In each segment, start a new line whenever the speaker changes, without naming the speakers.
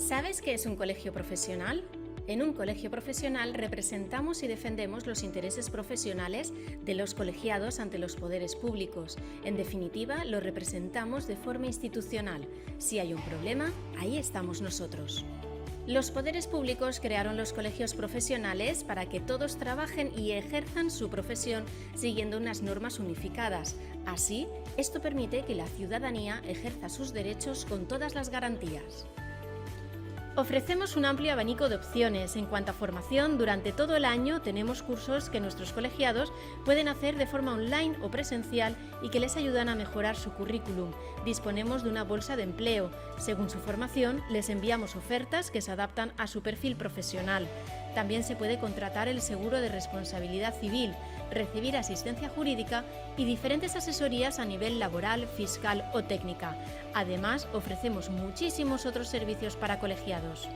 ¿Sabes qué es un colegio profesional? En un colegio profesional representamos y defendemos los intereses profesionales de los colegiados ante los poderes públicos. En definitiva, lo representamos de forma institucional. Si hay un problema, ahí estamos nosotros. Los poderes públicos crearon los colegios profesionales para que todos trabajen y ejerzan su profesión siguiendo unas normas unificadas. Así, esto permite que la ciudadanía ejerza sus derechos con todas las garantías. Ofrecemos un amplio abanico de opciones. En cuanto a formación, durante todo el año tenemos cursos que nuestros colegiados pueden hacer de forma online o presencial y que les ayudan a mejorar su currículum. Disponemos de una bolsa de empleo. Según su formación, les enviamos ofertas que se adaptan a su perfil profesional. También se puede contratar el seguro de responsabilidad civil, recibir asistencia jurídica y diferentes asesorías a nivel laboral, fiscal o técnica. Además, ofrecemos muchísimos otros servicios para colegiados.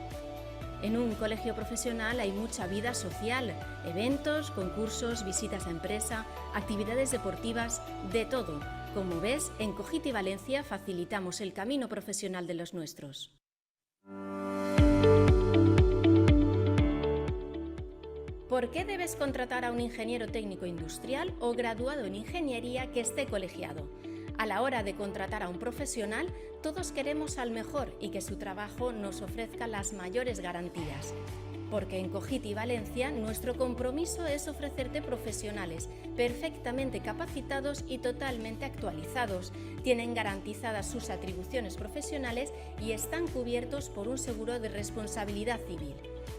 En un colegio profesional hay mucha vida social, eventos, concursos, visitas a empresa, actividades deportivas, de todo. Como ves, en Cogiti Valencia facilitamos el camino profesional de los nuestros. ¿Por qué debes contratar a un ingeniero técnico industrial o graduado en ingeniería que esté colegiado? A la hora de contratar a un profesional, todos queremos al mejor y que su trabajo nos ofrezca las mayores garantías. Porque en Cogiti Valencia nuestro compromiso es ofrecerte profesionales perfectamente capacitados y totalmente actualizados. Tienen garantizadas sus atribuciones profesionales y están cubiertos por un seguro de responsabilidad civil.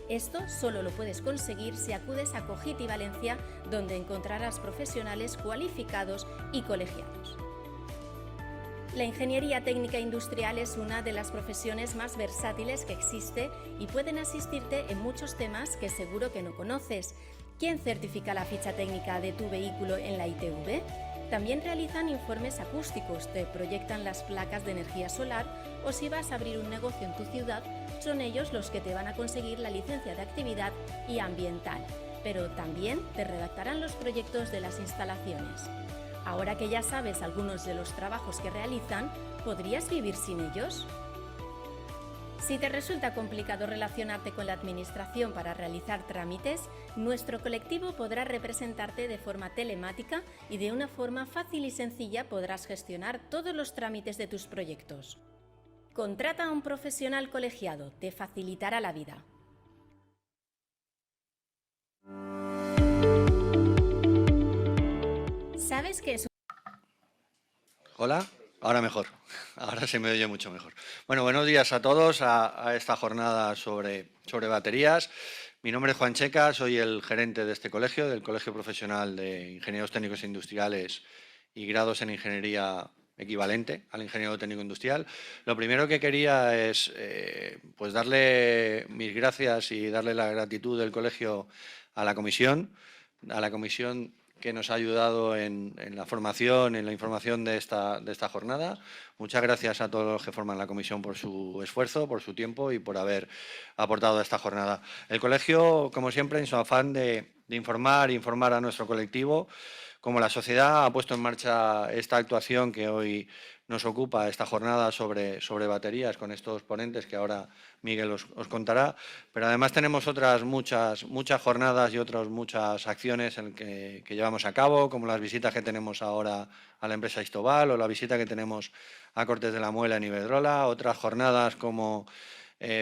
Esto solo lo puedes conseguir si acudes a Cogiti Valencia, donde encontrarás profesionales cualificados y colegiados. La ingeniería técnica industrial es una de las profesiones más versátiles que existe y pueden asistirte en muchos temas que seguro que no conoces. ¿Quién certifica la ficha técnica de tu vehículo en la ITV? También realizan informes acústicos, te proyectan las placas de energía solar o si vas a abrir un negocio en tu ciudad, son ellos los que te van a conseguir la licencia de actividad y ambiental, pero también te redactarán los proyectos de las instalaciones. Ahora que ya sabes algunos de los trabajos que realizan, ¿podrías vivir sin ellos? Si te resulta complicado relacionarte con la administración para realizar trámites, nuestro colectivo podrá representarte de forma telemática y de una forma fácil y sencilla podrás gestionar todos los trámites de tus proyectos. Contrata a un profesional colegiado, te facilitará la vida. ¿Sabes qué es?
Hola, ahora mejor, ahora se me oye mucho mejor. Bueno, buenos días a todos a esta jornada sobre baterías. Mi nombre es Juan Checa, soy el gerente de este colegio, del Colegio Profesional de Ingenieros Técnicos Industriales y grados en Ingeniería equivalente al Ingeniero Técnico Industrial. Lo primero que quería es pues darle mis gracias y darle la gratitud del colegio a la comisión que nos ha ayudado en la formación, en la información de esta jornada. Muchas gracias a todos los que forman la comisión por su esfuerzo, por su tiempo y por haber aportado a esta jornada. El colegio, como siempre, en su afán de informar a nuestro colectivo, como la sociedad ha puesto en marcha esta actuación que hoy nos ocupa, esta jornada sobre baterías con estos ponentes que ahora Miguel os contará, pero además tenemos otras muchas jornadas y otras muchas acciones que llevamos a cabo, como las visitas que tenemos ahora a la empresa Istobal o la visita que tenemos a Cortes de la Muela en Iberdrola, otras jornadas como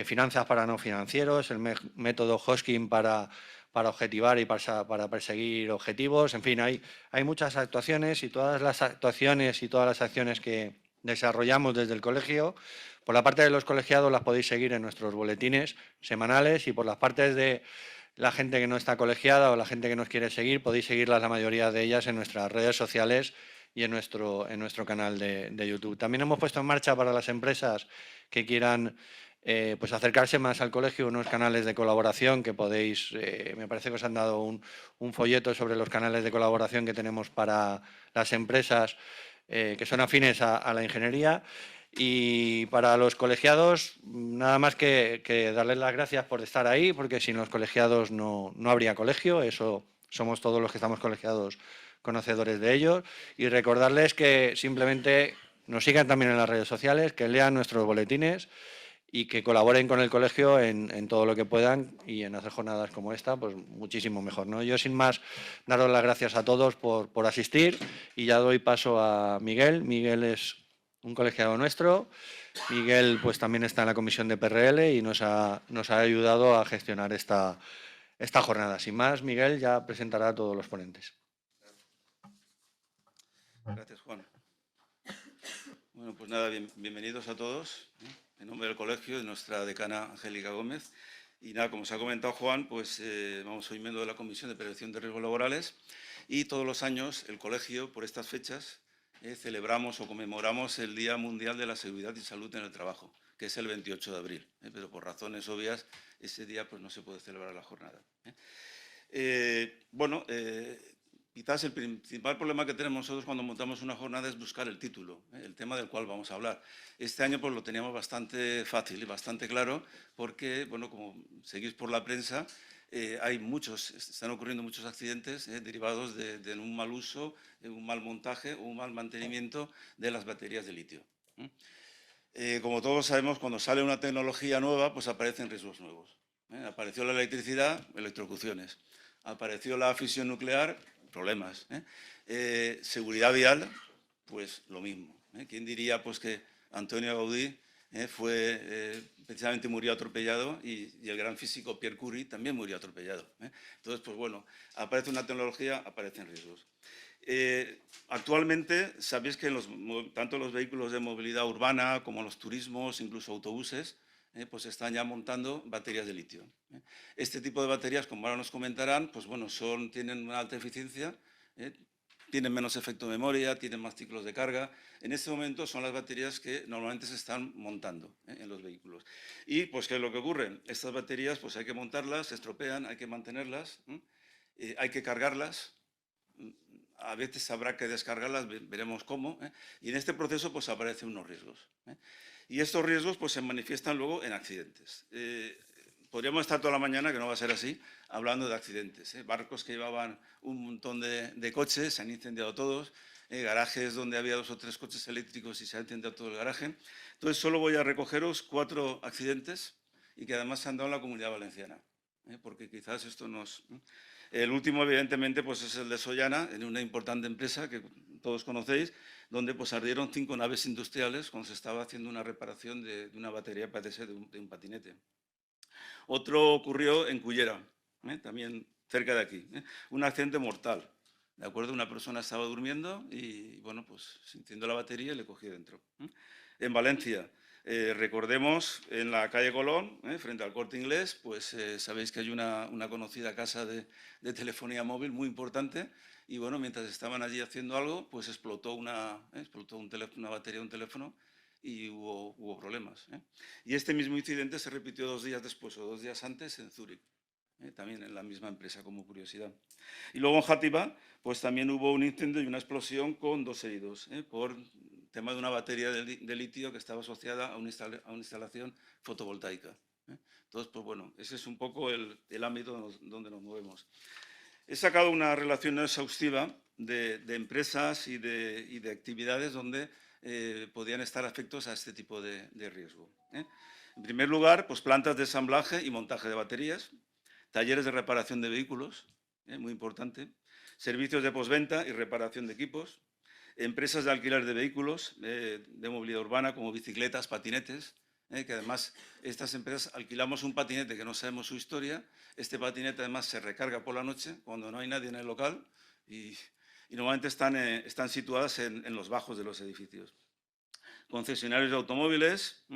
finanzas para no financieros, el método Hoskin para objetivar y para perseguir objetivos. En fin, hay muchas actuaciones y todas las actuaciones y todas las acciones que desarrollamos desde el colegio, por la parte de los colegiados las podéis seguir en nuestros boletines semanales y por las partes de la gente que no está colegiada o la gente que nos quiere seguir, podéis seguirlas la mayoría de ellas en nuestras redes sociales y en nuestro canal de YouTube. También hemos puesto en marcha para las empresas que quieran pues acercarse más al colegio, unos canales de colaboración que podéis, me parece que os han dado un folleto sobre los canales de colaboración que tenemos para las empresas que son afines a la ingeniería. Y para los colegiados, nada más que darles las gracias por estar ahí, porque sin los colegiados no habría colegio, eso somos todos los que estamos colegiados conocedores de ellos, y recordarles que simplemente nos sigan también en las redes sociales, que lean nuestros boletines y que colaboren con el colegio en todo lo que puedan y en hacer jornadas como esta, pues muchísimo mejor, ¿no? Yo, sin más, daros las gracias a todos por asistir y ya doy paso a Miguel. Miguel es un colegiado nuestro. Miguel pues también está en la comisión de PRL y nos ha ayudado a gestionar esta jornada. Sin más, Miguel ya presentará a todos los ponentes.
Gracias, Juan. Bueno, pues nada, bienvenidos a todos, en nombre del colegio, de nuestra decana Angélica Gómez. Y nada, como se ha comentado Juan, pues soy miembro de la Comisión de Prevención de Riesgos Laborales y todos los años el colegio, por estas fechas, celebramos o conmemoramos el Día Mundial de la Seguridad y Salud en el Trabajo, que es el 28 de abril, pero por razones obvias ese día pues no se puede celebrar la jornada. Quizás el principal problema que tenemos nosotros cuando montamos una jornada es buscar el título, el tema del cual vamos a hablar. Este año pues lo teníamos bastante fácil y bastante claro porque, bueno, como seguís por la prensa, están ocurriendo muchos accidentes derivados de un mal uso, un mal montaje o un mal mantenimiento de las baterías de litio. Como todos sabemos, cuando sale una tecnología nueva, pues aparecen riesgos nuevos. Apareció la electricidad, electrocuciones. Apareció la fisión nuclear, problemas. Seguridad vial, pues lo mismo. ¿Quién diría pues que Antonio Gaudí precisamente murió atropellado y el gran físico Pierre Curie también murió atropellado? Entonces, pues bueno, aparece una tecnología, aparecen riesgos. Actualmente, sabéis que tanto los vehículos de movilidad urbana como los turismos, incluso autobuses, pues están ya montando baterías de litio. Este tipo de baterías, como ahora nos comentarán, pues bueno, tienen una alta eficiencia, tienen menos efecto de memoria, tienen más ciclos de carga. En este momento son las baterías que normalmente se están montando en los vehículos. Y pues, ¿qué es lo que ocurre? Estas baterías pues hay que montarlas, se estropean, hay que mantenerlas, hay que cargarlas. A veces habrá que descargarlas, veremos cómo. Y en este proceso pues aparecen unos riesgos. Y estos riesgos pues se manifiestan luego en accidentes. Podríamos estar toda la mañana, que no va a ser así, hablando de accidentes. Barcos que llevaban un montón de coches, se han incendiado todos. Garajes donde había 2 o 3 coches eléctricos y se ha incendiado todo el garaje. Entonces solo voy a recogeros 4 accidentes y que además se han dado en la Comunidad Valenciana. Porque quizás esto nos... El último, evidentemente, pues es el de Sollana, en una importante empresa que todos conocéis, donde pues ardieron 5 naves industriales cuando se estaba haciendo una reparación de una batería, parece, de un patinete. Otro ocurrió en Cullera, también cerca de aquí, un accidente mortal. ¿De acuerdo? Una persona estaba durmiendo y, bueno, pues se incendió la batería y le cogió dentro. En Valencia, recordemos, en la calle Colón, frente al Corte Inglés, pues sabéis que hay una conocida casa de telefonía móvil muy importante y, bueno, mientras estaban allí haciendo algo, pues explotó una batería de un teléfono y hubo problemas. Y este mismo incidente se repitió 2 días después o 2 días antes en Zúrich, también en la misma empresa, como curiosidad. Y luego en Játiva, pues también hubo un incendio y una explosión con 2 heridos, por tema de una batería de litio que estaba asociada a una instalación fotovoltaica. Entonces, pues bueno, ese es un poco el ámbito donde nos movemos. He sacado una relación exhaustiva de empresas y de actividades donde podían estar afectos a este tipo de riesgo. En primer lugar, pues plantas de ensamblaje y montaje de baterías, talleres de reparación de vehículos, muy importante, servicios de postventa y reparación de equipos, empresas de alquiler de vehículos de movilidad urbana como bicicletas, patinetes, que además estas empresas alquilamos un patinete que no sabemos su historia. Este patinete además se recarga por la noche cuando no hay nadie en el local y normalmente están situadas en los bajos de los edificios. Concesionarios de automóviles,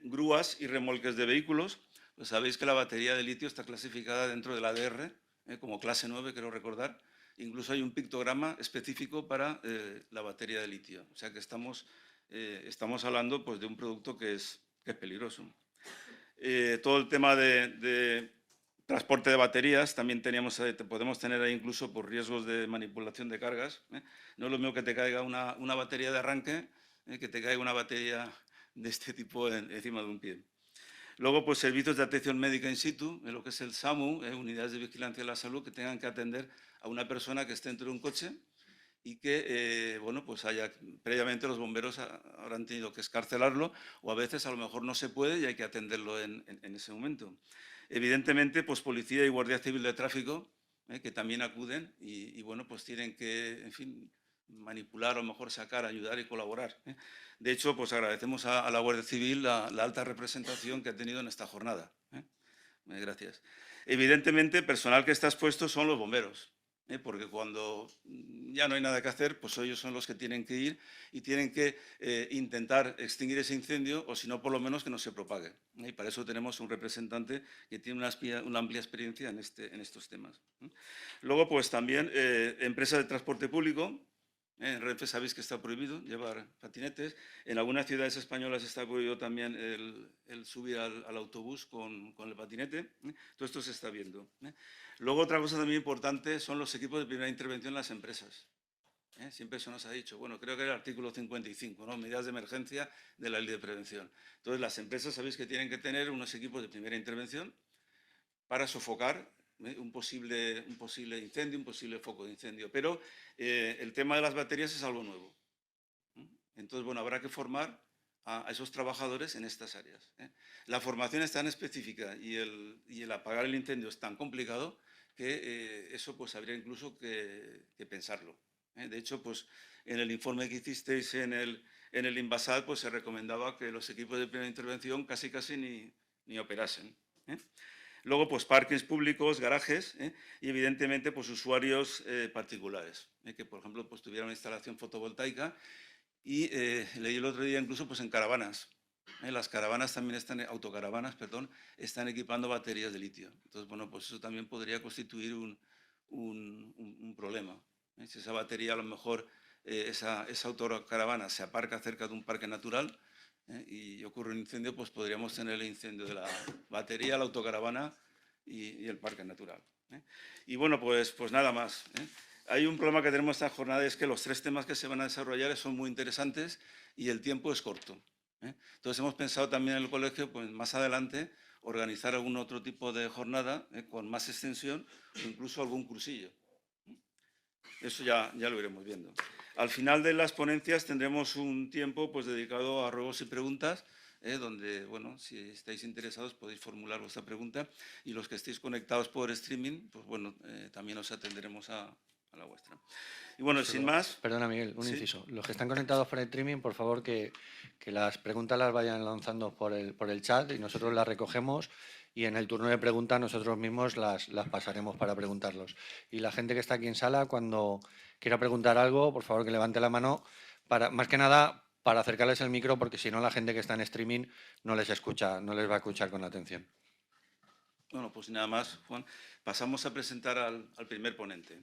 grúas y remolques de vehículos. Pues sabéis que la batería de litio está clasificada dentro del ADR como clase 9, quiero recordar. Incluso hay un pictograma específico para la batería de litio. O sea que estamos hablando pues, de un producto que es peligroso. Todo el tema de transporte de baterías, también podemos tener ahí incluso por riesgos de manipulación de cargas. No es lo mismo que te caiga una batería de arranque que te caiga una batería de este tipo encima de un pie. Luego, pues servicios de atención médica in situ, en lo que es el SAMU, unidades de vigilancia de la salud, que tengan que atender a una persona que esté dentro de un coche y que, bueno, pues previamente los bomberos habrán tenido que excarcelarlo, o a veces a lo mejor no se puede y hay que atenderlo en ese momento. Evidentemente, pues Policía y Guardia Civil de Tráfico, que también acuden y, bueno, pues tienen que, en fin, manipular, o mejor sacar, ayudar y colaborar. De hecho, pues agradecemos a la Guardia Civil la alta representación que ha tenido en esta jornada. Gracias. Evidentemente, personal que está expuesto son los bomberos, porque cuando ya no hay nada que hacer, pues ellos son los que tienen que ir y tienen que intentar extinguir ese incendio, o si no, por lo menos que no se propague. Y para eso tenemos un representante que tiene una amplia experiencia en estos temas. Luego, pues también empresas de transporte público. En Renfe sabéis que está prohibido llevar patinetes. En algunas ciudades españolas está prohibido también el subir al autobús con el patinete. Todo esto se está viendo. Luego, otra cosa también importante son los equipos de primera intervención en las empresas. Siempre se nos ha dicho, bueno, creo que era el artículo 55, ¿no? Medidas de emergencia de la ley de prevención. Entonces, las empresas sabéis que tienen que tener unos equipos de primera intervención para sofocar un posible incendio, un posible foco de incendio. Pero el tema de las baterías es algo nuevo. Entonces, bueno, habrá que formar a esos trabajadores en estas áreas. La formación es tan específica y el apagar el incendio es tan complicado que eso pues habría incluso que pensarlo. De hecho, pues en el informe que hicisteis en el Inbasal, pues se recomendaba que los equipos de primera intervención casi ni operasen. Luego, pues parkings públicos, garajes y, evidentemente, pues usuarios particulares, que, por ejemplo, pues tuvieran una instalación fotovoltaica y leí el otro día incluso pues en caravanas. Las caravanas también autocaravanas, perdón, están equipando baterías de litio. Entonces, bueno, pues eso también podría constituir un problema. Si esa batería, a lo mejor, esa autocaravana se aparca cerca de un parque natural, y ocurre un incendio, pues podríamos tener el incendio de la batería, la autocaravana y el parque natural. Y bueno, pues nada más. Hay un problema que tenemos esta jornada, es que los 3 temas que se van a desarrollar son muy interesantes y el tiempo es corto. Entonces hemos pensado también en el colegio, pues más adelante, organizar algún otro tipo de jornada con más extensión o incluso algún cursillo. Eso ya lo iremos viendo. Al final de las ponencias tendremos un tiempo pues dedicado a ruegos y preguntas, donde, bueno, si estáis interesados podéis formular vuestra pregunta, y los que estéis conectados por streaming, pues bueno, también os atenderemos a la vuestra. Y bueno, sin más...
Perdona, Miguel, un
¿sí?
inciso. Los que están conectados por el streaming, por favor, que las preguntas las vayan lanzando por el chat y nosotros las recogemos, y en el turno de preguntas nosotros mismos las pasaremos para preguntarlos. Y la gente que está aquí en sala, cuando quiera preguntar algo, por favor que levante la mano, más que nada para acercarles el micro, porque si no la gente que está en streaming no les escucha, no les va a escuchar con atención.
Bueno, pues nada más, Juan. Pasamos a presentar al primer ponente.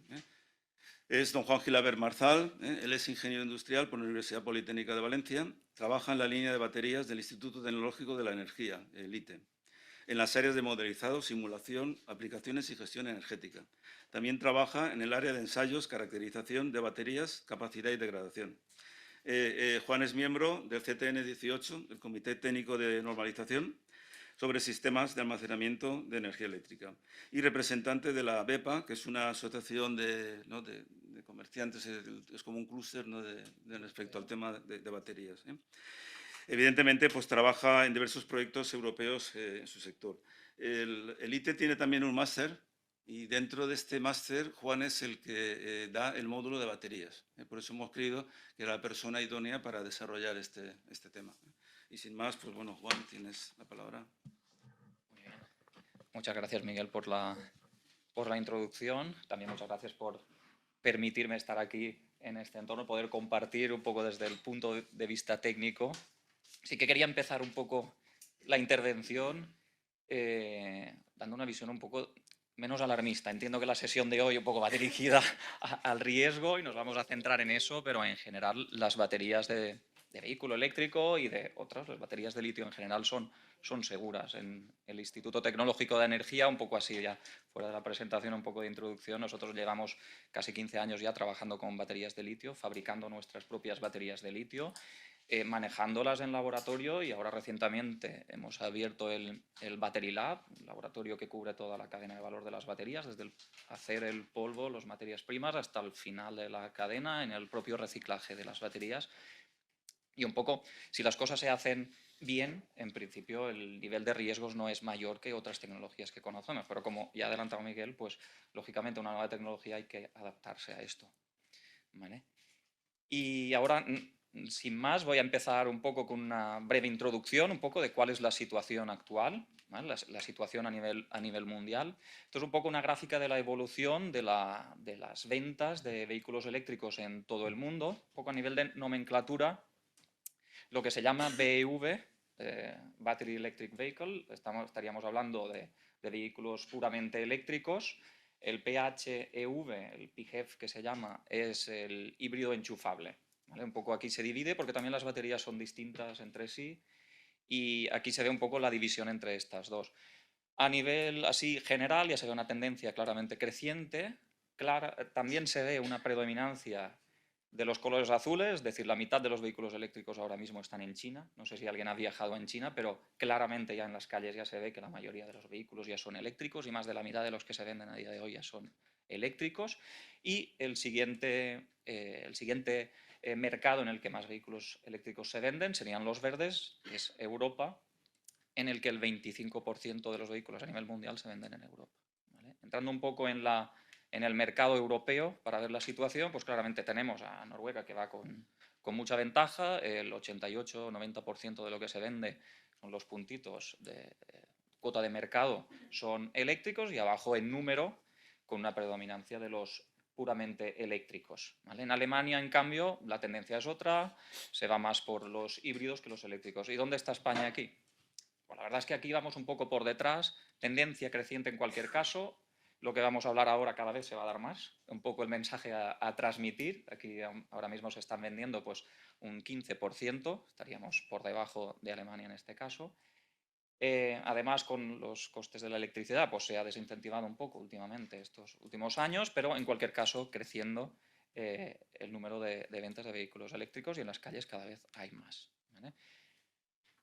Es don Juan Gilabert Marzal. Él es ingeniero industrial por la Universidad Politécnica de Valencia. Trabaja en la línea de baterías del Instituto Tecnológico de la Energía, el ITE, en las áreas de modelizado, simulación, aplicaciones y gestión energética. También trabaja en el área de ensayos, caracterización de baterías, capacidad y degradación. Juan es miembro del CTN 18, el Comité Técnico de Normalización sobre Sistemas de Almacenamiento de Energía Eléctrica, y representante de la BEPA, que es una asociación de comerciantes, es como un clúster, ¿no?, respecto al tema de baterías. Evidentemente, pues trabaja en diversos proyectos europeos en su sector. El ITE tiene también un máster, y dentro de este máster Juan es el que da el módulo de baterías. Por eso hemos creído que era la persona idónea para desarrollar este tema. Y sin más, pues bueno, Juan, tienes la palabra.
Muy bien. Muchas gracias, Miguel, por la introducción. También muchas gracias por permitirme estar aquí en este entorno, poder compartir un poco desde el punto de vista técnico. Sí que quería empezar un poco la intervención dando una visión un poco menos alarmista. Entiendo que la sesión de hoy un poco va dirigida al riesgo y nos vamos a centrar en eso, pero en general las baterías de vehículo eléctrico y de otras, las baterías de litio en general son seguras. En el Instituto Tecnológico de Energía, un poco así ya fuera de la presentación, un poco de introducción, nosotros llevamos casi 15 años ya trabajando con baterías de litio, fabricando nuestras propias baterías de litio. manejándolas en laboratorio, y ahora recientemente hemos abierto el Battery Lab, un laboratorio que cubre toda la cadena de valor de las baterías, desde hacer el polvo, las materias primas, hasta el final de la cadena en el propio reciclaje de las baterías. Y un poco, si las cosas se hacen bien, en principio el nivel de riesgos no es mayor que otras tecnologías que conocemos, pero como ya ha adelantado Miguel, pues lógicamente una nueva tecnología hay que adaptarse a esto, ¿vale? Y ahora, sin más, voy a empezar un poco con una breve introducción, un poco de cuál es la situación actual, ¿vale? La situación a nivel mundial. Esto es un poco una gráfica de la evolución de las ventas de vehículos eléctricos en todo el mundo, un poco a nivel de nomenclatura. Lo que se llama BEV, Battery Electric Vehicle, estaríamos hablando de vehículos puramente eléctricos. El PHEV, el PHEV que se llama, es el híbrido enchufable, ¿vale? Un poco aquí se divide porque también las baterías son distintas entre sí, y aquí se ve un poco la división entre estas dos. A nivel así general ya se ve una tendencia claramente creciente. También se ve una predominancia de los colores azules, es decir, la mitad de los vehículos eléctricos ahora mismo están en China. No sé si alguien ha viajado en China, pero claramente ya en las calles ya se ve que la mayoría de los vehículos ya son eléctricos, y más de la mitad de los que se venden a día de hoy ya son eléctricos. Y el siguiente mercado en el que más vehículos eléctricos se venden serían los verdes, que es Europa, en el que el 25% de los vehículos a nivel mundial se venden en Europa, ¿vale? Entrando un poco en el mercado europeo para ver la situación, pues claramente tenemos a Noruega, que va con mucha ventaja. El 88-90% de lo que se vende son los puntitos de cuota de mercado, son eléctricos, y abajo en número con una predominancia de los puramente eléctricos, ¿vale? En Alemania, en cambio, la tendencia es otra, se va más por los híbridos que los eléctricos. ¿Y dónde está España aquí? Pues la verdad es que aquí vamos un poco por detrás, tendencia creciente en cualquier caso. Lo que vamos a hablar ahora cada vez se va a dar más, un poco el mensaje a transmitir. Aquí ahora mismo se están vendiendo pues un 15%, estaríamos por debajo de Alemania en este caso. Además, con los costes de la electricidad, pues se ha desincentivado un poco últimamente estos últimos años, pero en cualquier caso creciendo el número de ventas de vehículos eléctricos, y en las calles cada vez hay más, ¿vale?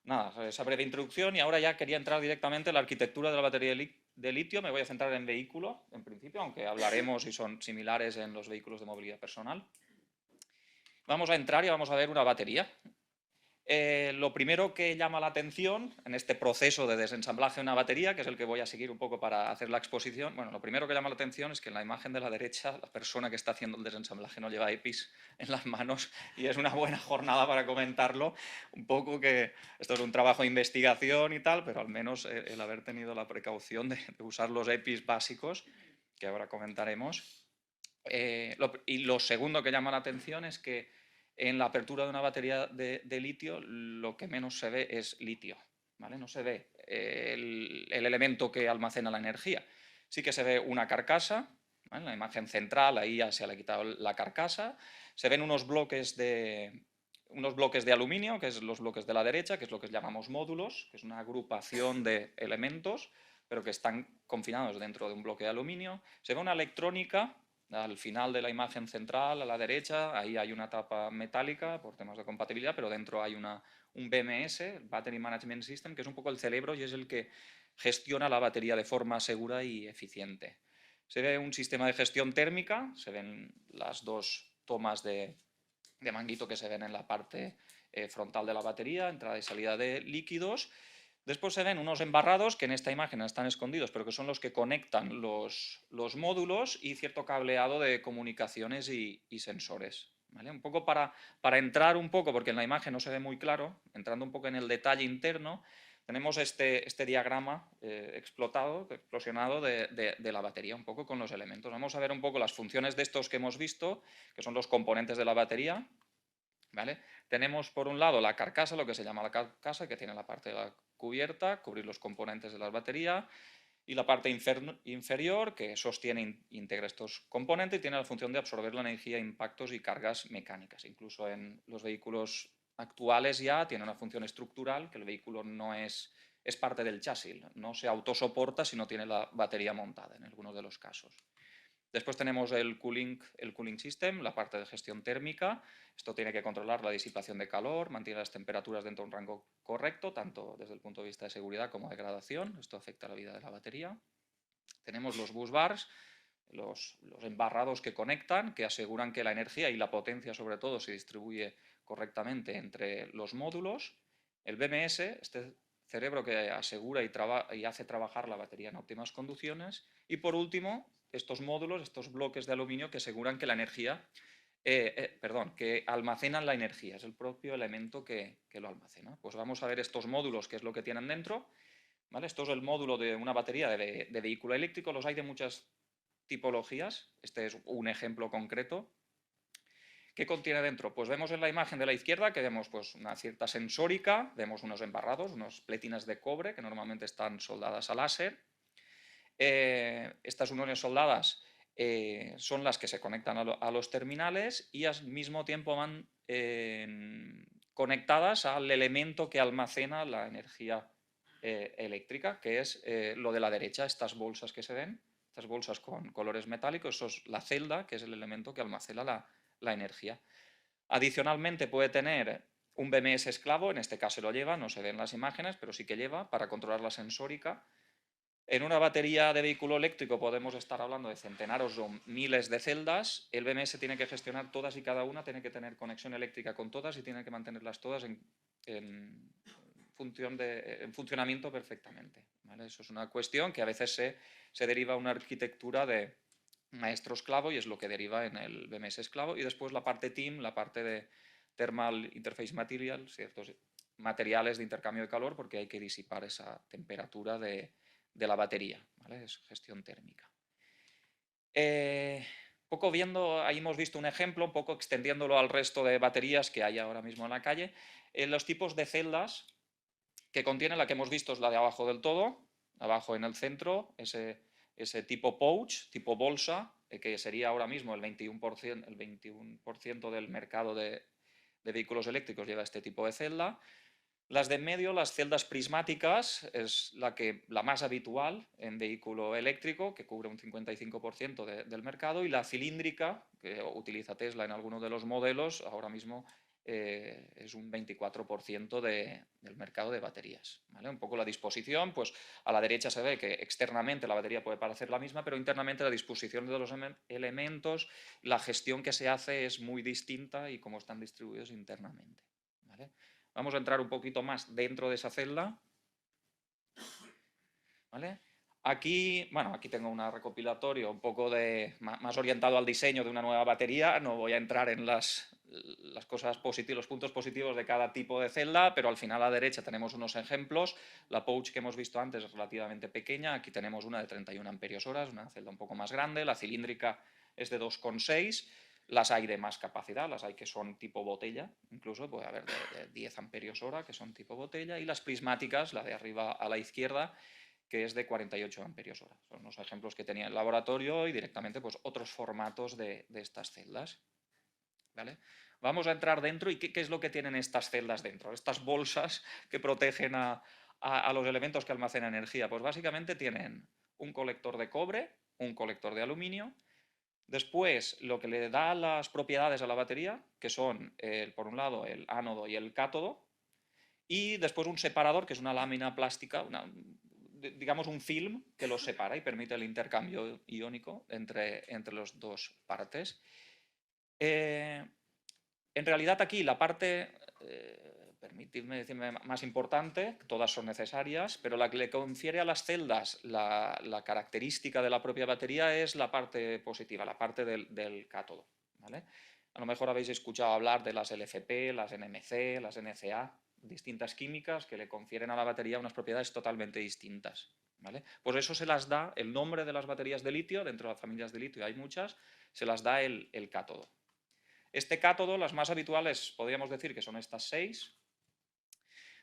Nada, esa breve introducción, y ahora ya quería entrar directamente en la arquitectura de la batería de litio. Me voy a centrar en vehículo, en principio, aunque hablaremos y son similares en los vehículos de movilidad personal. Vamos a entrar y vamos a ver una batería. Lo primero que llama la atención en este proceso de desensamblaje de una batería, que es el que voy a seguir un poco para hacer la exposición, bueno, lo primero que llama la atención es que en la imagen de la derecha la persona que está haciendo el desensamblaje no lleva EPIs en las manos, y es una buena jornada para comentarlo, un poco que esto es un trabajo de investigación y tal, pero al menos el haber tenido la precaución de usar los EPIs básicos, que ahora comentaremos. Y lo segundo que llama la atención es que en la apertura de una batería de litio lo que menos se ve es litio, ¿vale? No se ve el elemento que almacena la energía. Sí que se ve una carcasa, ¿vale? En la imagen central ahí ya se le ha quitado la carcasa. Se ven unos bloques de aluminio, que es los bloques de la derecha, que es lo que llamamos módulos, que es una agrupación de elementos, pero que están confinados dentro de un bloque de aluminio. Se ve una electrónica al final de la imagen central, a la derecha, ahí hay una tapa metálica por temas de compatibilidad, pero dentro hay un BMS, Battery Management System, que es un poco el cerebro y es el que gestiona la batería de forma segura y eficiente. Se ve un sistema de gestión térmica, se ven las dos tomas de manguito que se ven en la parte frontal de la batería, entrada y salida de líquidos. Después se ven unos embarrados que en esta imagen están escondidos, pero que son los que conectan los módulos, y cierto cableado de comunicaciones y sensores, ¿vale? Un poco para entrar un poco, porque en la imagen no se ve muy claro, entrando un poco en el detalle interno, tenemos este diagrama explosionado de la batería, un poco con los elementos. Vamos a ver un poco las funciones de estos que hemos visto, que son los componentes de la batería, ¿vale? Tenemos por un lado la carcasa, lo que se llama la carcasa, que tiene la parte de la cubierta, cubrir los componentes de la batería, y la parte inferior, que sostiene e integra estos componentes y tiene la función de absorber la energía, impactos y cargas mecánicas. Incluso en los vehículos actuales ya tiene una función estructural, que el vehículo no es parte del chasis, no se autosoporta si no tiene la batería montada en algunos de los casos. Después tenemos el cooling system, la parte de gestión térmica. Esto tiene que controlar la disipación de calor, mantiene las temperaturas dentro de un rango correcto, tanto desde el punto de vista de seguridad como de gradación. Esto afecta a la vida de la batería. Tenemos los bus bars, los embarrados que conectan, que aseguran que la energía y la potencia, sobre todo, se distribuye correctamente entre los módulos. El BMS, este cerebro que asegura y hace trabajar la batería en óptimas condiciones. Y por último, estos módulos, estos bloques de aluminio que aseguran que la energía, que almacenan la energía, es el propio elemento que lo almacena. Pues vamos a ver estos módulos, qué es lo que tienen dentro. ¿Vale? Esto es el módulo de una batería de vehículo eléctrico, los hay de muchas tipologías, este es un ejemplo concreto. ¿Qué contiene dentro? Pues vemos en la imagen de la izquierda que vemos pues, una cierta sensórica, vemos unos embarrados, unas plétinas de cobre que normalmente están soldadas a láser. Estas uniones soldadas son las que se conectan a los terminales y al mismo tiempo van conectadas al elemento que almacena la energía eléctrica, que es lo de la derecha, estas bolsas que se ven, estas bolsas con colores metálicos, eso es la celda, que es el elemento que almacena la energía. Adicionalmente puede tener un BMS esclavo, en este caso lo lleva, no se ven las imágenes, pero sí que lleva para controlar la sensórica. En una batería de vehículo eléctrico podemos estar hablando de centenares o miles de celdas. El BMS tiene que gestionar todas y cada una, tiene que tener conexión eléctrica con todas y tiene que mantenerlas todas en funcionamiento perfectamente. ¿Vale? Eso es una cuestión que a veces se deriva a una arquitectura de maestro esclavo y es lo que deriva en el BMS esclavo. Y después la parte TIM, la parte de Thermal Interface Material, ciertos materiales de intercambio de calor, porque hay que disipar esa temperatura de la batería, ¿vale? Es gestión térmica. Poco viendo, ahí hemos visto un ejemplo, un poco extendiéndolo al resto de baterías que hay ahora mismo en la calle. Los tipos de celdas que contiene, la que hemos visto es la de abajo del todo, abajo en el centro, ese tipo pouch, tipo bolsa, que sería ahora mismo el 21% del mercado de vehículos eléctricos lleva este tipo de celda. Las de en medio, las celdas prismáticas, es la más habitual en vehículo eléctrico, que cubre un 55% del mercado, y la cilíndrica, que utiliza Tesla en algunos de los modelos, ahora mismo es un 24% del mercado de baterías. ¿Vale? Un poco la disposición, pues a la derecha se ve que externamente la batería puede parecer la misma, pero internamente la disposición de los elementos, la gestión que se hace es muy distinta y cómo están distribuidos internamente. ¿Vale? Vamos a entrar un poquito más dentro de esa celda. ¿Vale? Aquí tengo un recopilatorio un poco más orientado al diseño de una nueva batería. No voy a entrar en las cosas positivas, los puntos positivos de cada tipo de celda, pero al final a la derecha tenemos unos ejemplos. La pouch que hemos visto antes es relativamente pequeña. Aquí tenemos una de 31 amperios horas, una celda un poco más grande. La cilíndrica es de 2,6. Las hay de más capacidad, las hay que son tipo botella, incluso puede haber de 10 amperios hora que son tipo botella, y las prismáticas, la de arriba a la izquierda, que es de 48 amperios hora. Son los ejemplos que tenía en el laboratorio y directamente pues, otros formatos de estas celdas. ¿Vale? Vamos a entrar dentro y ¿qué es lo que tienen estas celdas dentro? Estas bolsas que protegen a los elementos que almacenan energía. Pues básicamente tienen un colector de cobre, un colector de aluminio. Después, lo que le da las propiedades a la batería, que son, por un lado, el ánodo y el cátodo, y después un separador, que es una lámina plástica, digamos un film que los separa y permite el intercambio iónico entre las dos partes. En realidad aquí la parte, permitidme decirme, más importante, todas son necesarias, pero la que le confiere a las celdas la característica de la propia batería es la parte positiva, la parte del cátodo. ¿Vale? A lo mejor habéis escuchado hablar de las LFP, las NMC, las NCA, distintas químicas que le confieren a la batería unas propiedades totalmente distintas. ¿Vale? Pues eso se las da, el nombre de las baterías de litio, dentro de las familias de litio hay muchas, se las da el cátodo. Este cátodo, las más habituales, podríamos decir que son estas 6.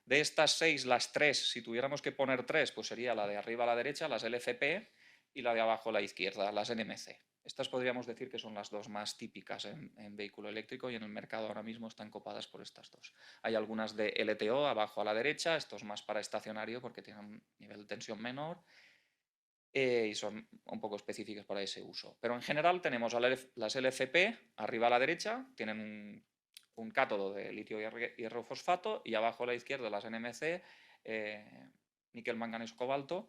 De estas 6, las 3, si tuviéramos que poner 3, pues sería la de arriba a la derecha, las LFP, y la de abajo a la izquierda, las NMC. Estas podríamos decir que son las dos más típicas en vehículo eléctrico y en el mercado ahora mismo están copadas por estas dos. Hay algunas de LTO abajo a la derecha, esto es más para estacionario porque tienen un nivel de tensión menor. y son un poco específicas para ese uso. Pero en general tenemos las LFP arriba a la derecha, tienen un cátodo de litio hierro fosfato, y abajo a la izquierda las NMC, níquel, manganeso, cobalto,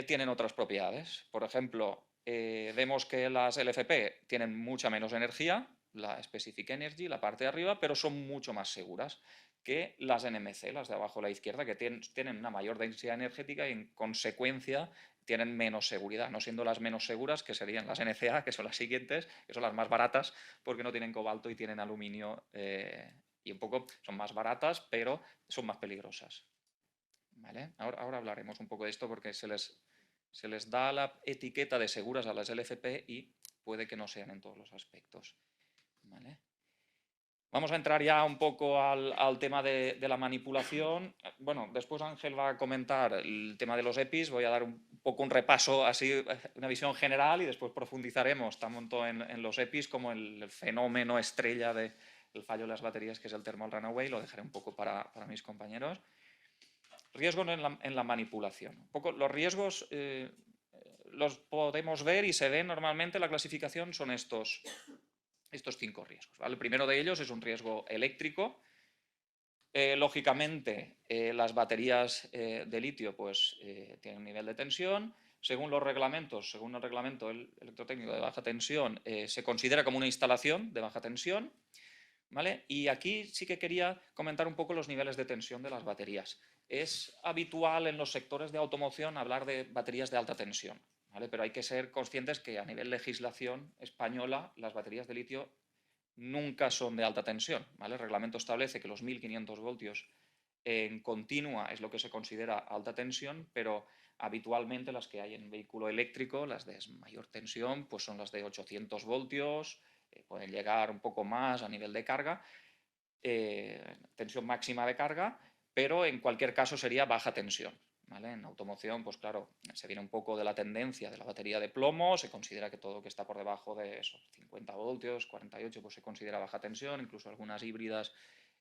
tienen otras propiedades. Por ejemplo, vemos que las LFP tienen mucha menos energía, la Specific Energy, la parte de arriba, pero son mucho más seguras que las NMC, las de abajo a la izquierda, que tienen una mayor densidad energética y en consecuencia tienen menos seguridad, no siendo las menos seguras, que serían las NCA, que son las siguientes, que son las más baratas porque no tienen cobalto y tienen aluminio, y un poco son más baratas, pero son más peligrosas. ¿Vale? Ahora hablaremos un poco de esto porque se les da la etiqueta de seguras a las LFP y puede que no sean en todos los aspectos. ¿Vale? Vamos a entrar ya un poco al tema de la manipulación. Bueno, después Ángel va a comentar el tema de los EPIs. Voy a dar un poco un repaso, así, una visión general, y después profundizaremos tanto en los EPIs como el fenómeno estrella del fallo de las baterías, que es el thermal runaway. Lo dejaré un poco para mis compañeros. Riesgos en la manipulación. Un poco, los riesgos los podemos ver y se ven normalmente. La clasificación son estos 5 riesgos. ¿Vale? El primero de ellos es un riesgo eléctrico. Lógicamente, las baterías de litio pues, tienen un nivel de tensión. Según los reglamentos, según el reglamento electrotécnico de baja tensión, se considera como una instalación de baja tensión. ¿Vale? Y aquí sí que quería comentar un poco los niveles de tensión de las baterías. Es habitual en los sectores de automoción hablar de baterías de alta tensión, ¿vale? Pero hay que ser conscientes que a nivel legislación española las baterías de litio nunca son de alta tensión, ¿vale? El reglamento establece que los 1500 voltios en continua es lo que se considera alta tensión, pero habitualmente las que hay en vehículo eléctrico, las de mayor tensión, pues son las de 800 voltios, pueden llegar un poco más a nivel de carga, tensión máxima de carga, pero en cualquier caso sería baja tensión. ¿Vale? En automoción, pues claro, se viene un poco de la tendencia de la batería de plomo, se considera que todo lo que está por debajo de esos 50 voltios, 48, pues se considera baja tensión, incluso algunas híbridas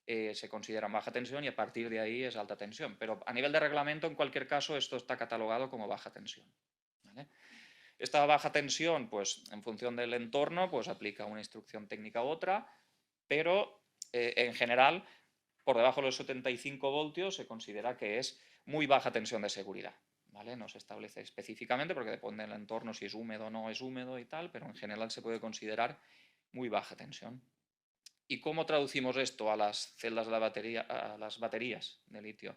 se consideran baja tensión y a partir de ahí es alta tensión. Pero a nivel de reglamento, en cualquier caso, esto está catalogado como baja tensión. ¿Vale? Esta baja tensión, pues en función del entorno, pues aplica una instrucción técnica u otra, pero en general, por debajo de los 75 voltios se considera que es muy baja tensión de seguridad. ¿Vale? No se establece específicamente porque depende del entorno, si es húmedo o no es húmedo y tal, pero en general se puede considerar muy baja tensión. ¿Y cómo traducimos esto a las celdas de la batería, a las baterías de litio?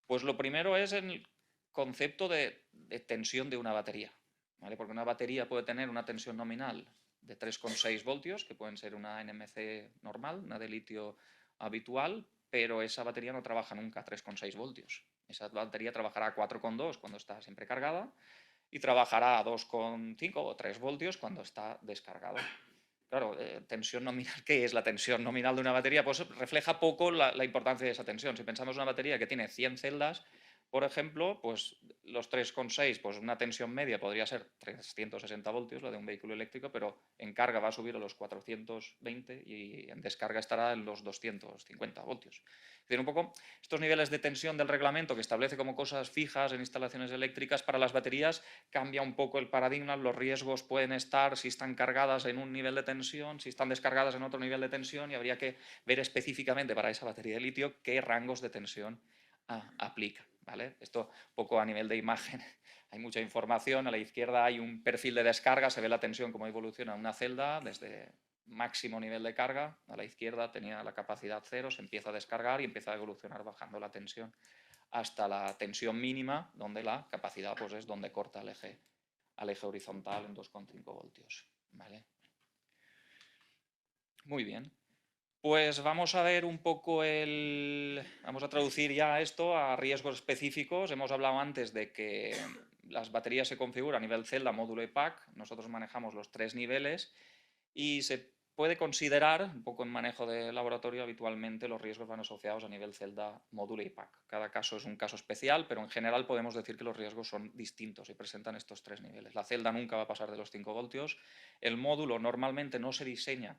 Pues lo primero es el concepto de tensión de una batería. ¿Vale? Porque una batería puede tener una tensión nominal de 3,6 voltios, que pueden ser una NMC normal, una de litio habitual, pero esa batería no trabaja nunca a 3,6 voltios. Esa batería trabajará a 4,2 cuando está siempre cargada y trabajará a 2,5 o 3 voltios cuando está descargado. Claro, tensión nominal, ¿qué es la tensión nominal de una batería? Pues refleja poco la importancia de esa tensión. Si pensamos en una batería que tiene 100 celdas, por ejemplo, pues los 3,6, pues una tensión media podría ser 360 voltios, la de un vehículo eléctrico, pero en carga va a subir a los 420 y en descarga estará en los 250 voltios. Es decir, un poco estos niveles de tensión del reglamento que establece como cosas fijas en instalaciones eléctricas, para las baterías cambia un poco el paradigma. Los riesgos pueden estar si están cargadas en un nivel de tensión, si están descargadas en otro nivel de tensión, y habría que ver específicamente para esa batería de litio qué rangos de tensión aplica. ¿Vale? Esto un poco a nivel de imagen, hay mucha información. A la izquierda hay un perfil de descarga, se ve la tensión cómo evoluciona una celda desde máximo nivel de carga. A la izquierda tenía la capacidad 0, se empieza a descargar y empieza a evolucionar bajando la tensión hasta la tensión mínima, donde la capacidad pues, es donde corta al eje horizontal en 2,5 voltios. ¿Vale? Muy bien. Pues vamos a ver un poco vamos a traducir ya esto a riesgos específicos. Hemos hablado antes de que las baterías se configuran a nivel celda, módulo y pack. Nosotros manejamos los 3 niveles y se puede considerar, un poco en manejo de laboratorio, habitualmente los riesgos van asociados a nivel celda, módulo y pack. Cada caso es un caso especial, pero en general podemos decir que los riesgos son distintos y presentan estos 3 niveles. La celda nunca va a pasar de los 5 voltios. El módulo normalmente no se diseña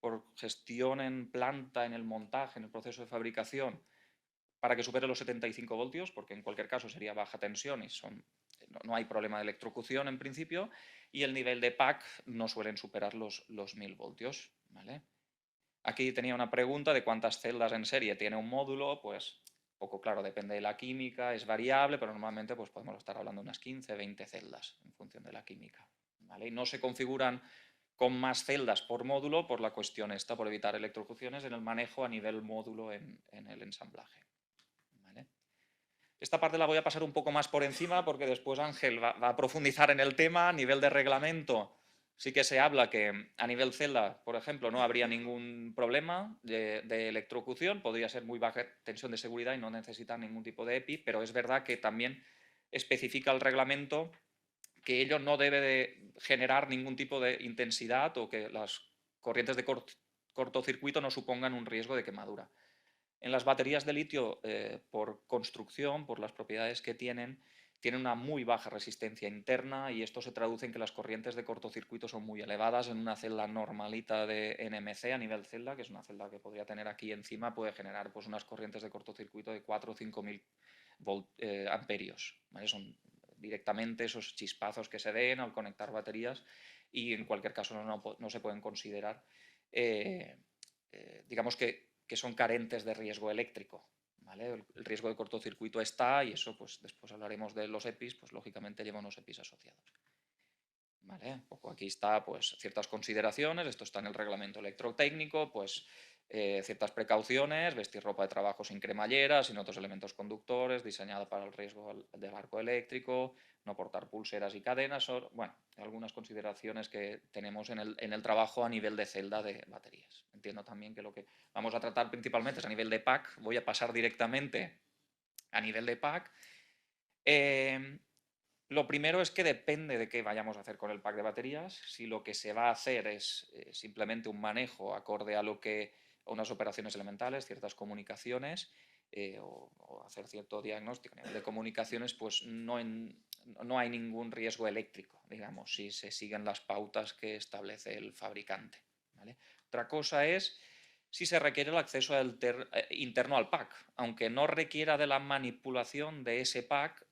por gestión en planta, en el montaje, en el proceso de fabricación, para que supere los 75 voltios, porque en cualquier caso sería baja tensión y son no hay problema de electrocución en principio, y el nivel de pack no suelen superar los 1000 voltios, ¿vale? Aquí tenía una pregunta de cuántas celdas en serie tiene un módulo, pues poco claro, depende de la química, es variable, pero normalmente pues, podemos estar hablando de unas 15, 20 celdas en función de la química, ¿vale? Y no se configuran con más celdas por módulo por la cuestión esta, por evitar electrocuciones en el manejo a nivel módulo en el ensamblaje, ¿vale? Esta parte la voy a pasar un poco más por encima porque después Ángel va a profundizar en el tema. A nivel de reglamento sí que se habla que a nivel celda, por ejemplo, no habría ningún problema de electrocución, podría ser muy baja tensión de seguridad y no necesita ningún tipo de EPI, pero es verdad que también especifica el reglamento que ello no debe de generar ningún tipo de intensidad o que las corrientes de cortocircuito no supongan un riesgo de quemadura. En las baterías de litio, por construcción, por las propiedades que tienen una muy baja resistencia interna y esto se traduce en que las corrientes de cortocircuito son muy elevadas. En una celda normalita de NMC a nivel celda, que es una celda que podría tener aquí encima, puede generar pues, unas corrientes de cortocircuito de 4 o 5.000 amperios, ¿vale? Son directamente esos chispazos que se den al conectar baterías y en cualquier caso no se pueden considerar, digamos que son carentes de riesgo eléctrico, ¿vale? El riesgo de cortocircuito está y eso pues después hablaremos de los EPIs, pues lógicamente lleva unos EPIs asociados. ¿Vale? Un poco aquí está pues ciertas consideraciones, esto está en el reglamento electrotécnico, pues ciertas precauciones, vestir ropa de trabajo sin cremallera, sin otros elementos conductores, diseñada para el riesgo del arco eléctrico, no portar pulseras y cadenas, bueno, algunas consideraciones que tenemos en el trabajo a nivel de celda de baterías. Entiendo también que lo que vamos a tratar principalmente es a nivel de pack, voy a pasar directamente a nivel de pack. Lo primero es que depende de qué vayamos a hacer con el pack de baterías. Si lo que se va a hacer es simplemente un manejo acorde a unas operaciones elementales, ciertas comunicaciones, o hacer cierto diagnóstico a nivel de comunicaciones, pues no hay ningún riesgo eléctrico, digamos, si se siguen las pautas que establece el fabricante, ¿vale? Otra cosa es si se requiere el acceso interno al pack. Aunque no requiera de la manipulación de ese pack,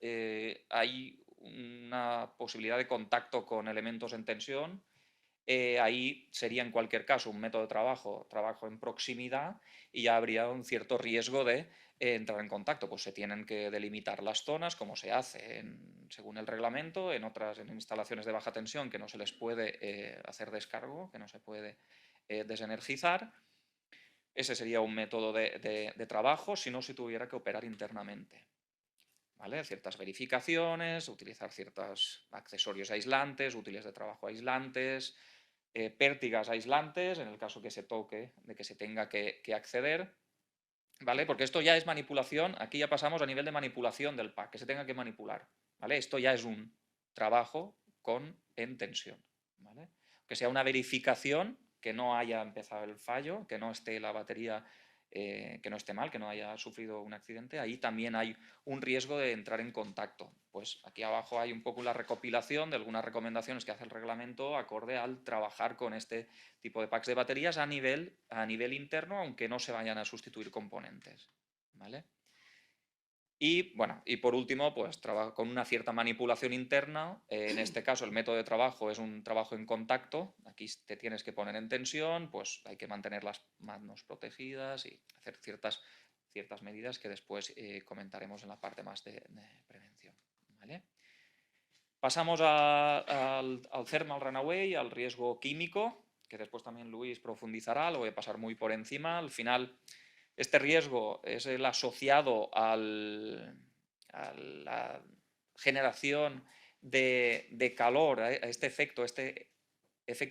hay una posibilidad de contacto con elementos en tensión. Ahí sería en cualquier caso un método de trabajo en proximidad y ya habría un cierto riesgo de entrar en contacto. Pues se tienen que delimitar las zonas, como se hace según el reglamento, en instalaciones de baja tensión que no se les puede hacer descargo, que no se puede desenergizar. Ese sería un método de trabajo si no se tuviera que operar internamente, ¿vale? Ciertas verificaciones, utilizar ciertos accesorios aislantes, útiles de trabajo aislantes, pértigas aislantes en el caso que se toque, de que se tenga que acceder, ¿vale? Porque esto ya es manipulación, aquí ya pasamos a nivel de manipulación del pack, que se tenga que manipular, ¿vale? Esto ya es un trabajo en tensión, ¿vale? Que sea una verificación, que no haya empezado el fallo, que no esté la batería, que no esté mal, que no haya sufrido un accidente, ahí también hay un riesgo de entrar en contacto. Pues aquí abajo hay un poco la recopilación de algunas recomendaciones que hace el reglamento acorde al trabajar con este tipo de packs de baterías a nivel interno, aunque no se vayan a sustituir componentes, ¿vale? Y bueno, y por último, pues con una cierta manipulación interna. En este caso, el método de trabajo es un trabajo en contacto. Aquí te tienes que poner en tensión, pues hay que mantener las manos protegidas y hacer ciertas medidas que después comentaremos en la parte más de prevención, ¿vale? Pasamos al thermal runaway, al riesgo químico, que después también Luis profundizará, lo voy a pasar muy por encima. Al final, este riesgo es el asociado a la generación de calor, a este efecto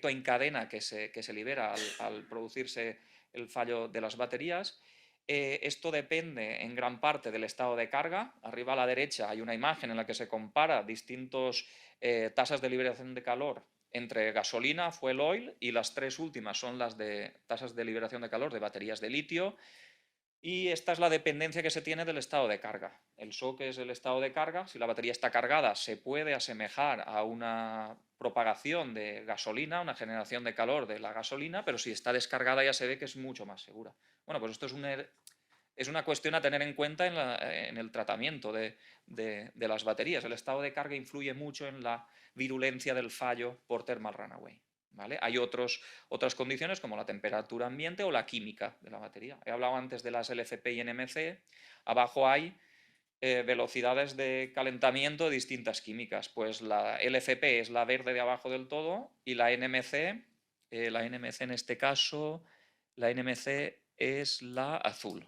en cadena que se libera al producirse el fallo de las baterías. Esto depende en gran parte del estado de carga. Arriba a la derecha hay una imagen en la que se compara distintas tasas de liberación de calor entre gasolina, fuel oil, y las tres últimas son las de tasas de liberación de calor de baterías de litio. Y esta es la dependencia que se tiene del estado de carga. El SOC es el estado de carga. Si la batería está cargada, se puede asemejar a una propagación de gasolina, una generación de calor de la gasolina, pero si está descargada ya se ve que es mucho más segura. Bueno, pues esto es es una cuestión a tener en cuenta en el tratamiento de las baterías. El estado de carga influye mucho en la virulencia del fallo por thermal runaway. ¿Vale? Hay otras condiciones como la temperatura ambiente o la química de la batería. He hablado antes de las LFP y NMC. Abajo hay velocidades de calentamiento de distintas químicas. Pues la LFP es la verde de abajo del todo y la NMC en este caso, la NMC es la azul.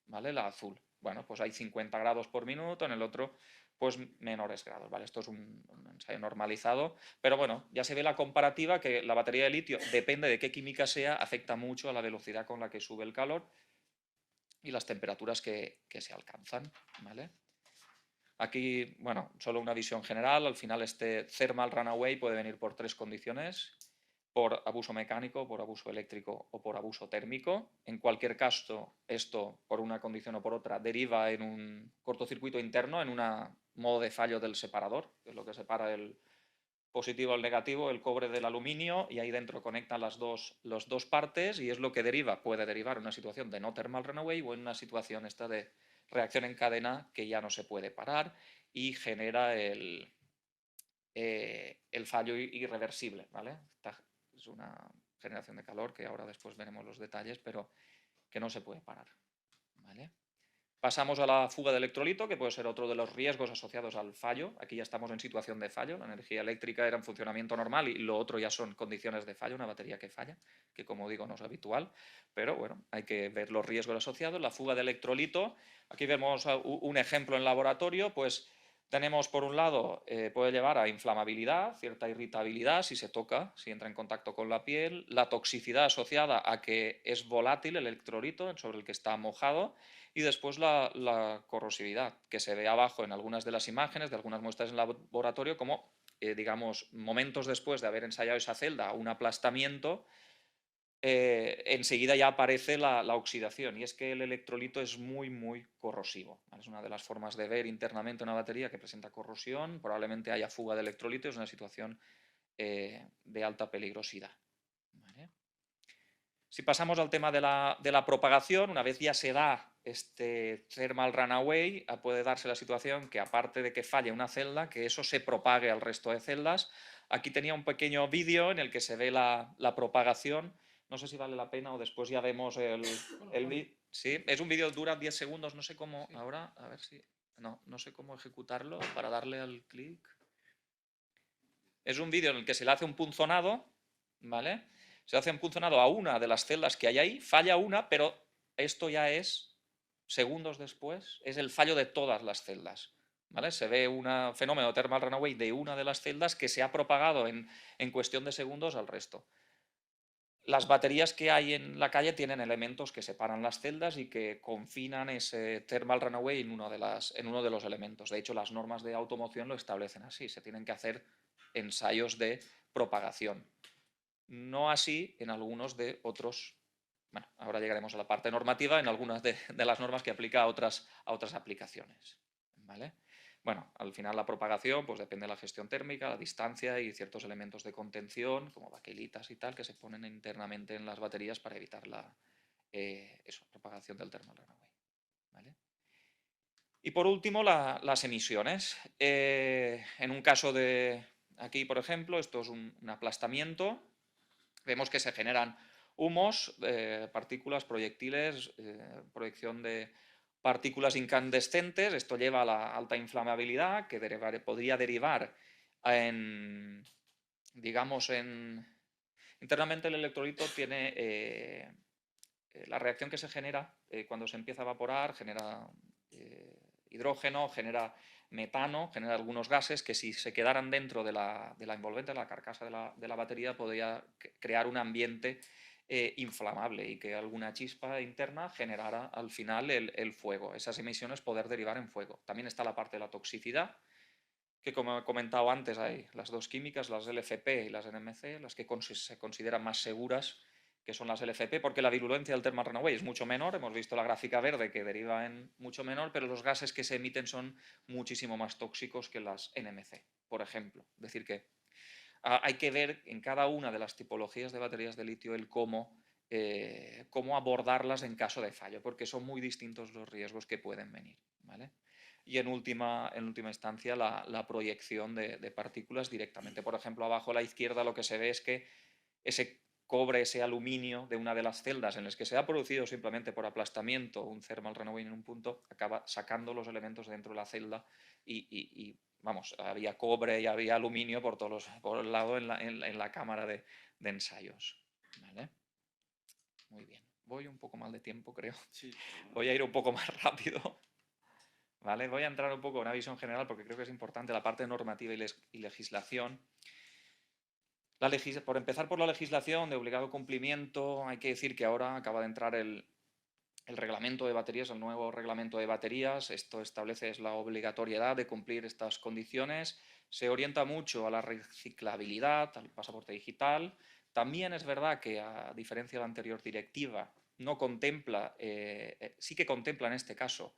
¿Vale? La azul. Bueno, pues hay 50 grados por minuto, en el otro pues menores grados, ¿vale? Esto es un ensayo normalizado, pero bueno, ya se ve la comparativa que la batería de litio, depende de qué química sea, afecta mucho a la velocidad con la que sube el calor y las temperaturas que se alcanzan, ¿vale? Aquí, bueno, solo una visión general, al final este thermal runaway puede venir por 3 condiciones: por abuso mecánico, por abuso eléctrico o por abuso térmico. En cualquier caso, esto, por una condición o por otra, deriva en un cortocircuito interno, en un modo de fallo del separador, que es lo que separa el positivo al negativo, el cobre del aluminio, y ahí dentro conectan las dos partes, y es lo que puede derivar en una situación de no thermal runaway o en una situación esta de reacción en cadena que ya no se puede parar y genera el fallo irreversible, ¿vale? Es una generación de calor que ahora después veremos los detalles, pero que no se puede parar, ¿vale? Pasamos a la fuga de electrolito, que puede ser otro de los riesgos asociados al fallo. Aquí ya estamos en situación de fallo. La energía eléctrica era en funcionamiento normal y lo otro ya son condiciones de fallo, una batería que falla, que como digo no es habitual, pero bueno, hay que ver los riesgos asociados. La fuga de electrolito, aquí vemos un ejemplo en laboratorio, pues tenemos por un lado, puede llevar a inflamabilidad, cierta irritabilidad si se toca, si entra en contacto con la piel, la toxicidad asociada a que es volátil el electrolito sobre el que está mojado, y después la corrosividad, que se ve abajo en algunas de las imágenes de algunas muestras en laboratorio como, digamos, momentos después de haber ensayado esa celda, un aplastamiento, enseguida ya aparece la oxidación, y es que el electrolito es muy, muy corrosivo, ¿vale? Es una de las formas de ver internamente una batería que presenta corrosión, probablemente haya fuga de electrolito, es una situación de alta peligrosidad, ¿vale? Si pasamos al tema de la propagación, una vez ya se da este thermal runaway, puede darse la situación que, aparte de que falle una celda, que eso se propague al resto de celdas. Aquí tenía un pequeño vídeo en el que se ve la propagación. No sé si vale la pena o después ya vemos el vídeo. Sí, es un vídeo, dura 10 segundos, no sé cómo, ahora, a ver si... No sé cómo ejecutarlo para darle al clic. Es un vídeo en el que se le hace un punzonado, ¿vale? Se hace un punzonado a una de las celdas que hay ahí, falla una, pero esto ya es, segundos después, es el fallo de todas las celdas, ¿vale? Se ve un fenómeno thermal runaway de una de las celdas que se ha propagado en cuestión de segundos al resto. Las baterías que hay en la calle tienen elementos que separan las celdas y que confinan ese thermal runaway en uno de los elementos. De hecho, las normas de automoción lo establecen así, se tienen que hacer ensayos de propagación. No así en algunos de otros, bueno, ahora llegaremos a la parte normativa, en algunas de las normas que aplica a otras aplicaciones, ¿vale? Bueno, al final la propagación pues depende de la gestión térmica, la distancia y ciertos elementos de contención, como baquelitas y tal, que se ponen internamente en las baterías para evitar la propagación del thermal runaway, ¿vale? Y por último, las emisiones. En un caso de, aquí por ejemplo, esto es un aplastamiento. Vemos que se generan humos, partículas, proyectiles, proyección de partículas incandescentes. Esto lleva a la alta inflamabilidad, que podría derivar en, digamos, internamente el electrolito tiene la reacción que se genera cuando se empieza a evaporar, genera hidrógeno, genera metano, genera algunos gases que, si se quedaran dentro de la envolvente, de la carcasa de la batería, podría crear un ambiente inflamable y que alguna chispa interna generara al final el fuego. Esas emisiones poder derivar en fuego. También está la parte de la toxicidad, que como he comentado antes, hay las dos químicas, las LFP y las NMC, las que se consideran más seguras, que son las LFP, porque la virulencia del thermal runaway es mucho menor. Hemos visto la gráfica verde que deriva en mucho menor, pero los gases que se emiten son muchísimo más tóxicos que las NMC, por ejemplo. Es decir que hay que ver en cada una de las tipologías de baterías de litio el cómo cómo abordarlas en caso de fallo, porque son muy distintos los riesgos que pueden venir, ¿vale? Y en última instancia la proyección de partículas directamente. Por ejemplo, abajo a la izquierda lo que se ve es que ese cobre, ese aluminio de una de las celdas en las que se ha producido simplemente por aplastamiento un thermal runaway en un punto, acaba sacando los elementos dentro de la celda y vamos, había cobre y había aluminio por el lado en la cámara de ensayos. ¿Vale? Muy bien. Voy un poco mal de tiempo, creo.
Sí.
Voy a ir un poco más rápido. ¿Vale? Voy a entrar un poco en una visión general porque creo que es importante la parte normativa y legislación. Por empezar por la legislación de obligado cumplimiento, hay que decir que ahora acaba de entrar el reglamento de baterías, el nuevo reglamento de baterías. Esto establece la obligatoriedad de cumplir estas condiciones. Se orienta mucho a la reciclabilidad, al pasaporte digital. También es verdad que, a diferencia de la anterior directiva, no contempla, sí que contempla en este caso,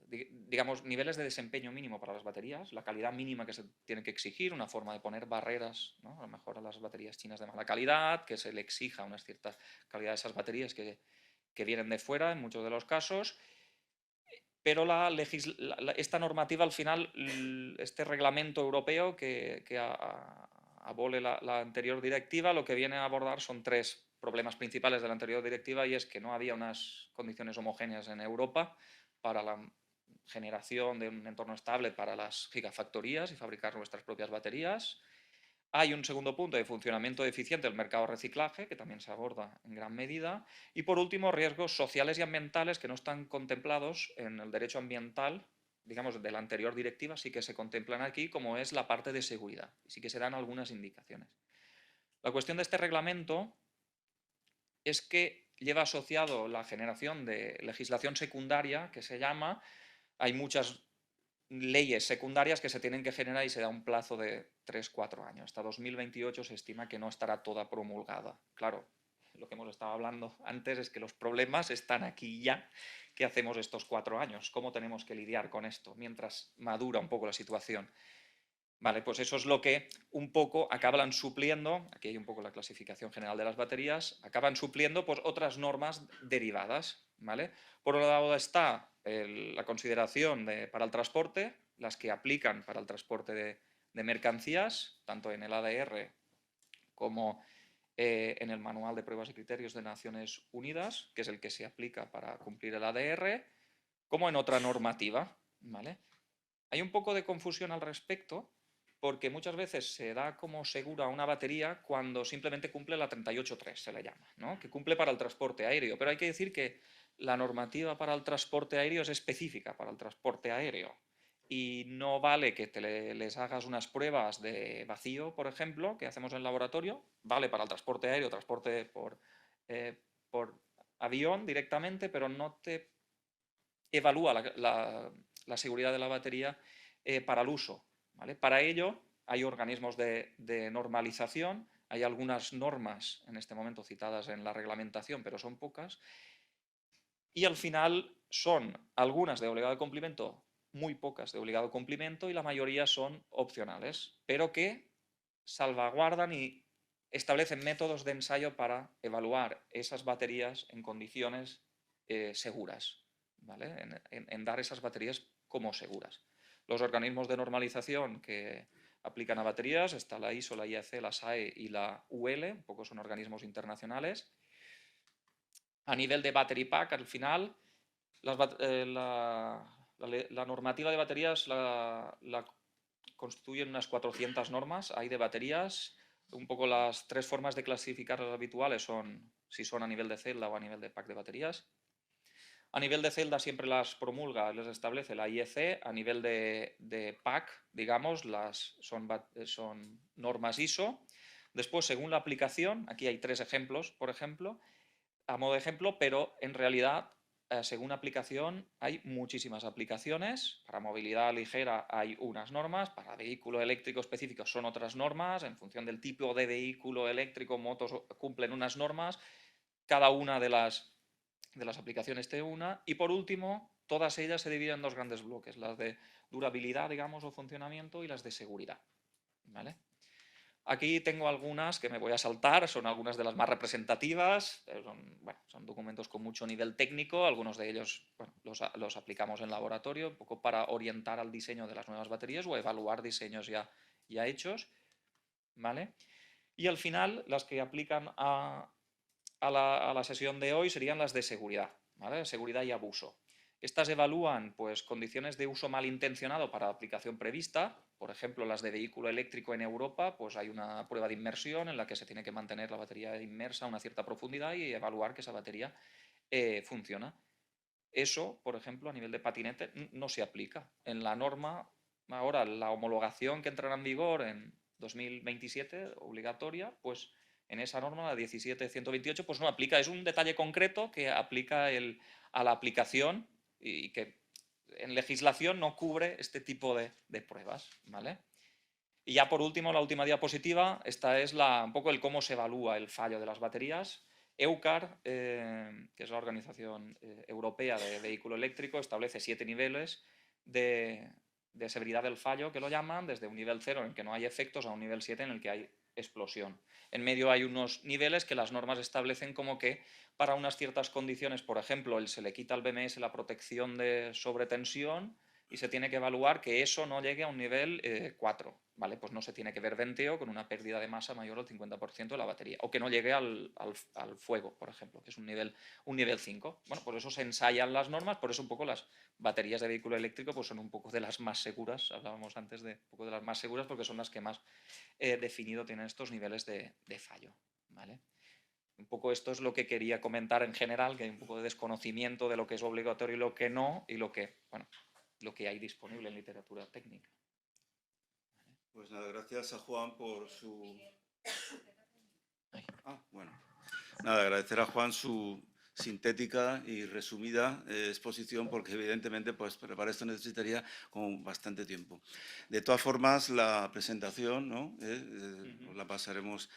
digamos, niveles de desempeño mínimo para las baterías, la calidad mínima que se tiene que exigir, una forma de poner barreras, ¿no? A lo mejor a las baterías chinas de mala calidad, que se le exija una cierta calidad de esas baterías que vienen de fuera en muchos de los casos. Pero esta normativa al final, este reglamento europeo que abole la anterior directiva, lo que viene a abordar son tres problemas principales de la anterior directiva, y es que no había unas condiciones homogéneas en Europa para la generación de un entorno estable para las gigafactorías y fabricar nuestras propias baterías. Hay un segundo punto de funcionamiento eficiente del mercado de reciclaje, que también se aborda en gran medida. Y por último, riesgos sociales y ambientales que no están contemplados en el derecho ambiental, digamos, de la anterior directiva, sí que se contemplan aquí, como es la parte de seguridad. Y sí que se dan algunas indicaciones. La cuestión de este reglamento es que lleva asociado la generación de legislación secundaria, que se llama. Hay muchas leyes secundarias que se tienen que generar y se da un plazo de 3-4 años. Hasta 2028 se estima que no estará toda promulgada. Claro, lo que hemos estado hablando antes es que los problemas están aquí ya. ¿Qué hacemos estos 4 años? ¿Cómo tenemos que lidiar con esto mientras madura un poco la situación? Vale, pues eso es lo que un poco acaban supliendo, aquí hay un poco la clasificación general de las baterías, acaban supliendo pues otras normas derivadas, ¿vale? Por un lado está la consideración para el transporte, las que aplican para el transporte de mercancías, tanto en el ADR como en el Manual de Pruebas y Criterios de Naciones Unidas, que es el que se aplica para cumplir el ADR, como en otra normativa, ¿vale? Hay un poco de confusión al respecto, porque muchas veces se da como segura una batería cuando simplemente cumple la 38.3, se le llama, ¿no? Que cumple para el transporte aéreo. Pero hay que decir que la normativa para el transporte aéreo es específica para el transporte aéreo. Y no vale que les hagas unas pruebas de vacío, por ejemplo, que hacemos en el laboratorio. Vale para el transporte aéreo, transporte por avión directamente, pero no te evalúa la seguridad de la batería para el uso. ¿Vale? Para ello hay organismos de normalización, hay algunas normas en este momento citadas en la reglamentación, pero son pocas, y al final son algunas de obligado cumplimiento, muy pocas de obligado cumplimiento, y la mayoría son opcionales, pero que salvaguardan y establecen métodos de ensayo para evaluar esas baterías en condiciones seguras, ¿vale? En dar esas baterías como seguras. Los organismos de normalización que aplican a baterías, está la ISO, la IEC, la SAE y la UL, un poco son organismos internacionales. A nivel de battery pack, al final, la normativa de baterías la constituyen unas 400 normas, hay de baterías. Un poco las tres formas de clasificar las habituales son si son a nivel de celda o a nivel de pack de baterías. A nivel de celda siempre las promulga, les establece la IEC. A nivel de pack, digamos, son normas ISO. Después, según la aplicación, aquí hay 3 ejemplos, por ejemplo, a modo de ejemplo, pero en realidad, según aplicación, hay muchísimas aplicaciones. Para movilidad ligera hay unas normas, para vehículo eléctrico específico son otras normas, en función del tipo de vehículo eléctrico, motos cumplen unas normas, cada una de las aplicaciones tiene una, y por último, todas ellas se dividen en 2 grandes bloques, las de durabilidad, digamos, o funcionamiento, y las de seguridad, ¿vale? Aquí tengo algunas que me voy a saltar, son algunas de las más representativas, son documentos con mucho nivel técnico, algunos de ellos los aplicamos en laboratorio, un poco para orientar al diseño de las nuevas baterías o evaluar diseños ya hechos, ¿vale? Y al final, las que aplican a la sesión de hoy serían las de seguridad, ¿vale? Seguridad y abuso. Estas evalúan pues, condiciones de uso malintencionado para la aplicación prevista. Por ejemplo, las de vehículo eléctrico en Europa, pues hay una prueba de inmersión en la que se tiene que mantener la batería inmersa a una cierta profundidad y evaluar que esa batería funciona. Eso, por ejemplo, a nivel de patinete no se aplica. En la norma, ahora la homologación que entrará en vigor en 2027, obligatoria, pues en esa norma, la 17.128, pues no aplica. Es un detalle concreto que aplica a la aplicación y que en legislación no cubre este tipo de pruebas, ¿vale? Y ya por último, la última diapositiva, esta es un poco el cómo se evalúa el fallo de las baterías. EUCAR, que es la Organización Europea de Vehículo Eléctrico, establece 7 niveles de severidad del fallo, que lo llaman, desde un nivel 0 en el que no hay efectos a un nivel 7 en el que hay explosión. En medio hay unos niveles que las normas establecen como que para unas ciertas condiciones, por ejemplo, se le quita al BMS la protección de sobretensión y se tiene que evaluar que eso no llegue a un nivel 4, ¿vale? Pues no se tiene que ver venteo con una pérdida de masa mayor al 50% de la batería, o que no llegue al fuego, por ejemplo, que es un nivel 5. Bueno, por eso se ensayan las normas, por eso un poco las baterías de vehículo eléctrico pues son un poco de las más seguras, hablábamos antes de un poco de las más seguras porque son las que más definido tienen estos niveles de fallo, ¿vale? Un poco esto es lo que quería comentar en general, que hay un poco de desconocimiento de lo que es obligatorio y lo que no, y lo que hay disponible en literatura técnica.
Pues nada, gracias a Juan por su... Nada, agradecer a Juan su sintética y resumida exposición, porque evidentemente pues, para esto necesitaría como bastante tiempo. De todas formas, la presentación, ¿no? La pasaremos.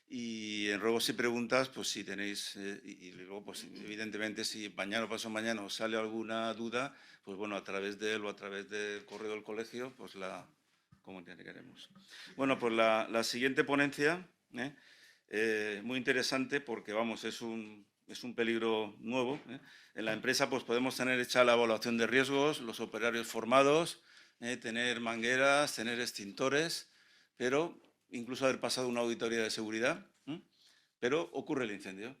Y en ruegos y preguntas, pues si tenéis, y luego, pues evidentemente, si mañana o pasado mañana os sale alguna duda, pues bueno, a través de él o a través del correo del colegio, pues la comunicaremos. Bueno, pues la siguiente ponencia, muy interesante porque, vamos, es un peligro nuevo. En la empresa, pues podemos tener hecha la evaluación de riesgos, los operarios formados, tener mangueras, tener extintores, pero incluso haber pasado una auditoría de seguridad, pero ocurre el incendio.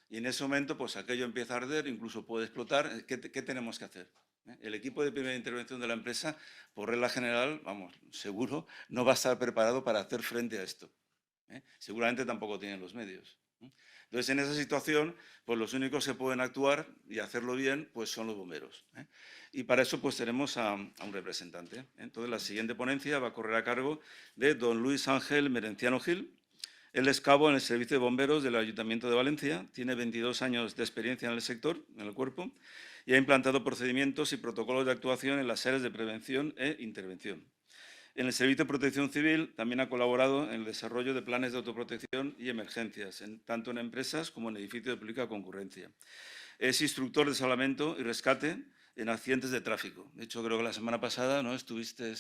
Y en ese momento, pues aquello empieza a arder, incluso puede explotar. ¿Qué tenemos que hacer? El equipo de primera intervención de la empresa, por regla general, vamos, seguro, no va a estar preparado para hacer frente a esto. Seguramente tampoco tienen los medios. Entonces, en esa situación, pues los únicos que pueden actuar y hacerlo bien, pues son los bomberos. Y para eso, pues tenemos a un representante. Entonces, la siguiente ponencia va a correr a cargo de don Luis Ángel Merenciano Gil. Él es cabo en el Servicio de Bomberos del Ayuntamiento de Valencia, tiene 22 años de experiencia en el sector, en el cuerpo, y ha implantado procedimientos y protocolos de actuación en las áreas de prevención e intervención. En el Servicio de Protección Civil también ha colaborado en el desarrollo de planes de autoprotección y emergencias, tanto en empresas como en edificios de pública concurrencia. Es instructor de salvamento y rescate en accidentes de tráfico. De hecho, creo que la semana pasada, ¿no?, estuviste...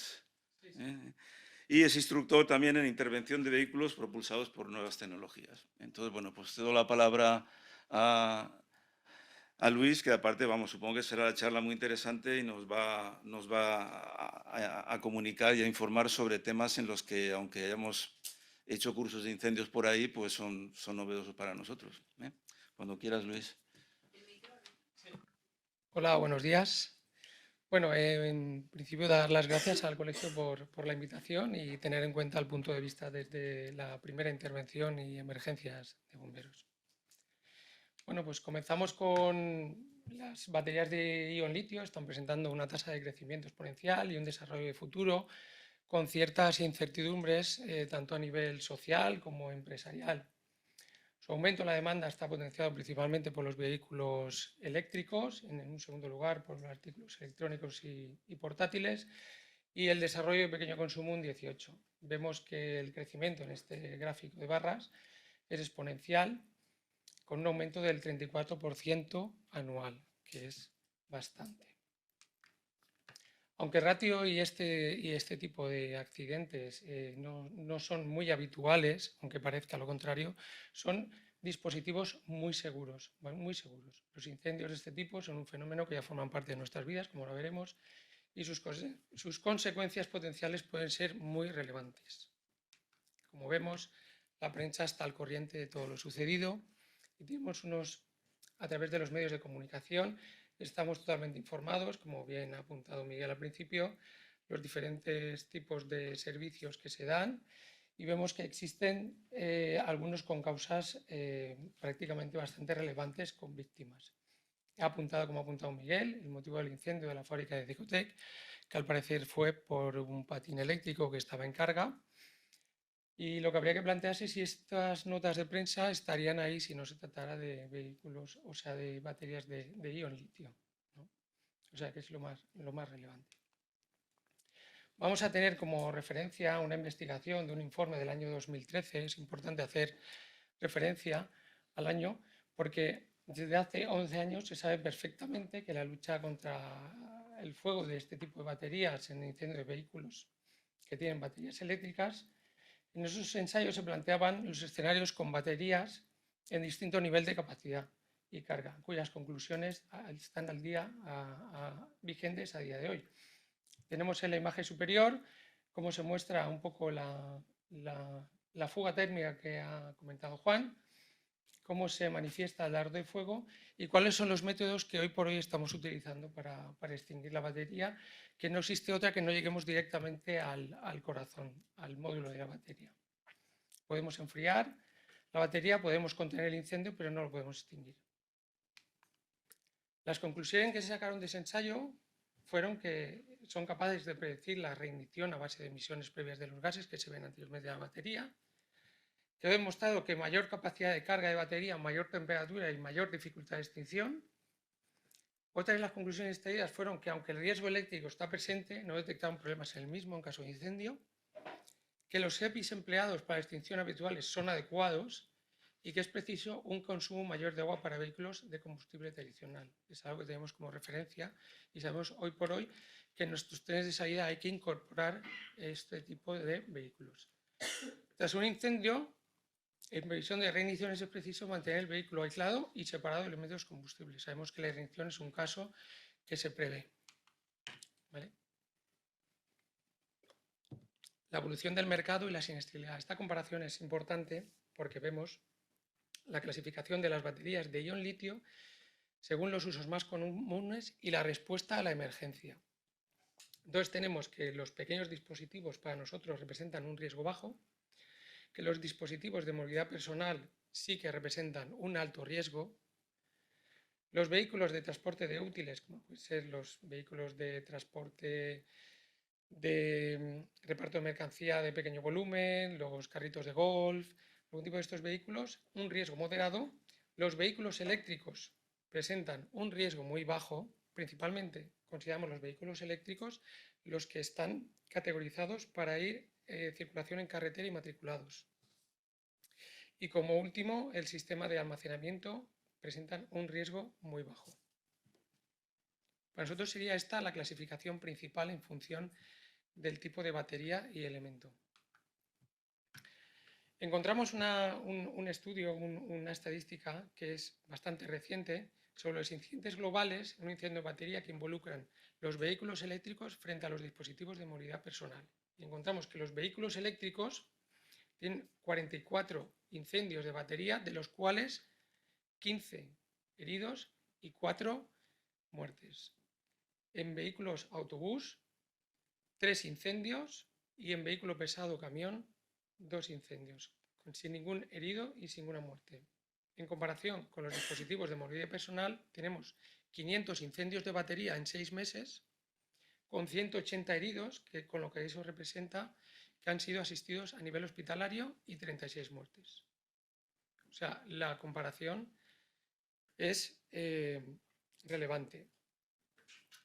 Y es instructor también en intervención de vehículos propulsados por nuevas tecnologías. Entonces, bueno, pues cedo la palabra a Luis, que aparte, vamos, supongo que será la charla muy interesante y nos va a comunicar y a informar sobre temas en los que, aunque hayamos hecho cursos de incendios por ahí, pues son novedosos para nosotros. Cuando quieras, Luis.
Hola, buenos días. Bueno, en principio dar las gracias al colegio por la invitación y tener en cuenta el punto de vista desde la primera intervención y emergencias de bomberos. Bueno, pues comenzamos con las baterías de ion litio. Están presentando una tasa de crecimiento exponencial y un desarrollo de futuro con ciertas incertidumbres tanto a nivel social como empresarial. Su aumento en la demanda está potenciado principalmente por los vehículos eléctricos, en un segundo lugar por los artículos electrónicos y portátiles, y el desarrollo de pequeño consumo un 18. Vemos que el crecimiento en este gráfico de barras es exponencial, con un aumento del 34% anual, que es bastante. Aunque el ratio y este tipo de accidentes no son muy habituales, aunque parezca lo contrario, son dispositivos muy seguros, muy seguros. Los incendios de este tipo son un fenómeno que ya forman parte de nuestras vidas, como lo veremos, y sus consecuencias potenciales pueden ser muy relevantes. Como vemos, la prensa está al corriente de todo lo sucedido y tenemos a través de los medios de comunicación, estamos totalmente informados, como bien ha apuntado Miguel al principio, los diferentes tipos de servicios que se dan y vemos que existen algunos con causas prácticamente bastante relevantes con víctimas. Como ha apuntado Miguel, el motivo del incendio de la fábrica de Cecotec, que al parecer fue por un patín eléctrico que estaba en carga. Y lo que habría que plantearse es si estas notas de prensa estarían ahí si no se tratara de vehículos, o sea, de baterías de ion litio, ¿no? O sea, que es lo más relevante. Vamos a tener como referencia una investigación de un informe del año 2013. Es importante hacer referencia al año porque desde hace 11 años se sabe perfectamente que la lucha contra el fuego de este tipo de baterías en incendio de vehículos que tienen baterías eléctricas, en esos ensayos se planteaban los escenarios con baterías en distinto nivel de capacidad y carga, cuyas conclusiones están vigentes a día de hoy. Tenemos en la imagen superior cómo se muestra un poco la fuga térmica que ha comentado Juan, cómo se manifiesta el ardo de fuego y cuáles son los métodos que hoy por hoy estamos utilizando para extinguir la batería, que no existe otra que no lleguemos directamente al corazón, al módulo de la batería. Podemos enfriar la batería, podemos contener el incendio, pero no lo podemos extinguir. Las conclusiones que se sacaron de ese ensayo fueron que son capaces de predecir la reignición a base de emisiones previas de los gases que se ven anteriormente de la batería, que ha demostrado que mayor capacidad de carga de batería, mayor temperatura y mayor dificultad de extinción. Otras de las conclusiones extraídas fueron que aunque el riesgo eléctrico está presente, no detectaron problemas en el mismo en caso de incendio, que los EPIs empleados para la extinción habituales son adecuados y que es preciso un consumo mayor de agua para vehículos de combustible tradicional. Es algo que tenemos como referencia y sabemos hoy por hoy que en nuestros trenes de salida hay que incorporar este tipo de vehículos. Tras un incendio, en previsión de reignición es preciso mantener el vehículo aislado y separado de elementos combustibles. Sabemos que la reignición es un caso que se prevé. ¿Vale? La evolución del mercado y la siniestralidad. Esta comparación es importante porque vemos la clasificación de las baterías de ion litio según los usos más comunes y la respuesta a la emergencia. Entonces tenemos que los pequeños dispositivos para nosotros representan un riesgo bajo, que los dispositivos de movilidad personal sí que representan un alto riesgo, los vehículos de transporte de útiles, como pueden ser los vehículos de transporte de reparto de mercancía de pequeño volumen, los carritos de golf, algún tipo de estos vehículos, un riesgo moderado. Los vehículos eléctricos presentan un riesgo muy bajo, principalmente consideramos los vehículos eléctricos los que están categorizados para ir circulación en carretera y matriculados. Y como último, el sistema de almacenamiento presentan un riesgo muy bajo. Para nosotros sería esta la clasificación principal en función del tipo de batería y elemento. Encontramos un estudio, una estadística que es bastante reciente sobre los incidentes globales en un incendio de batería que involucran los vehículos eléctricos frente a los dispositivos de movilidad personal. Y encontramos que los vehículos eléctricos tienen 44 incendios de batería, de los cuales 15 heridos y 4 muertes. En vehículos autobús, 3 incendios y en vehículo pesado camión, 2 incendios, sin ningún herido y sin ninguna muerte. En comparación con los dispositivos de movilidad personal, tenemos 500 incendios de batería en 6 meses, con 180 heridos, que con lo que eso representa que han sido asistidos a nivel hospitalario y 36 muertes. O sea, la comparación es relevante.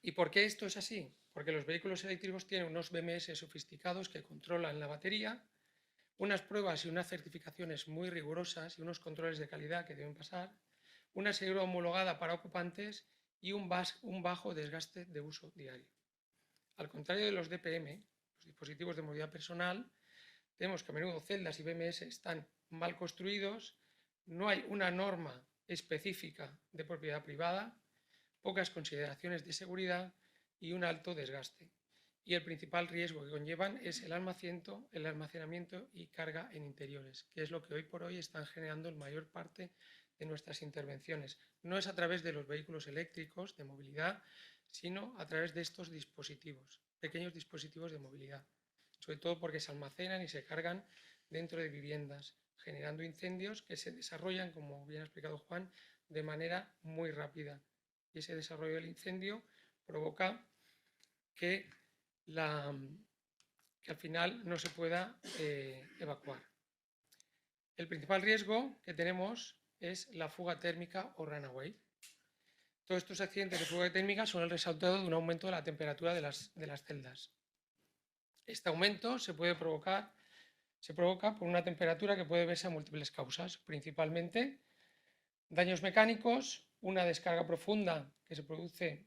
¿Y por qué esto es así? Porque los vehículos eléctricos tienen unos BMS sofisticados que controlan la batería, unas pruebas y unas certificaciones muy rigurosas y unos controles de calidad que deben pasar, una seguridad homologada para ocupantes y un bajo desgaste de uso diario. Al contrario de los DPM, los dispositivos de movilidad personal, tenemos que a menudo celdas y BMS están mal construidos, no hay una norma específica de propiedad privada, pocas consideraciones de seguridad y un alto desgaste. Y el principal riesgo que conllevan es el almacenamiento y carga en interiores, que es lo que hoy por hoy están generando la mayor parte de nuestras intervenciones. No es a través de los vehículos eléctricos de movilidad, sino a través de estos dispositivos, pequeños dispositivos de movilidad, sobre todo porque se almacenan y se cargan dentro de viviendas, generando incendios que se desarrollan, como bien ha explicado Juan, de manera muy rápida. Y ese desarrollo del incendio provoca que al final no se pueda evacuar. El principal riesgo que tenemos es la fuga térmica o runaway. Todos estos accidentes de fuga térmica son el resultado de un aumento de la temperatura de las celdas. Este aumento se provoca por una temperatura que puede verse a múltiples causas, principalmente daños mecánicos, una descarga profunda que produce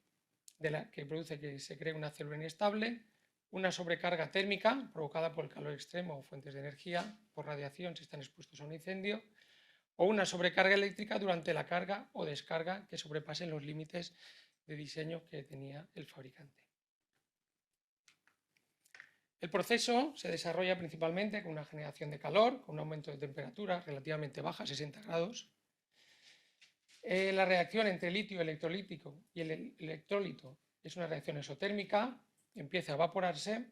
que se cree una célula inestable, una sobrecarga térmica provocada por el calor extremo o fuentes de energía, por radiación si están expuestos a un incendio, o una sobrecarga eléctrica durante la carga o descarga que sobrepasen los límites de diseño que tenía el fabricante. El proceso se desarrolla principalmente con una generación de calor, con un aumento de temperatura relativamente baja, 60 grados. La reacción entre el litio electrolítico y el electrólito es una reacción exotérmica, empieza a evaporarse,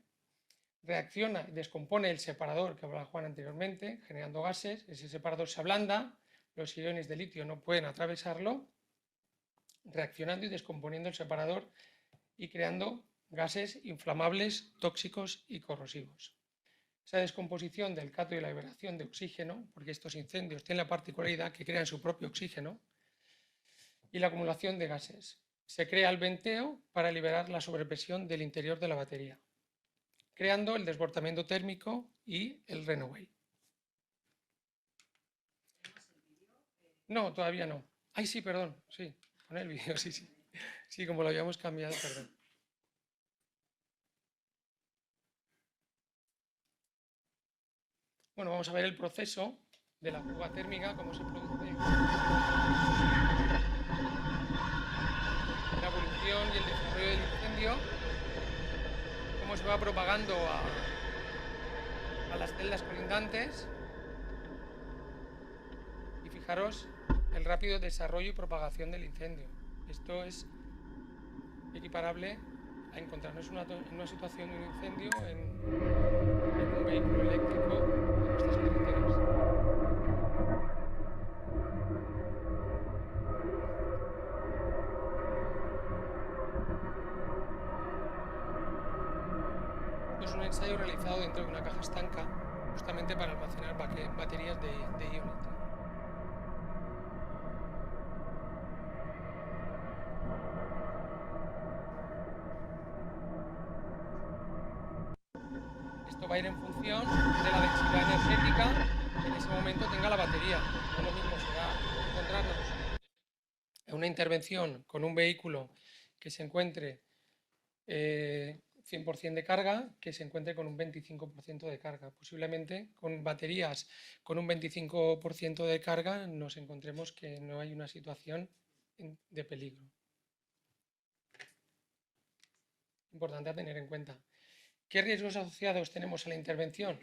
reacciona y descompone el separador que hablaba Juan anteriormente, generando gases. Ese separador se ablanda, los iones de litio no pueden atravesarlo, reaccionando y descomponiendo el separador y creando gases inflamables, tóxicos y corrosivos. Esa descomposición del cátodo y la liberación de oxígeno, porque estos incendios tienen la particularidad que crean su propio oxígeno, y la acumulación de gases. Se crea el venteo para liberar la sobrepresión del interior de la batería, creando el desbordamiento térmico y el runaway. No, todavía no. Ay, sí, perdón, sí, pon el vídeo, sí. Sí, como lo habíamos cambiado, perdón. Bueno, vamos a ver el proceso de la fuga térmica, cómo se produce la evolución y el desarrollo del incendio, cómo se va propagando a las celdas colindantes, y fijaros el rápido desarrollo y propagación del incendio. Esto es equiparable a encontrarnos en una situación de un incendio en un vehículo eléctrico en nuestras carreteras. Esto es un ensayo realizado dentro de una caja estanca, justamente para almacenar baterías de iones. Esto va a ir en función de la densidad energética que en ese momento tenga la batería. No lo mismo será encontrarnos en una intervención con un vehículo que se encuentre 100% de carga, que se encuentre con un 25% de carga. Posiblemente con baterías con un 25% de carga nos encontremos que no hay una situación de peligro. Importante a tener en cuenta. ¿Qué riesgos asociados tenemos a la intervención?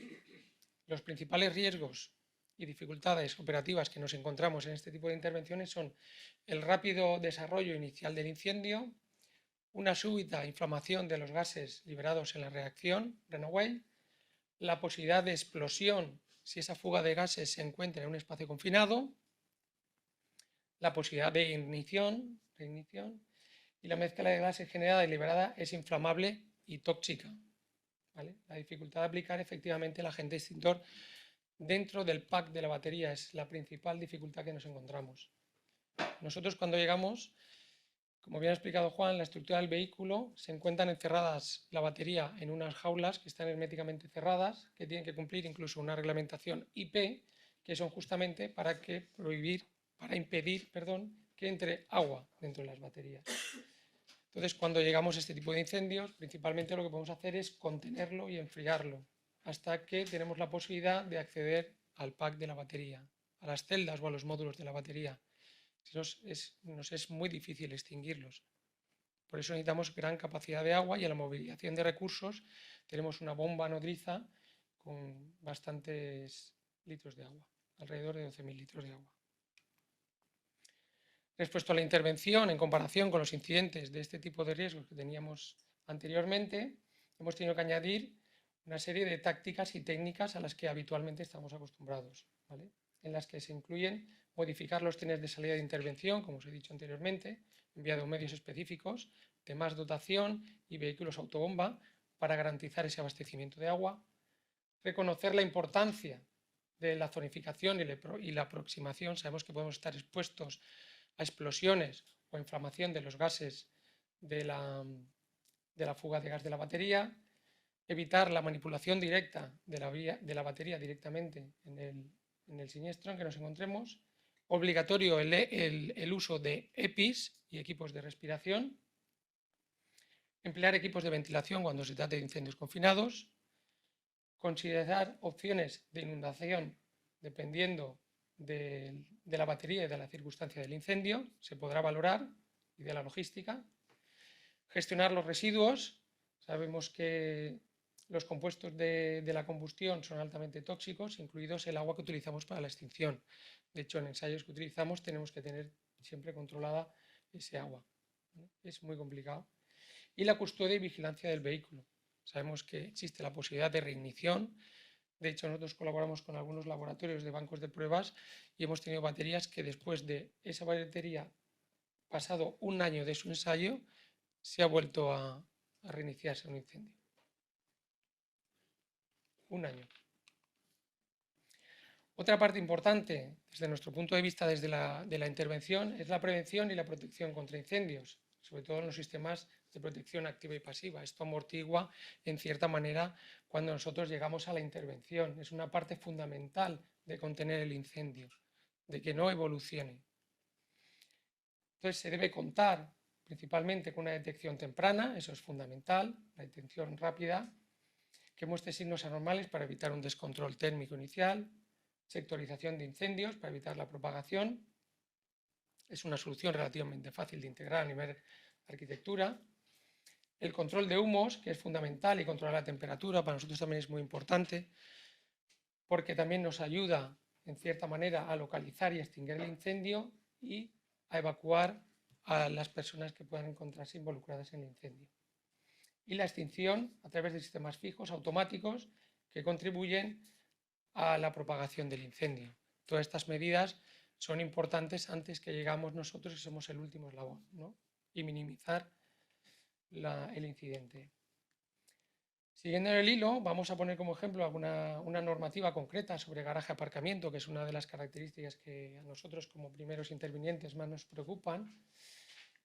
Los principales riesgos y dificultades operativas que nos encontramos en este tipo de intervenciones son el rápido desarrollo inicial del incendio, una súbita inflamación de los gases liberados en la reacción runaway, la posibilidad de explosión si esa fuga de gases se encuentra en un espacio confinado, la posibilidad de reignición, y la mezcla de gases generada y liberada es inflamable y tóxica. ¿Vale? La dificultad de aplicar efectivamente el agente extintor dentro del pack de la batería es la principal dificultad que nos encontramos. Nosotros cuando llegamos, como bien ha explicado Juan, la estructura del vehículo se encuentran encerradas la batería en unas jaulas que están herméticamente cerradas, que tienen que cumplir incluso una reglamentación IP, que son justamente para impedir que entre agua dentro de las baterías. Entonces, cuando llegamos a este tipo de incendios, principalmente lo que podemos hacer es contenerlo y enfriarlo hasta que tenemos la posibilidad de acceder al pack de la batería, a las celdas o a los módulos de la batería. Nos es muy difícil extinguirlos. Por eso necesitamos gran capacidad de agua y en la movilización de recursos tenemos una bomba nodriza con bastantes litros de agua, alrededor de 12.000 litros de agua. Respecto a la intervención, en comparación con los incidentes de este tipo de riesgos que teníamos anteriormente, hemos tenido que añadir una serie de tácticas y técnicas a las que habitualmente estamos acostumbrados, ¿vale? En las que se incluyen modificar los trenes de salida de intervención, como os he dicho anteriormente, enviado medios específicos de más dotación y vehículos autobomba para garantizar ese abastecimiento de agua, reconocer la importancia de la zonificación y la aproximación. Sabemos que podemos estar expuestos a explosiones o inflamación de los gases de la fuga de gas de la batería, evitar la manipulación directa de la batería directamente en el siniestro en que nos encontremos, obligatorio el uso de EPIs y equipos de respiración, emplear equipos de ventilación cuando se trate de incendios confinados, considerar opciones de inundación dependiendo de la batería y de la circunstancia del incendio, se podrá valorar, y de la logística, gestionar los residuos. Sabemos que los compuestos de la combustión son altamente tóxicos, incluidos el agua que utilizamos para la extinción. De hecho, en ensayos que utilizamos tenemos que tener siempre controlada ese agua. Es muy complicado. Y la custodia y vigilancia del vehículo. Sabemos que existe la posibilidad de reignición. De hecho, nosotros colaboramos con algunos laboratorios de bancos de pruebas y hemos tenido baterías que después de esa batería, pasado un año de su ensayo, se ha vuelto a reiniciarse un incendio. Un año. Otra parte importante, desde nuestro punto de vista, de la intervención, es la prevención y la protección contra incendios, sobre todo en los sistemas de protección activa y pasiva. Esto amortigua, en cierta manera, cuando nosotros llegamos a la intervención. Es una parte fundamental de contener el incendio, de que no evolucione. Entonces, se debe contar principalmente con una detección temprana, eso es fundamental, la detección rápida, que muestre signos anormales para evitar un descontrol térmico inicial, sectorización de incendios para evitar la propagación. Es una solución relativamente fácil de integrar a nivel de arquitectura. El control de humos, que es fundamental, y controlar la temperatura, para nosotros también es muy importante, porque también nos ayuda, en cierta manera, a localizar y extinguir el incendio y a evacuar a las personas que puedan encontrarse involucradas en el incendio. Y la extinción a través de sistemas fijos, automáticos, que contribuyen a la propagación del incendio. Todas estas medidas son importantes antes que llegamos nosotros y somos el último eslabón, ¿no? Y minimizar el incidente. Siguiendo el hilo, vamos a poner como ejemplo una normativa concreta sobre garaje-aparcamiento, que es una de las características que a nosotros como primeros intervinientes más nos preocupan.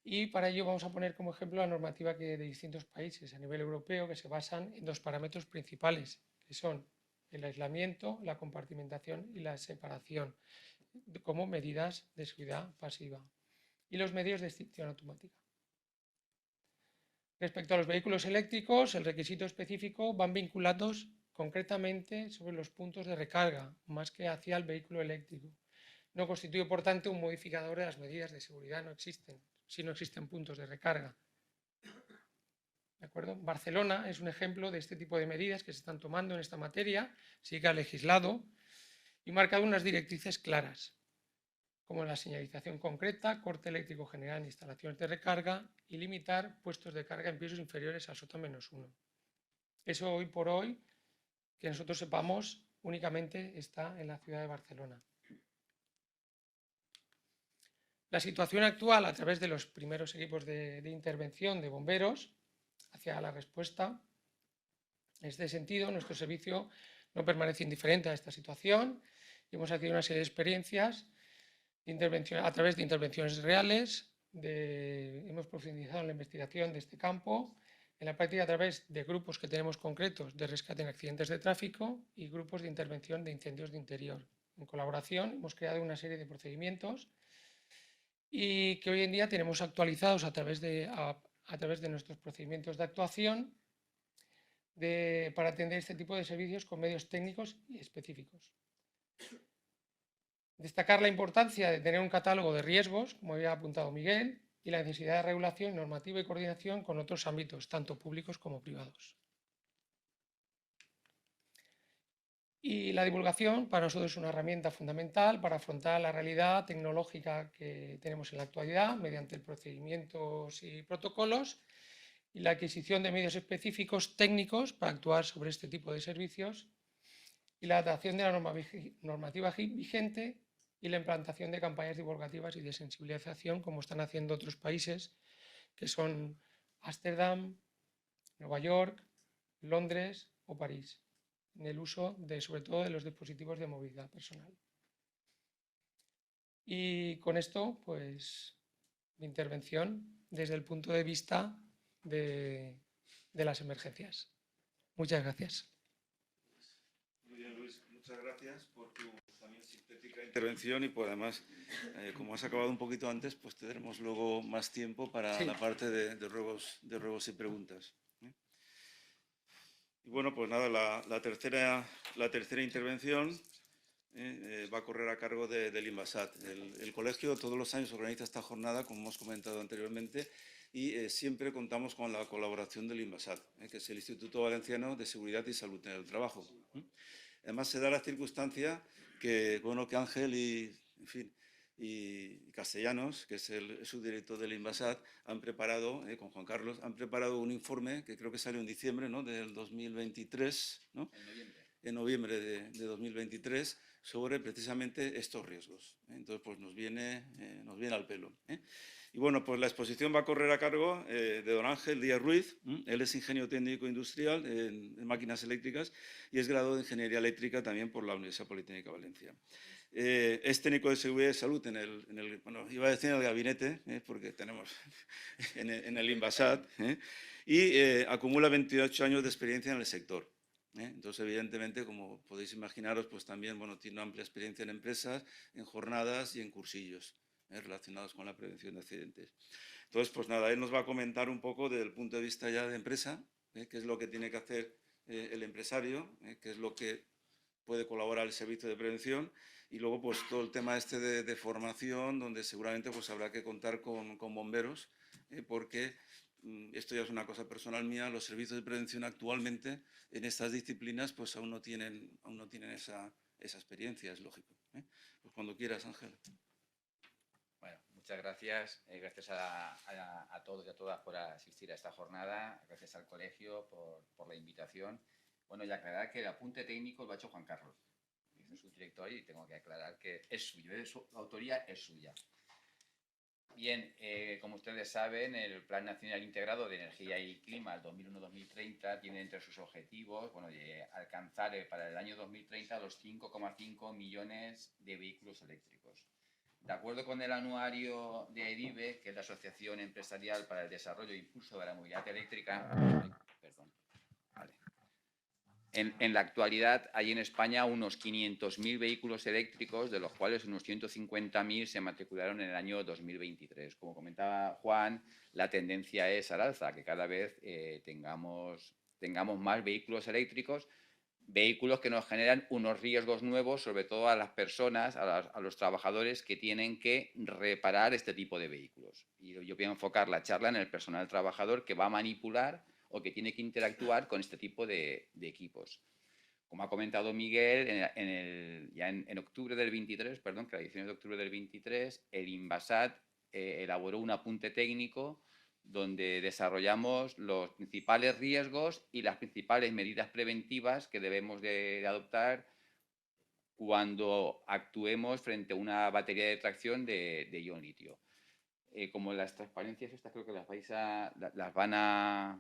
Y para ello vamos a poner como ejemplo la normativa de distintos países a nivel europeo que se basan en dos parámetros principales, que son el aislamiento, la compartimentación y la separación, como medidas de seguridad pasiva, y los medios de extinción automática. Respecto a los vehículos eléctricos, el requisito específico van vinculados concretamente sobre los puntos de recarga, más que hacia el vehículo eléctrico. No constituye, por tanto, un modificador de las medidas de seguridad, no existen, si no existen puntos de recarga. ¿De acuerdo? Barcelona es un ejemplo de este tipo de medidas que se están tomando en esta materia, sí que ha legislado y marcado unas directrices claras, como la señalización concreta, corte eléctrico general en instalaciones de recarga y limitar puestos de carga en pisos inferiores al sótano -1. Eso hoy por hoy, que nosotros sepamos, únicamente está en la ciudad de Barcelona. La situación actual, a través de los primeros equipos de intervención de bomberos, hacia la respuesta. En este sentido, nuestro servicio no permanece indiferente a esta situación y hemos adquirido una serie de experiencias de intervención, a través de intervenciones reales, hemos profundizado en la investigación de este campo, en la práctica a través de grupos que tenemos concretos de rescate en accidentes de tráfico y grupos de intervención de incendios de interior. En colaboración hemos creado una serie de procedimientos y que hoy en día tenemos actualizados a través de a través de nuestros procedimientos de actuación para atender este tipo de servicios con medios técnicos y específicos. Destacar la importancia de tener un catálogo de riesgos, como había apuntado Miguel, y la necesidad de regulación normativa y coordinación con otros ámbitos, tanto públicos como privados. Y la divulgación para nosotros es una herramienta fundamental para afrontar la realidad tecnológica que tenemos en la actualidad mediante procedimientos y protocolos y la adquisición de medios específicos técnicos para actuar sobre este tipo de servicios y la adaptación de la normativa vigente y la implantación de campañas divulgativas y de sensibilización como están haciendo otros países que son Ámsterdam, Nueva York, Londres o París, en el uso sobre todo de los dispositivos de movilidad personal. Y con esto, pues, mi intervención desde el punto de vista de las emergencias. Muchas gracias.
Muy bien, Luis, muchas gracias por tu también sintética intervención y por además, como has acabado un poquito antes, pues tendremos luego más tiempo para la parte de ruegos y preguntas. Y bueno, pues nada, la tercera intervención va a correr a cargo del Inbasat. El colegio todos los años organiza esta jornada, como hemos comentado anteriormente, y siempre contamos con la colaboración del Inbasat, que es el Instituto Valenciano de Seguridad y Salud en el Trabajo. Además, se da la circunstancia que, bueno, que Ángel y Castellanos, que es el subdirector del Inbasat, han preparado, con Juan Carlos, han preparado un informe que creo que salió en diciembre, ¿no?, del 2023, ¿no? En noviembre de 2023, sobre precisamente estos riesgos. Entonces, pues nos viene al pelo. Y bueno, pues la exposición va a correr a cargo de don Ángel Díaz Ruiz. Él es ingeniero técnico industrial en máquinas eléctricas y es graduado de Ingeniería Eléctrica también por la Universidad Politécnica de Valencia. Es técnico de seguridad y salud bueno, iba a decir en el gabinete, porque tenemos en el Inbasat, y acumula 28 años de experiencia en el sector. Entonces, evidentemente, como podéis imaginaros, pues también, bueno, tiene una amplia experiencia en empresas, en jornadas y en cursillos relacionados con la prevención de accidentes. Entonces, pues nada, él nos va a comentar un poco desde el punto de vista ya de empresa, qué es lo que tiene que hacer el empresario, qué es lo que puede colaborar el servicio de prevención, y luego pues todo el tema este de formación, donde seguramente pues habrá que contar con bomberos, porque esto ya es una cosa personal mía, los servicios de prevención actualmente en estas disciplinas pues aún no tienen esa experiencia, es lógico. Pues cuando quieras, Ángel.
Bueno, muchas gracias. Gracias a todos y a todas por asistir a esta jornada. Gracias al colegio por la invitación. Bueno, y aclarar que el apunte técnico lo ha hecho Juan Carlos. Es su director y tengo que aclarar que es suyo, la autoría es suya. Bien, como ustedes saben, el Plan Nacional Integrado de Energía y Clima, el 2001-2030, tiene entre sus objetivos, bueno, de alcanzar para el año 2030 los 5,5 millones de vehículos eléctricos. De acuerdo con el anuario de AEDIBE, que es la Asociación Empresarial para el Desarrollo e Impulso de la Movilidad Eléctrica, en la actualidad hay en España unos 500.000 vehículos eléctricos, de los cuales unos 150.000 se matricularon en el año 2023. Como comentaba Juan, la tendencia es al alza, que cada vez tengamos más vehículos eléctricos, vehículos que nos generan unos riesgos nuevos, sobre todo a las personas, a los trabajadores que tienen que reparar este tipo de vehículos. Y yo voy a enfocar la charla en el personal trabajador que va a manipular o que tiene que interactuar con este tipo de equipos. Como ha comentado Miguel, ya en octubre del 23, perdón, que la edición es de octubre del 23, el Inbasat elaboró un apunte técnico donde desarrollamos los principales riesgos y las principales medidas preventivas que debemos de adoptar cuando actuemos frente a una batería de tracción de ion litio. Como las transparencias estas creo que las van a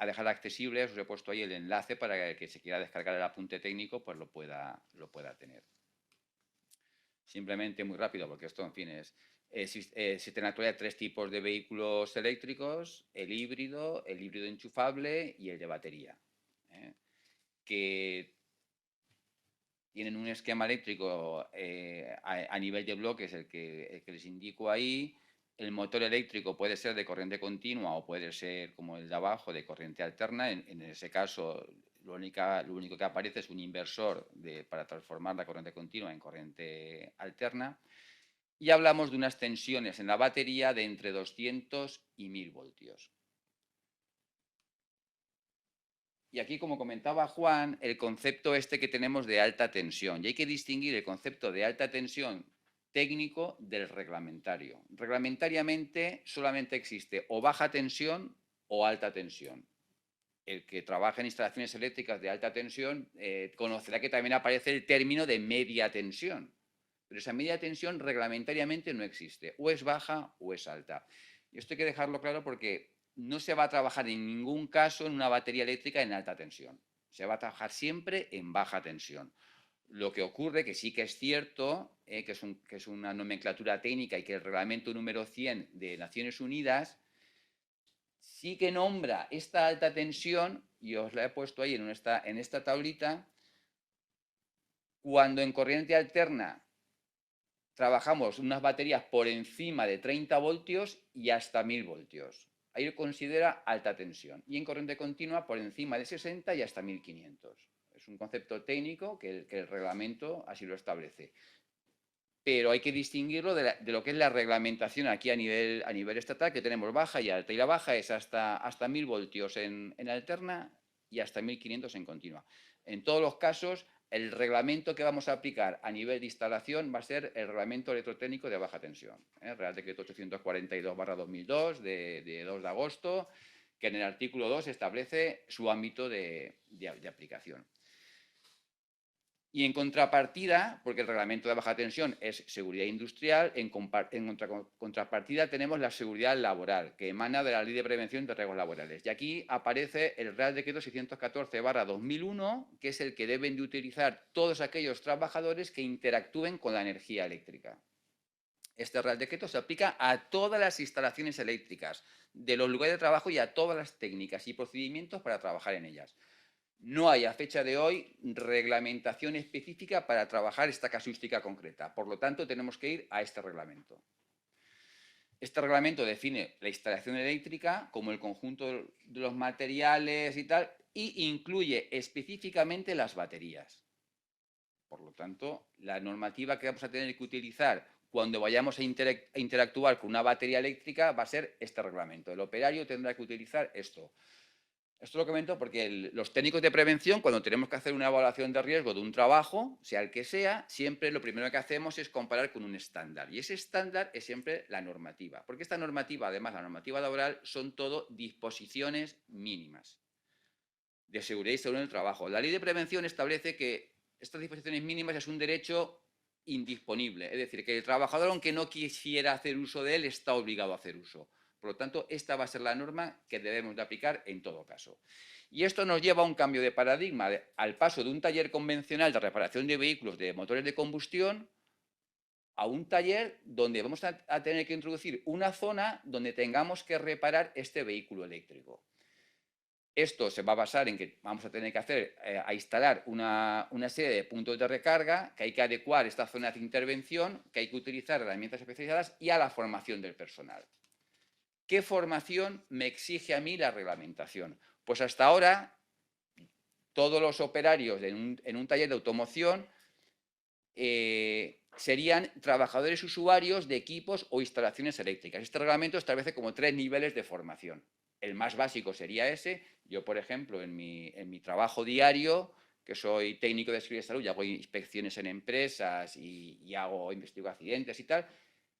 dejar accesibles, os he puesto ahí el enlace para que el que se quiera descargar el apunte técnico pues lo pueda tener. Simplemente muy rápido, porque esto, en fin, existen en la actualidad 3 tipos de vehículos eléctricos: el híbrido enchufable y el de batería, que tienen un esquema eléctrico a nivel de bloques, el que les indico ahí, el motor eléctrico puede ser de corriente continua o puede ser, como el de abajo, de corriente alterna. En ese caso, lo único que aparece es un inversor para transformar la corriente continua en corriente alterna. Y hablamos de unas tensiones en la batería de entre 200 y 1000 voltios. Y aquí, como comentaba Juan, el concepto que tenemos de alta tensión. Y hay que distinguir el concepto de alta tensión técnico del reglamentario. Reglamentariamente solamente existe o baja tensión o alta tensión. El que trabaja en instalaciones eléctricas de alta tensión conocerá que también aparece el término de media tensión. Pero esa media tensión reglamentariamente no existe. O es baja o es alta. Y esto hay que dejarlo claro porque no se va a trabajar en ningún caso en una batería eléctrica en alta tensión. Se va a trabajar siempre en baja tensión. Lo que ocurre, que sí que es cierto, que es una nomenclatura técnica y que el reglamento número 100 de Naciones Unidas sí que nombra esta alta tensión, y os la he puesto ahí en esta tablita, cuando en corriente alterna trabajamos unas baterías por encima de 30 voltios y hasta 1000 voltios. Ahí lo considera alta tensión. Y en corriente continua por encima de 60 y hasta 1500. Es un concepto técnico que el reglamento así lo establece. Pero hay que distinguirlo de lo que es la reglamentación aquí a nivel estatal, que tenemos baja y alta. Y la baja es hasta 1000 voltios en alterna y hasta 1500 en continua. En todos los casos, el reglamento que vamos a aplicar a nivel de instalación va a ser el reglamento electrotécnico de baja tensión, Real Decreto 842/2002 de 2 de agosto, que en el artículo 2 establece su ámbito de aplicación. Y en contrapartida, porque el reglamento de baja tensión es seguridad industrial, en contrapartida tenemos la seguridad laboral, que emana de la Ley de Prevención de Riesgos Laborales. Y aquí aparece el Real Decreto 614/2001, que es el que deben de utilizar todos aquellos trabajadores que interactúen con la energía eléctrica. Este Real Decreto se aplica a todas las instalaciones eléctricas, de los lugares de trabajo y a todas las técnicas y procedimientos para trabajar en ellas. No hay a fecha de hoy reglamentación específica para trabajar esta casuística concreta. Por lo tanto, tenemos que ir a este reglamento. Este reglamento define la instalación eléctrica como el conjunto de los materiales y tal, y incluye específicamente las baterías. Por lo tanto, la normativa que vamos a tener que utilizar cuando vayamos a interactuar con una batería eléctrica va a ser este reglamento. El operario tendrá que utilizar esto. Esto lo comento porque los técnicos de prevención, cuando tenemos que hacer una evaluación de riesgo de un trabajo, sea el que sea, siempre lo primero que hacemos es comparar con un estándar. Y ese estándar es siempre la normativa. Porque esta normativa, además la normativa laboral, son todo disposiciones mínimas de seguridad y salud en el trabajo. La Ley de Prevención establece que estas disposiciones mínimas es un derecho indisponible. Es decir, que el trabajador, aunque no quisiera hacer uso de él, está obligado a hacer uso. Por lo tanto, esta va a ser la norma que debemos de aplicar en todo caso. Y esto nos lleva a un cambio de paradigma, al paso de un taller convencional de reparación de vehículos de motores de combustión a un taller donde vamos a tener que introducir una zona donde tengamos que reparar este vehículo eléctrico. Esto se va a basar en que vamos a tener que instalar una serie de puntos de recarga, que hay que adecuar esta zona de intervención, que hay que utilizar herramientas especializadas y a la formación del personal. ¿Qué formación me exige a mí la reglamentación? Pues hasta ahora, todos los operarios en un taller de automoción serían trabajadores usuarios de equipos o instalaciones eléctricas. Este reglamento establece como 3 niveles de formación. El más básico sería ese. Yo, por ejemplo, en mi trabajo diario, que soy técnico de seguridad y salud y hago inspecciones en empresas y investigo accidentes y tal,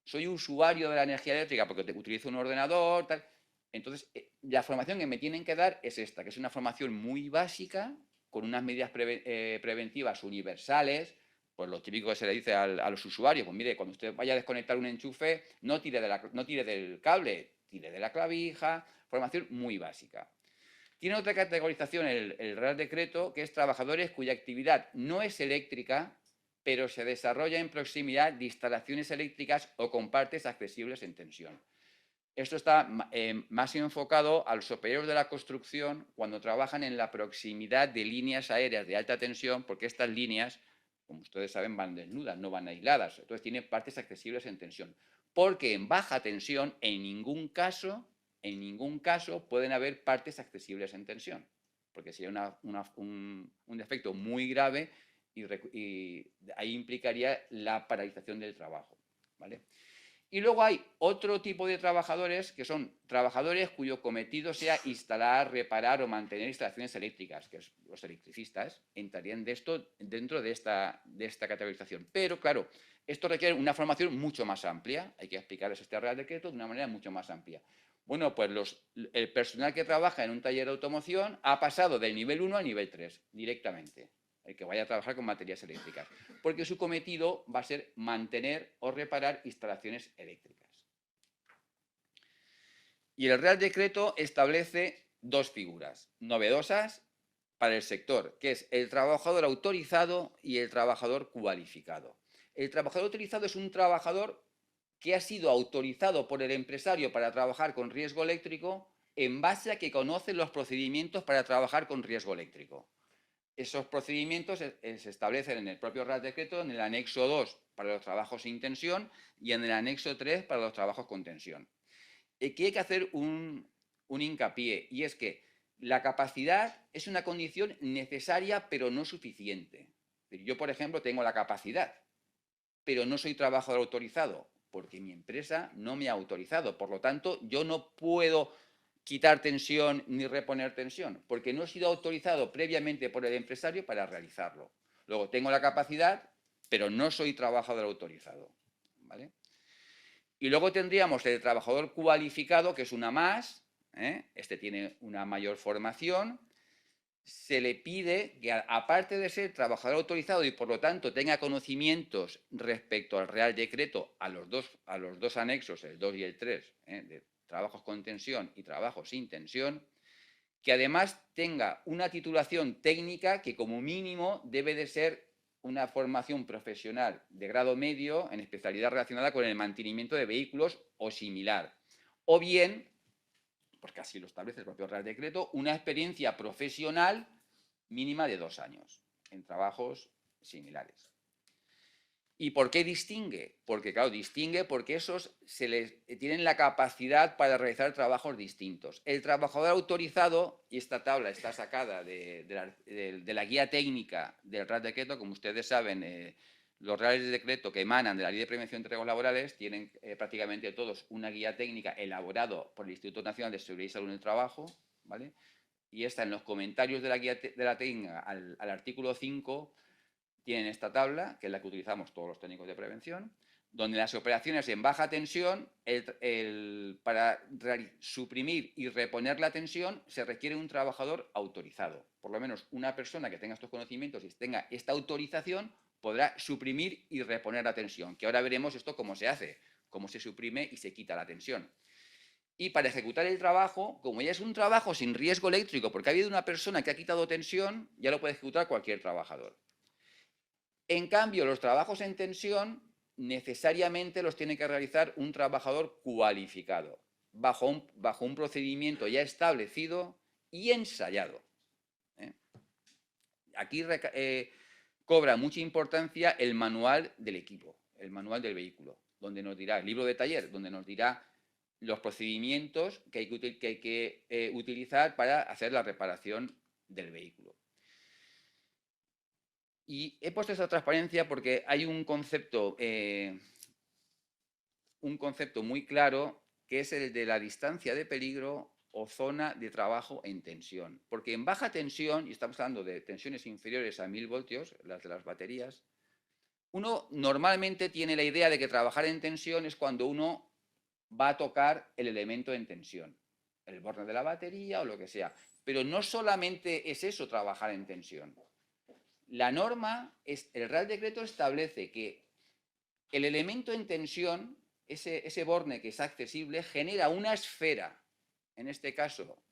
soy usuario de la energía eléctrica porque utilizo un ordenador, tal. Entonces, la formación que me tienen que dar es esta, que es una formación muy básica, con unas medidas preventivas universales. Pues lo típico que se le dice a los usuarios, pues mire, cuando usted vaya a desconectar un enchufe, no tire del cable, tire de la clavija. Formación muy básica. Tiene otra categorización el Real Decreto, que es trabajadores cuya actividad no es eléctrica, pero se desarrolla en proximidad de instalaciones eléctricas o con partes accesibles en tensión. Esto está más enfocado a los operarios de la construcción cuando trabajan en la proximidad de líneas aéreas de alta tensión, porque estas líneas, como ustedes saben, van desnudas, no van aisladas. Entonces tienen partes accesibles en tensión. porque en baja tensión en ningún caso pueden haber partes accesibles en tensión, porque sería un defecto muy grave y ahí implicaría la paralización del trabajo, ¿vale? Y luego hay otro tipo de trabajadores que son trabajadores cuyo cometido sea instalar, reparar o mantener instalaciones eléctricas, que los electricistas entrarían dentro de esta categorización. Pero, claro, esto requiere una formación mucho más amplia. Hay que explicarles este Real Decreto de una manera mucho más amplia. Bueno, pues el personal que trabaja en un taller de automoción ha pasado del nivel 1 al nivel 3 directamente. El que vaya a trabajar con baterías eléctricas, porque su cometido va a ser mantener o reparar instalaciones eléctricas. Y el Real Decreto establece dos figuras novedosas para el sector, que es el trabajador autorizado y el trabajador cualificado. El trabajador autorizado es un trabajador que ha sido autorizado por el empresario para trabajar con riesgo eléctrico en base a que conoce los procedimientos para trabajar con riesgo eléctrico. Esos procedimientos se establecen en el propio Real Decreto, en el anexo 2 para los trabajos sin tensión y en el anexo 3 para los trabajos con tensión. Aquí hay que hacer un hincapié, y es que la capacidad es una condición necesaria pero no suficiente. Yo, por ejemplo, tengo la capacidad, pero no soy trabajador autorizado, porque mi empresa no me ha autorizado. Por lo tanto, yo no puedo quitar tensión ni reponer tensión, porque no he sido autorizado previamente por el empresario para realizarlo. Luego tengo la capacidad, pero no soy trabajador autorizado, ¿vale? Y luego tendríamos el trabajador cualificado, que es una más, ¿eh? Este tiene una mayor formación. Se le pide que, aparte de ser trabajador autorizado y por lo tanto tenga conocimientos respecto al Real Decreto, a los dos anexos, el 2 y el 3, de trabajos con tensión y trabajos sin tensión, que además tenga una titulación técnica que como mínimo debe de ser una formación profesional de grado medio en especialidad relacionada con el mantenimiento de vehículos o similar. O bien, porque así lo establece el propio Real Decreto, una experiencia profesional mínima de 2 años en trabajos similares. ¿Y por qué distingue? Porque, claro, distingue porque esos tienen la capacidad para realizar trabajos distintos. El trabajador autorizado, y esta tabla está sacada de la guía técnica del Real Decreto, como ustedes saben, los Reales de Decreto que emanan de la Ley de Prevención de Riesgos Laborales tienen prácticamente todos una guía técnica elaborada por el Instituto Nacional de Seguridad y Salud en el Trabajo, ¿vale? Y está en los comentarios de la guía de la técnica al artículo 5, tienen esta tabla, que es la que utilizamos todos los técnicos de prevención, donde las operaciones en baja tensión, para suprimir y reponer la tensión, se requiere un trabajador autorizado. Por lo menos una persona que tenga estos conocimientos y tenga esta autorización podrá suprimir y reponer la tensión, que ahora veremos esto cómo se hace, cómo se suprime y se quita la tensión. Y para ejecutar el trabajo, como ya es un trabajo sin riesgo eléctrico, porque ha habido una persona que ha quitado tensión, ya lo puede ejecutar cualquier trabajador. En cambio, los trabajos en tensión necesariamente los tiene que realizar un trabajador cualificado, bajo un procedimiento ya establecido y ensayado. Aquí cobra mucha importancia el manual del equipo, el manual del vehículo, donde nos dirá, el libro de taller, donde nos dirá los procedimientos que hay que utilizar para hacer la reparación del vehículo. Y he puesto esta transparencia porque hay un concepto muy claro, que es el de la distancia de peligro o zona de trabajo en tensión. Porque en baja tensión, y estamos hablando de tensiones inferiores a 1000 voltios, las de las baterías, uno normalmente tiene la idea de que trabajar en tensión es cuando uno va a tocar el elemento en tensión, el borde de la batería o lo que sea. Pero no solamente es eso, trabajar en tensión. La norma, el Real Decreto establece que el elemento en tensión, ese borne que es accesible, genera una esfera, en este caso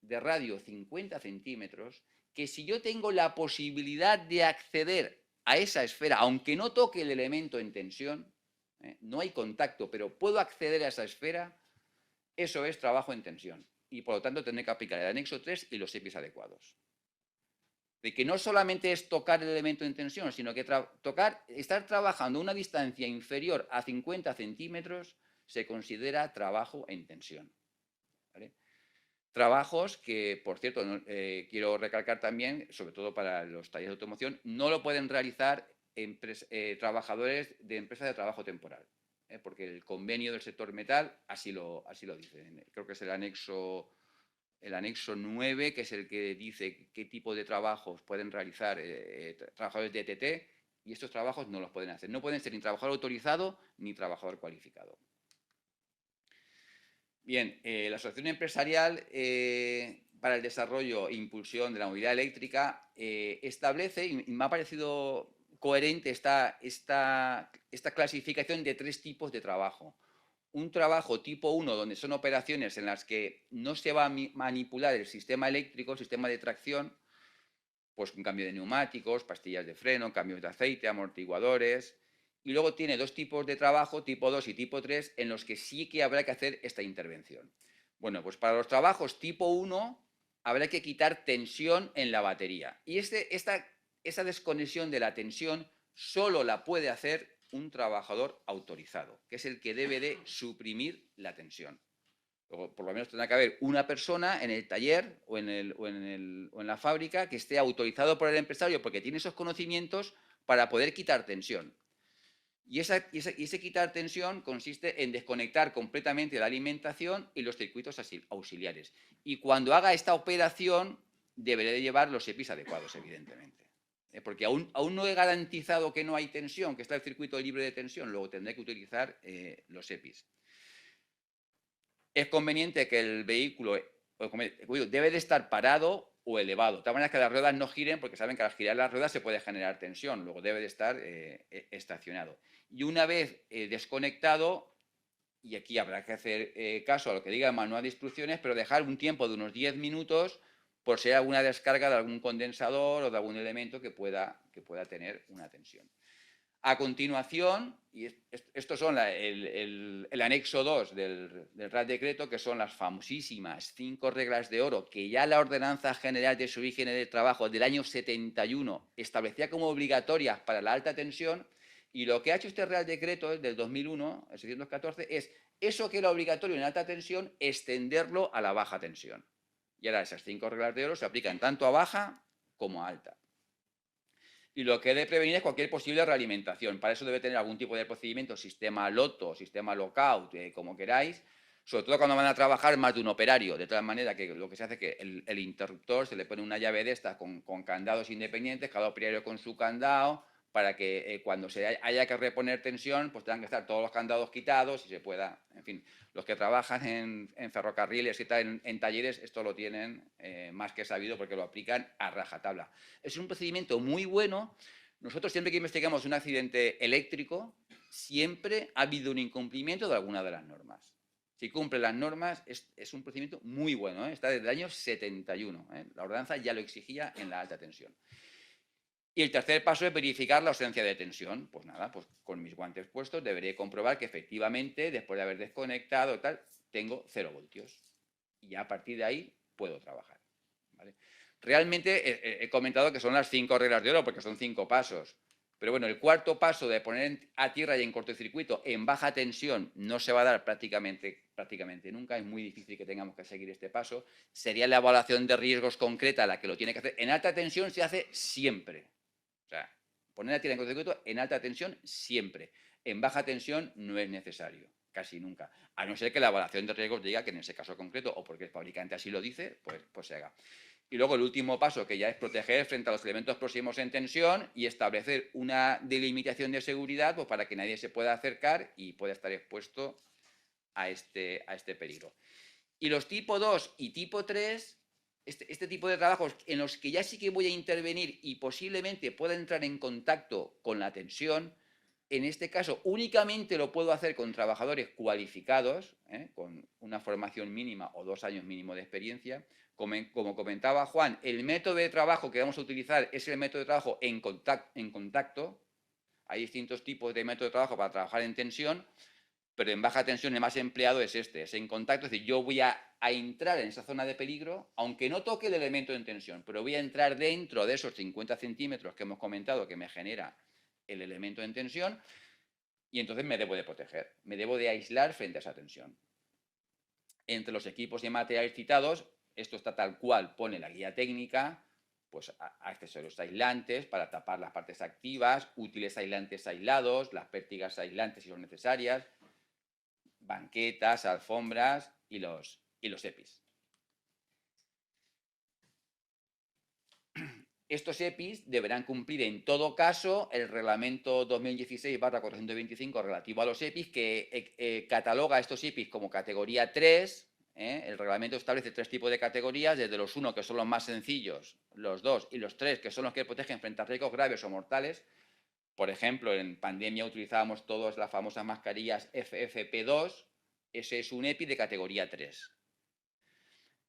de radio 50 centímetros, que si yo tengo la posibilidad de acceder a esa esfera, aunque no toque el elemento en tensión, no hay contacto, pero puedo acceder a esa esfera, eso es trabajo en tensión. Y por lo tanto tendré que aplicar el anexo 3 y los EPIs adecuados. de que no solamente es tocar el elemento en tensión, sino que estar trabajando a una distancia inferior a 50 centímetros se considera trabajo en tensión. ¿Vale? Trabajos que, por cierto, quiero recalcar también, sobre todo para los talleres de automoción, no lo pueden realizar trabajadores de empresas de trabajo temporal, porque el convenio del sector metal así lo dice. Creo que es el anexo 9, que es el que dice qué tipo de trabajos pueden realizar trabajadores de ETT, y estos trabajos no los pueden hacer. No pueden ser ni trabajador autorizado ni trabajador cualificado. Bien, la Asociación Empresarial para el Desarrollo e Impulsión de la Movilidad Eléctrica establece, y me ha parecido coherente esta clasificación de 3 tipos de trabajo. Un trabajo tipo 1, donde son operaciones en las que no se va a manipular el sistema eléctrico, el sistema de tracción, pues un cambio de neumáticos, pastillas de freno, cambios de aceite, amortiguadores. Y luego tiene 2 tipos de trabajo, tipo 2 y tipo 3, en los que sí que habrá que hacer esta intervención. Bueno, pues para los trabajos tipo 1 habrá que quitar tensión en la batería. Y esa desconexión de la tensión solo la puede hacer un trabajador autorizado, que es el que debe de suprimir la tensión. Luego, por lo menos tendrá que haber una persona en el taller o en la fábrica que esté autorizado por el empresario, porque tiene esos conocimientos para poder quitar tensión. Y ese quitar tensión consiste en desconectar completamente la alimentación y los circuitos auxiliares. Y cuando haga esta operación, deberé de llevar los EPIs adecuados, evidentemente. Porque aún no he garantizado que no hay tensión, que está el circuito libre de tensión, luego tendré que utilizar los EPIs. Es conveniente que el vehículo debe de estar parado o elevado, de tal manera que las ruedas no giren, porque saben que al girar las ruedas se puede generar tensión, luego debe de estar estacionado. Y una vez desconectado, y aquí habrá que hacer caso a lo que diga el manual de instrucciones, pero dejar un tiempo de unos 10 minutos por si hay alguna descarga de algún condensador o de algún elemento que pueda tener una tensión. A continuación, y estos son el anexo 2 del Real Decreto, que son las famosísimas 5 reglas de oro que ya la Ordenanza General de Origen de Trabajo del año 71 establecía como obligatorias para la alta tensión, y lo que ha hecho este Real Decreto del 2001, el 614, es eso que era obligatorio en alta tensión, extenderlo a la baja tensión. Y ahora esas 5 reglas de oro se aplican tanto a baja como a alta. Y lo que debe prevenir es cualquier posible realimentación. Para eso debe tener algún tipo de procedimiento, sistema LOTO, sistema lockout, como queráis, sobre todo cuando van a trabajar más de un operario, de tal manera que lo que se hace es que el interruptor se le pone una llave de estas con candados independientes, cada operario con su candado, para que cuando se haya que reponer tensión, pues tengan que estar todos los candados quitados y se pueda, en fin, los que trabajan en ferrocarriles y tal, en talleres, esto lo tienen más que sabido porque lo aplican a rajatabla. Es un procedimiento muy bueno. Nosotros siempre que investigamos un accidente eléctrico, siempre ha habido un incumplimiento de alguna de las normas. Si cumple las normas, es un procedimiento muy bueno, está desde el año 71. La ordenanza ya lo exigía en la alta tensión. Y el tercer paso es verificar la ausencia de tensión. Pues nada, pues con mis guantes puestos deberé comprobar que efectivamente, después de haber desconectado tal, tengo 0 voltios. Y ya a partir de ahí puedo trabajar. ¿Vale? Realmente he comentado que son las 5 reglas de oro porque son 5 pasos. Pero bueno, el cuarto paso de poner a tierra y en cortocircuito en baja tensión no se va a dar prácticamente nunca. Es muy difícil que tengamos que seguir este paso. Sería la evaluación de riesgos concreta la que lo tiene que hacer. En alta tensión se hace siempre. O sea, poner a tierra en cortocircuito en alta tensión siempre. En baja tensión no es necesario, casi nunca. A no ser que la evaluación de riesgos diga que en ese caso concreto, o porque el fabricante así lo dice, pues se haga. Y luego el último paso, que ya es proteger frente a los elementos próximos en tensión y establecer una delimitación de seguridad, pues para que nadie se pueda acercar y pueda estar expuesto a este peligro. Y los tipo 2 y tipo 3... Este tipo de trabajos en los que ya sí que voy a intervenir y posiblemente pueda entrar en contacto con la tensión, en este caso únicamente lo puedo hacer con trabajadores cualificados, con una formación mínima o 2 años mínimo de experiencia. Como comentaba Juan, el método de trabajo que vamos a utilizar es el método de trabajo en contacto. Hay distintos tipos de método de trabajo para trabajar en tensión. pero en baja tensión el más empleado es este, es en contacto, es decir, yo voy a entrar en esa zona de peligro, aunque no toque el elemento en tensión, pero voy a entrar dentro de esos 50 centímetros que hemos comentado que me genera el elemento en tensión, y entonces me debo de proteger, me debo de aislar frente a esa tensión. Entre los equipos y materiales citados, esto está tal cual pone la guía técnica, pues accesorios aislantes para tapar las partes activas, útiles aislantes aislados, las pértigas aislantes si son necesarias, banquetas, alfombras y los EPIs. Estos EPIs deberán cumplir en todo caso el reglamento 2016/425 relativo a los EPIs, que cataloga estos EPIs como categoría 3. El reglamento establece 3 tipos de categorías, desde los 1, que son los más sencillos, los 2 y los 3, que son los que protegen frente a riesgos graves o mortales. Por ejemplo, en pandemia utilizábamos todas las famosas mascarillas FFP2, ese es un EPI de categoría 3.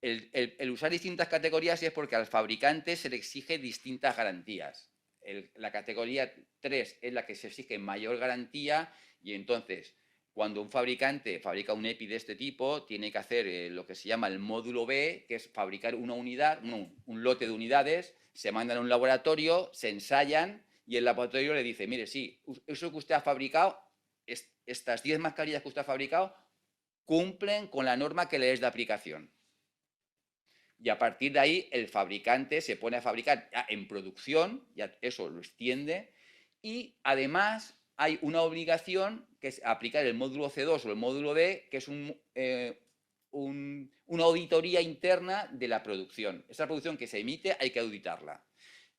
El usar distintas categorías es porque al fabricante se le exige distintas garantías. La categoría 3 es la que se exige mayor garantía, y entonces cuando un fabricante fabrica un EPI de este tipo tiene que hacer lo que se llama el módulo B, que es fabricar una unidad, un lote de unidades, se mandan a un laboratorio, se ensayan y el laboratorio le dice, mire, sí, eso que usted ha fabricado, estas 10 mascarillas que usted ha fabricado cumplen con la norma que le es de aplicación. Y a partir de ahí el fabricante se pone a fabricar en producción, ya eso lo extiende, y además hay una obligación que es aplicar el módulo C2 o el módulo B, que es una auditoría interna de la producción. Esa producción que se emite hay que auditarla.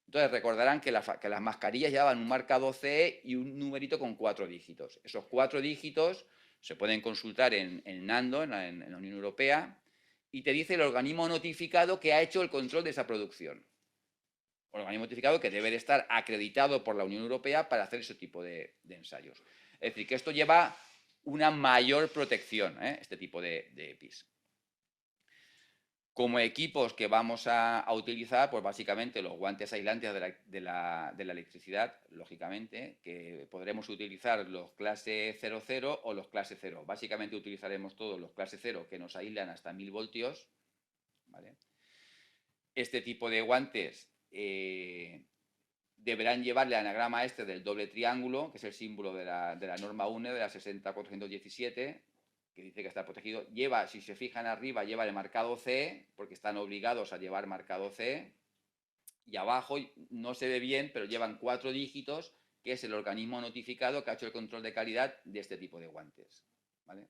Entonces recordarán que las mascarillas llevaban un marcado CE y un numerito con 4 dígitos. Esos 4 dígitos se pueden consultar en NANDO, en la Unión Europea, y te dice el organismo notificado que ha hecho el control de esa producción. Un organismo notificado que debe de estar acreditado por la Unión Europea para hacer ese tipo de ensayos. Es decir, que esto lleva una mayor protección, este tipo de EPIs. Como equipos que vamos a utilizar, pues básicamente los guantes aislantes de la electricidad, lógicamente, que podremos utilizar los clase 00 o los clase 0. Básicamente utilizaremos todos los clase 0 que nos aíslan hasta 1000 voltios. ¿Vale? Este tipo de guantes deberán llevar el anagrama este del doble triángulo, que es el símbolo de la norma UNE de la 60417, que dice que está protegido. Lleva, si se fijan arriba, lleva el marcado CE, porque están obligados a llevar marcado CE, y abajo no se ve bien, pero llevan 4 dígitos, que es el organismo notificado que ha hecho el control de calidad de este tipo de guantes. ¿Vale?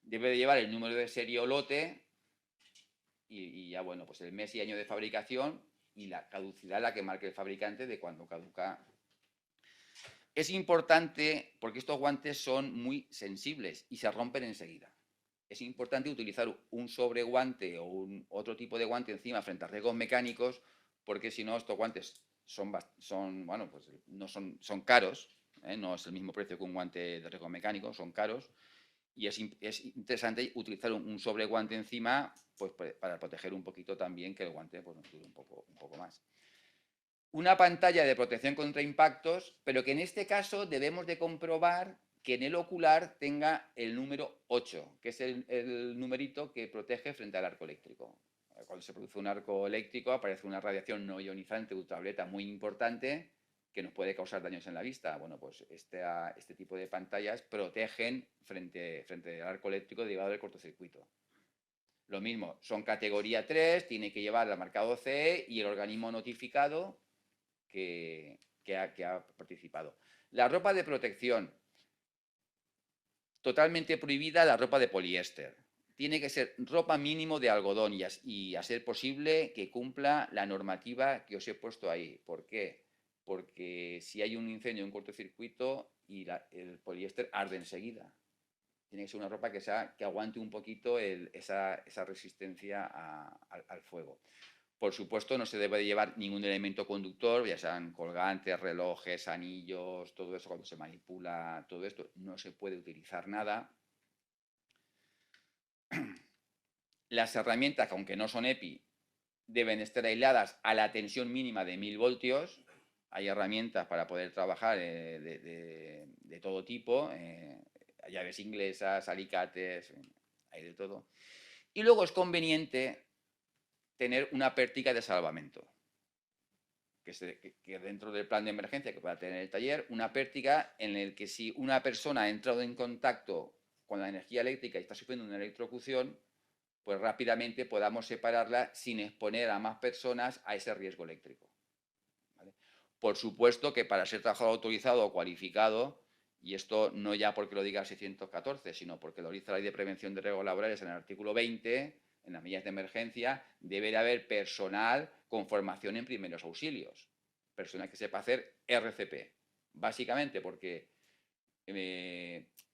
Debe de llevar el número de serie o lote, y ya bueno, pues el mes y año de fabricación y la caducidad la que marque el fabricante de cuando caduca. Es importante porque estos guantes son muy sensibles y se rompen enseguida. Es importante utilizar un sobreguante o otro tipo de guante encima frente a riesgos mecánicos, porque si no estos guantes bueno, pues no son caros, no es el mismo precio que un guante de riesgos mecánicos, son caros, y es interesante utilizar un sobreguante encima, pues para proteger un poquito también que el guante pues, nos dure un poco más. Una pantalla de protección contra impactos, pero que en este caso debemos de comprobar que en el ocular tenga el número 8, que es el numerito que protege frente al arco eléctrico. Cuando se produce un arco eléctrico aparece una radiación no ionizante ultravioleta muy importante que nos puede causar daños en la vista. Bueno, pues este tipo de pantallas protegen frente al arco eléctrico derivado del cortocircuito. Lo mismo, son categoría 3, tiene que llevar el marcado CE y el organismo notificado que ha participado. La ropa de protección. Totalmente prohibida la ropa de poliéster. Tiene que ser ropa mínimo de algodón y a ser posible que cumpla la normativa que os he puesto ahí. ¿Por qué? Porque si hay un incendio, un cortocircuito, y el poliéster arde enseguida. Tiene que ser una ropa que aguante un poquito esa resistencia al fuego. Por supuesto, no se debe de llevar ningún elemento conductor, ya sean colgantes, relojes, anillos, todo eso cuando se manipula, todo esto, no se puede utilizar nada. Las herramientas, que aunque no son EPI, deben estar aisladas a la tensión mínima de 1000 voltios. Hay herramientas para poder trabajar de todo tipo. llaves inglesas, alicates, hay de todo. Y luego es conveniente tener una pértiga de salvamento, que dentro del plan de emergencia que pueda tener el taller, una pértiga en el que si una persona ha entrado en contacto con la energía eléctrica y está sufriendo una electrocución, pues rápidamente podamos separarla sin exponer a más personas a ese riesgo eléctrico. ¿Vale? Por supuesto que para ser trabajador autorizado o cualificado, y esto no ya porque lo diga el 614, sino porque lo dice la Ley de Prevención de Riesgos Laborales en el artículo 20, en las medidas de emergencia, debe de haber personal con formación en primeros auxilios, personal que sepa hacer RCP, básicamente porque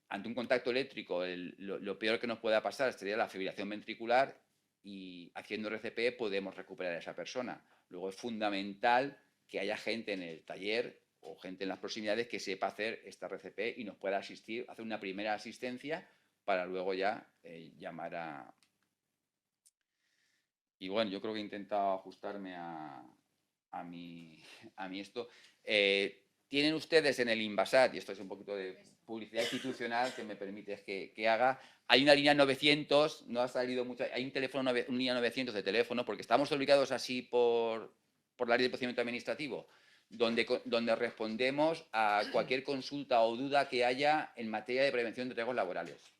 ante un contacto eléctrico lo peor que nos pueda pasar sería la fibrilación ventricular y haciendo RCP podemos recuperar a esa persona. Luego es fundamental que haya gente en el taller o gente en las proximidades que sepa hacer esta RCP y nos pueda asistir, hacer una primera asistencia para luego ya llamar a... Y bueno, yo creo que he intentado ajustarme a mi esto. Tienen ustedes en el Invasat, y esto es un poquito de publicidad institucional que me permite que haga, hay una línea 900, no ha salido mucho, hay un teléfono, una línea 900 de teléfono, porque estamos obligados así por la ley de procedimiento administrativo, donde respondemos a cualquier consulta o duda que haya en materia de prevención de riesgos laborales.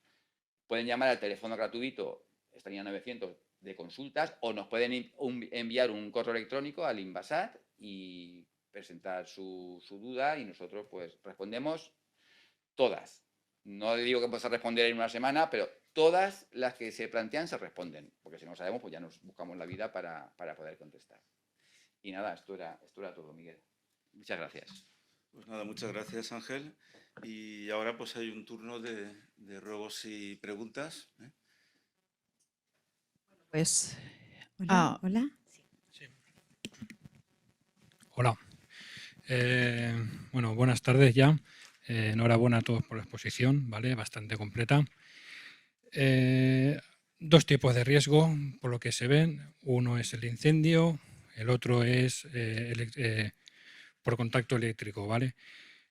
Pueden llamar al teléfono gratuito, esta línea 900 de consultas, o nos pueden enviar un correo electrónico al Invasat y presentar su duda y nosotros pues respondemos todas. No digo que vamos a responder en una semana, pero todas las que se plantean se responden, porque si no sabemos pues ya nos buscamos la vida para poder contestar. Y nada, esto era todo, Miguel. Muchas gracias.
Pues nada, muchas gracias, Ángel. Y ahora pues hay un turno de ruegos y preguntas.
Pues, hola. Hola.
Sí. Hola. Bueno, buenas tardes ya. Enhorabuena a todos por la exposición, ¿vale? Bastante completa. Dos tipos de riesgo, por lo que se ven. Uno es el incendio, el otro es por contacto eléctrico, ¿vale?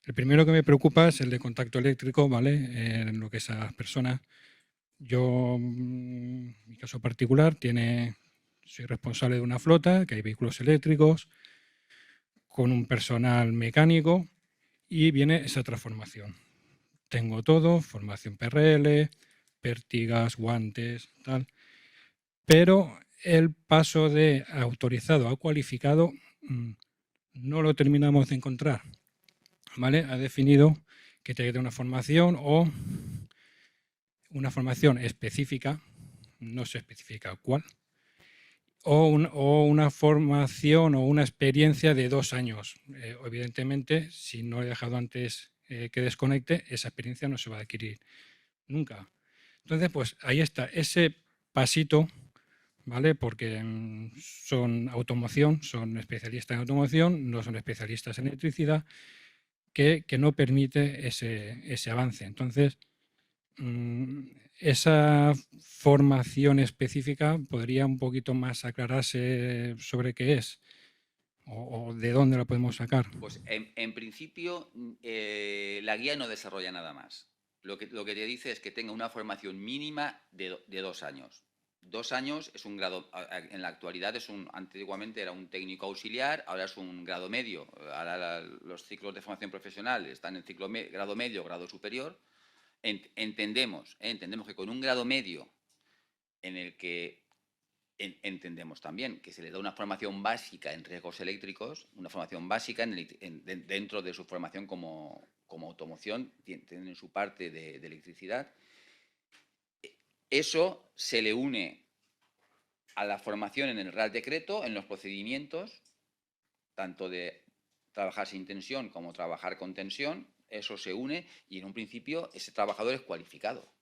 El primero que me preocupa es el de contacto eléctrico, ¿vale? En lo que es a las personas. Yo, en mi caso particular, soy responsable de una flota, que hay vehículos eléctricos, con un personal mecánico y viene esa transformación. Tengo todo, formación PRL, pértigas, guantes, tal, pero el paso de autorizado a cualificado no lo terminamos de encontrar, ¿vale? Ha definido que tiene que tener una formación o una formación específica, no se especifica cuál, o una formación o una experiencia de 2 años. Evidentemente, si no he dejado antes que desconecte, esa experiencia no se va a adquirir nunca. Entonces, pues ahí está, ese pasito, ¿vale? Porque son automoción, son especialistas en automoción, no son especialistas en electricidad, que no permite ese avance. Entonces, esa formación específica podría un poquito más aclararse sobre qué es o de dónde la podemos sacar.
Pues en principio la guía no desarrolla nada más. Lo que te dice es que tenga una formación mínima de 2 años. 2 años es un grado, en la actualidad antiguamente era un técnico auxiliar, ahora es un grado medio. Ahora los ciclos de formación profesional están en grado medio, grado superior. Entendemos que con un grado medio en el que entendemos también que se le da una formación básica en riesgos eléctricos, una formación básica dentro de su formación como automoción, tienen su parte de electricidad. Eso se le une a la formación en el Real Decreto, en los procedimientos, tanto de trabajar sin tensión como trabajar con tensión. Eso se une y en un principio ese trabajador es cualificado.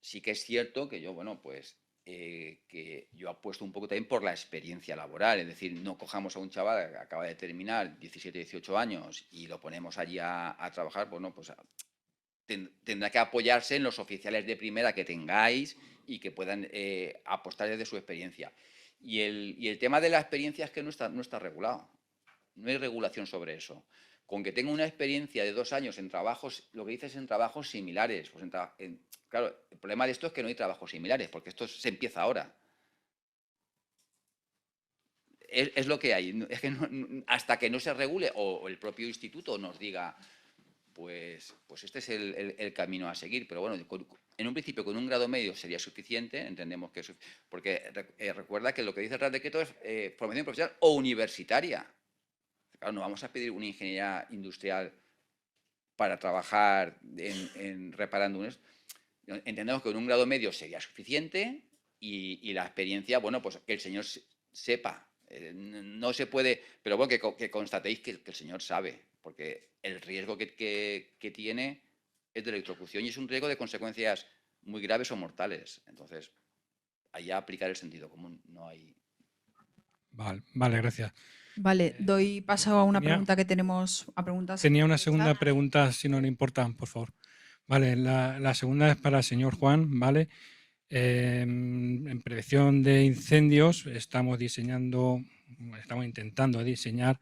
Sí que es cierto que yo, bueno, pues que yo apuesto un poco también por la experiencia laboral, es decir, no cojamos a un chaval que acaba de terminar 17, 18 años y lo ponemos allí a trabajar, bueno, pues tendrá que apoyarse en los oficiales de primera que tengáis y que puedan apostar desde su experiencia. Y el tema de la experiencia es que no está regulado, no hay regulación sobre eso. con que tenga una experiencia de 2 años en trabajos, lo que dices en trabajos similares. Pues claro, el problema de esto es que no hay trabajos similares, porque esto se empieza ahora. Es lo que hay. Es que hasta que no se regule o el propio instituto nos diga, pues este es el camino a seguir. Pero bueno, en un principio con un grado medio sería suficiente, entendemos que es porque recuerda que lo que dice el Real Decreto es formación profesional o universitaria. Claro, no vamos a pedir una ingeniería industrial para trabajar reparando unos. Entendemos que con un grado medio sería suficiente y la experiencia, bueno, pues que el señor sepa. No se puede, pero bueno, que constatéis que el señor sabe, porque el riesgo que tiene es de electrocución y es un riesgo de consecuencias muy graves o mortales. Entonces, allá aplicar el sentido común, no hay...
Vale, gracias.
Vale, doy paso a una
tenía-
pregunta que tenemos, a preguntas.
Tenía una
del
segunda
chat.
pregunta, si no le importa, por favor. Vale, la segunda es para el señor Juan, ¿vale? En prevención de incendios estamos intentando diseñar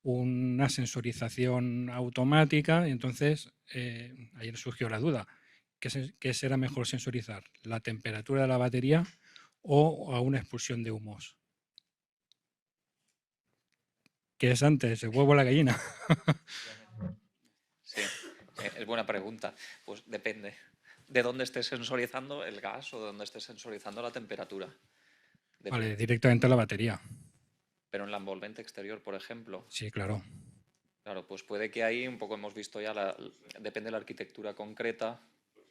una sensorización automática y entonces ayer surgió la duda. ¿Qué será mejor sensorizar? ¿La temperatura de la batería o a una expulsión de humos? ¿Qué es antes, el huevo o la gallina?
Sí, es buena pregunta. Pues depende de dónde estés sensorizando el gas o de dónde estés sensorizando la temperatura. Depende.
Vale, directamente a la batería.
Pero en la envolvente exterior, por ejemplo.
Sí, claro.
Claro, pues puede que ahí, un poco hemos visto ya, depende de la arquitectura concreta,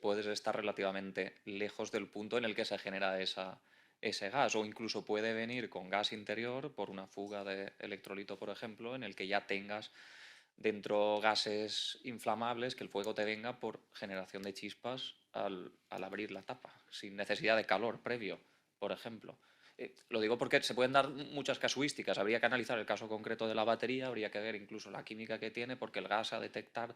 puedes estar relativamente lejos del punto en el que se genera ese gas, o incluso puede venir con gas interior por una fuga de electrolito, por ejemplo, en el que ya tengas dentro gases inflamables, que el fuego te venga por generación de chispas al abrir la tapa, sin necesidad de calor previo, por ejemplo. Lo digo porque se pueden dar muchas casuísticas. Habría que analizar el caso concreto de la batería, habría que ver incluso la química que tiene, porque el gas a detectar,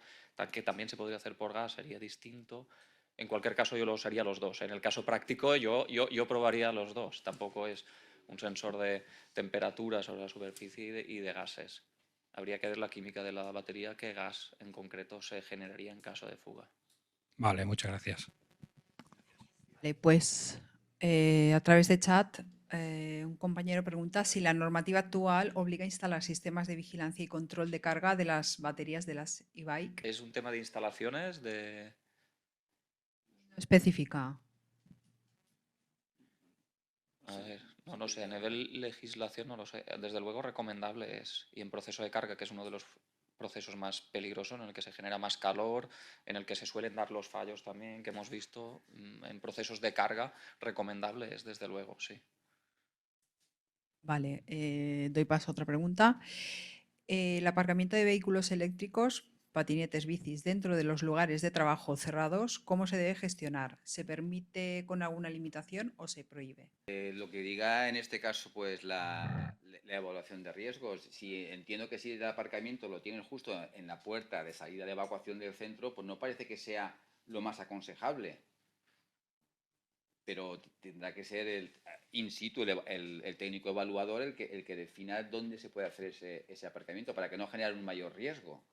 que también se podría hacer por gas, sería distinto. En cualquier caso, yo lo usaría los dos. En el caso práctico, yo probaría los dos. Tampoco es un sensor de temperatura sobre la superficie y de gases. Habría que ver la química de la batería, qué gas en concreto se generaría en caso de fuga.
Vale, muchas gracias.
Vale, pues a través de chat un compañero pregunta si la normativa actual obliga a instalar sistemas de vigilancia y control de carga de las baterías de las e-bike.
¿Es un tema de instalaciones?
Específica.
A ver, no sé, a nivel legislación no lo sé. Desde luego recomendable es. Y en proceso de carga, que es uno de los procesos más peligrosos, en el que se genera más calor, en el que se suelen dar los fallos también, que hemos visto, en procesos de carga, recomendable es, desde luego, sí.
Vale, doy paso a otra pregunta. El aparcamiento de vehículos eléctricos, patinetes, bicis, dentro de los lugares de trabajo cerrados, ¿cómo se debe gestionar? ¿Se permite con alguna limitación o se prohíbe?
Lo que diga en este caso, pues la evaluación de riesgos. Si entiendo que si el aparcamiento lo tienen justo en la puerta de salida de evacuación del centro, pues no parece que sea lo más aconsejable. Pero tendrá que ser in situ el técnico evaluador el que defina dónde se puede hacer ese aparcamiento para que no genere un mayor riesgo.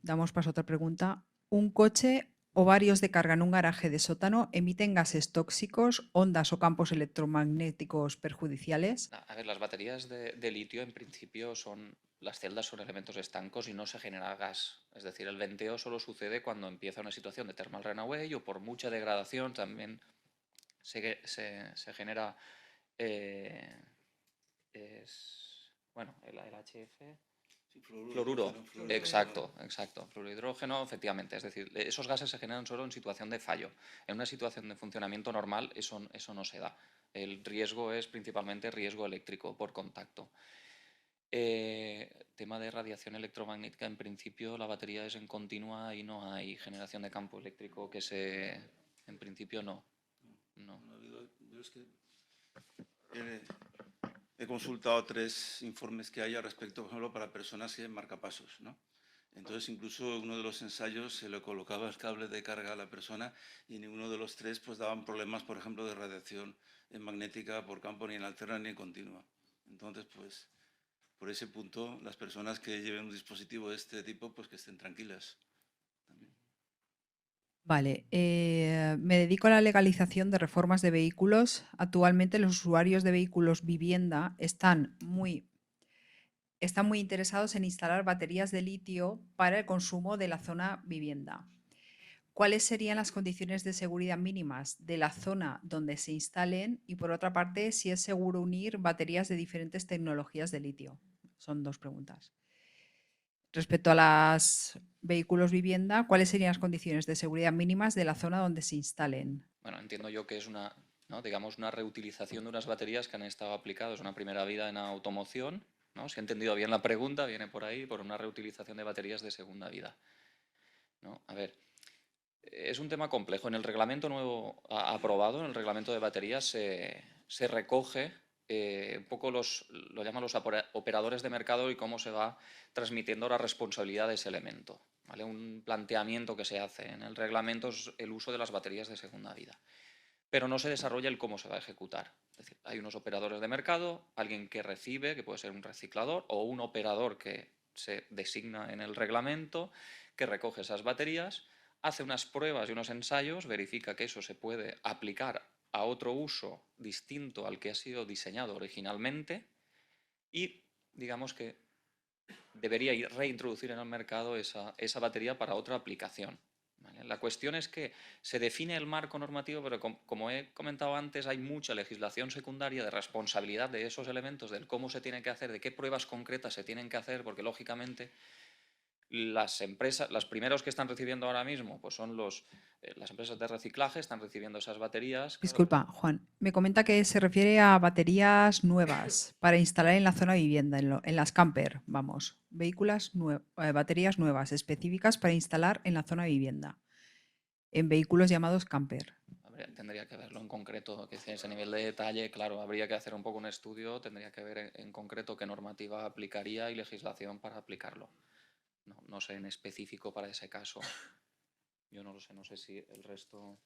Damos paso a otra pregunta. ¿Un coche o varios de carga en un garaje de sótano emiten gases tóxicos, ondas o campos electromagnéticos perjudiciales?
A ver, las baterías de litio en principio las celdas son elementos estancos y no se genera gas. Es decir, el venteo solo sucede cuando empieza una situación de thermal runaway o por mucha degradación también se genera el HF. Fluoruro, exacto, fluorohidrógeno, efectivamente. Es decir, esos gases se generan solo en situación de fallo. En una situación de funcionamiento normal eso no se da. El riesgo es principalmente riesgo eléctrico por contacto. Tema de radiación electromagnética, en principio la batería es en continua y no hay generación de campo eléctrico en principio no.
Yo es que he consultado 3 informes que hay al respecto, por ejemplo, para personas que marcapasos, ¿no? Entonces, incluso uno de los ensayos se le colocaba el cable de carga a la persona y ninguno de los 3 pues daban problemas, por ejemplo, de radiación magnética por campo ni en alterna ni en continua. Entonces, pues, por ese punto, las personas que lleven un dispositivo de este tipo, pues que estén tranquilas. También.
Vale, me dedico a la legalización de reformas de vehículos. Actualmente los usuarios de vehículos vivienda están muy interesados en instalar baterías de litio para el consumo de la zona vivienda. ¿Cuáles serían las condiciones de seguridad mínimas de la zona donde se instalen? Y por otra parte, si es seguro unir baterías de diferentes tecnologías de litio. Son dos preguntas. Respecto a los vehículos vivienda, ¿cuáles serían las condiciones de seguridad mínimas de la zona donde se instalen?
Bueno, entiendo yo que es una, ¿no?, digamos, una reutilización de unas baterías que han estado aplicadas una primera vida en automoción, ¿no? Si he entendido bien la pregunta, viene por ahí, por una reutilización de baterías de segunda vida, ¿no? A ver, es un tema complejo. En el reglamento nuevo aprobado, en el reglamento de baterías, se recoge un poco lo llaman los operadores de mercado y cómo se va transmitiendo la responsabilidad de ese elemento, ¿vale? Un planteamiento que se hace en el reglamento es el uso de las baterías de segunda vida, pero no se desarrolla el cómo se va a ejecutar. Es decir, hay unos operadores de mercado, alguien que recibe, que puede ser un reciclador, o un operador que se designa en el reglamento, que recoge esas baterías, hace unas pruebas y unos ensayos, verifica que eso se puede aplicar a otro uso distinto al que ha sido diseñado originalmente y digamos que debería reintroducir en el mercado esa batería para otra aplicación, ¿vale? La cuestión es que se define el marco normativo, pero como he comentado antes, hay mucha legislación secundaria de responsabilidad de esos elementos, del cómo se tiene que hacer, de qué pruebas concretas se tienen que hacer, porque lógicamente las empresas, los primeros que están recibiendo ahora mismo, pues son las empresas de reciclaje, están recibiendo esas baterías. Claro.
Disculpa, Juan, me comenta que se refiere a baterías nuevas para instalar en la zona vivienda, en las camper, vamos, baterías nuevas específicas para instalar en la zona vivienda, en vehículos llamados camper.
Tendría que verlo en concreto, que ese nivel de detalle, claro, habría que hacer un poco un estudio, tendría que ver en concreto qué normativa aplicaría y legislación para aplicarlo. No sé en específico para ese caso. Yo no lo sé, no sé si el resto...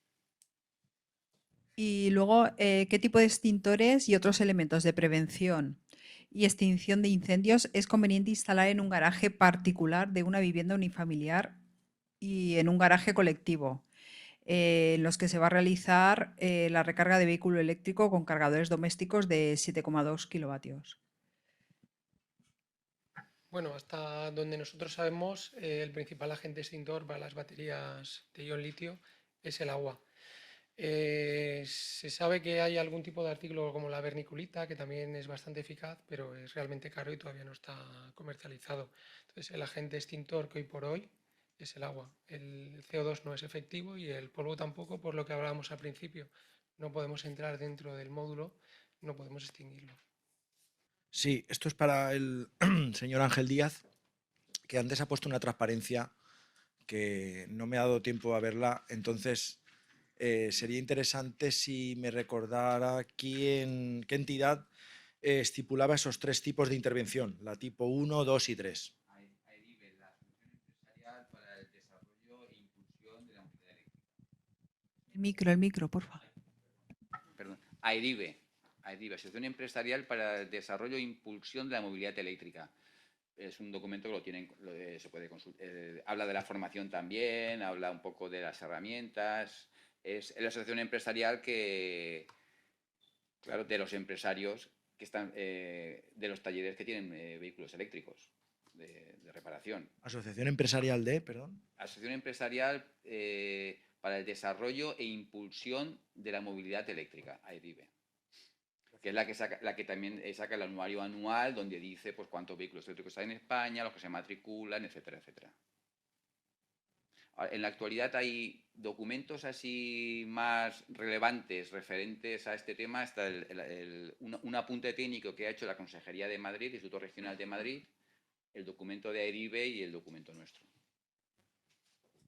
Y luego, ¿qué tipo de extintores y otros elementos de prevención y extinción de incendios es conveniente instalar en un garaje particular de una vivienda unifamiliar y en un garaje colectivo, en los que se va a realizar la recarga de vehículo eléctrico con cargadores domésticos de 7,2 kilovatios?
Bueno, hasta donde nosotros sabemos, el principal agente extintor para las baterías de ion litio es el agua. Se sabe que hay algún tipo de artículo como la vermiculita, que también es bastante eficaz, pero es realmente caro y todavía no está comercializado. Entonces, el agente extintor que hoy por hoy es el agua. El CO2 no es efectivo y el polvo tampoco, por lo que hablábamos al principio. No podemos entrar dentro del módulo, no podemos extinguirlo.
Sí, esto es para el señor Ángel Díaz, que antes ha puesto una transparencia que no me ha dado tiempo a verla, entonces sería interesante si me recordara qué entidad estipulaba esos tres tipos de intervención, la tipo 1, 2 y 3.
AEDIVE, la Asociación Empresarial para el Desarrollo e Impulsión de la Movilidad Eléctrica.
El micro, por favor.
Perdón, AEDIVE, Asociación Empresarial para el Desarrollo e Impulsión de la Movilidad Eléctrica. Es un documento que se puede consultar. Habla de la formación también, habla un poco de las herramientas. Es la asociación empresarial que, claro, de los empresarios que están, de los talleres que tienen vehículos eléctricos de reparación.
Asociación Empresarial de, perdón.
Asociación Empresarial para el Desarrollo e Impulsión de la Movilidad Eléctrica, AEDIVE, que es la que también saca el anuario anual donde dice pues cuántos vehículos eléctricos hay en España, los que se matriculan, etcétera, etcétera. En la actualidad hay documentos así más relevantes referentes a este tema. Está un apunte técnico que ha hecho la Consejería de Madrid, el Instituto Regional de Madrid, el documento de AEDIVE y el documento nuestro.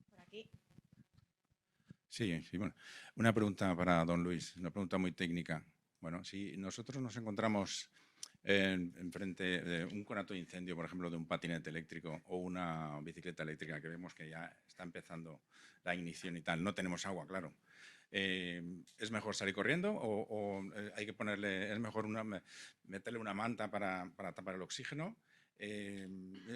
Por aquí.
Sí, bueno. Una pregunta para don Luis, una pregunta muy técnica. Bueno, si nosotros nos encontramos enfrente de un conato de incendio, por ejemplo, de un patinete eléctrico o una bicicleta eléctrica, que vemos que ya está empezando la ignición y tal, no tenemos agua, claro. ¿Es mejor salir corriendo o hay que ponerle, es mejor meterle una manta para tapar el oxígeno?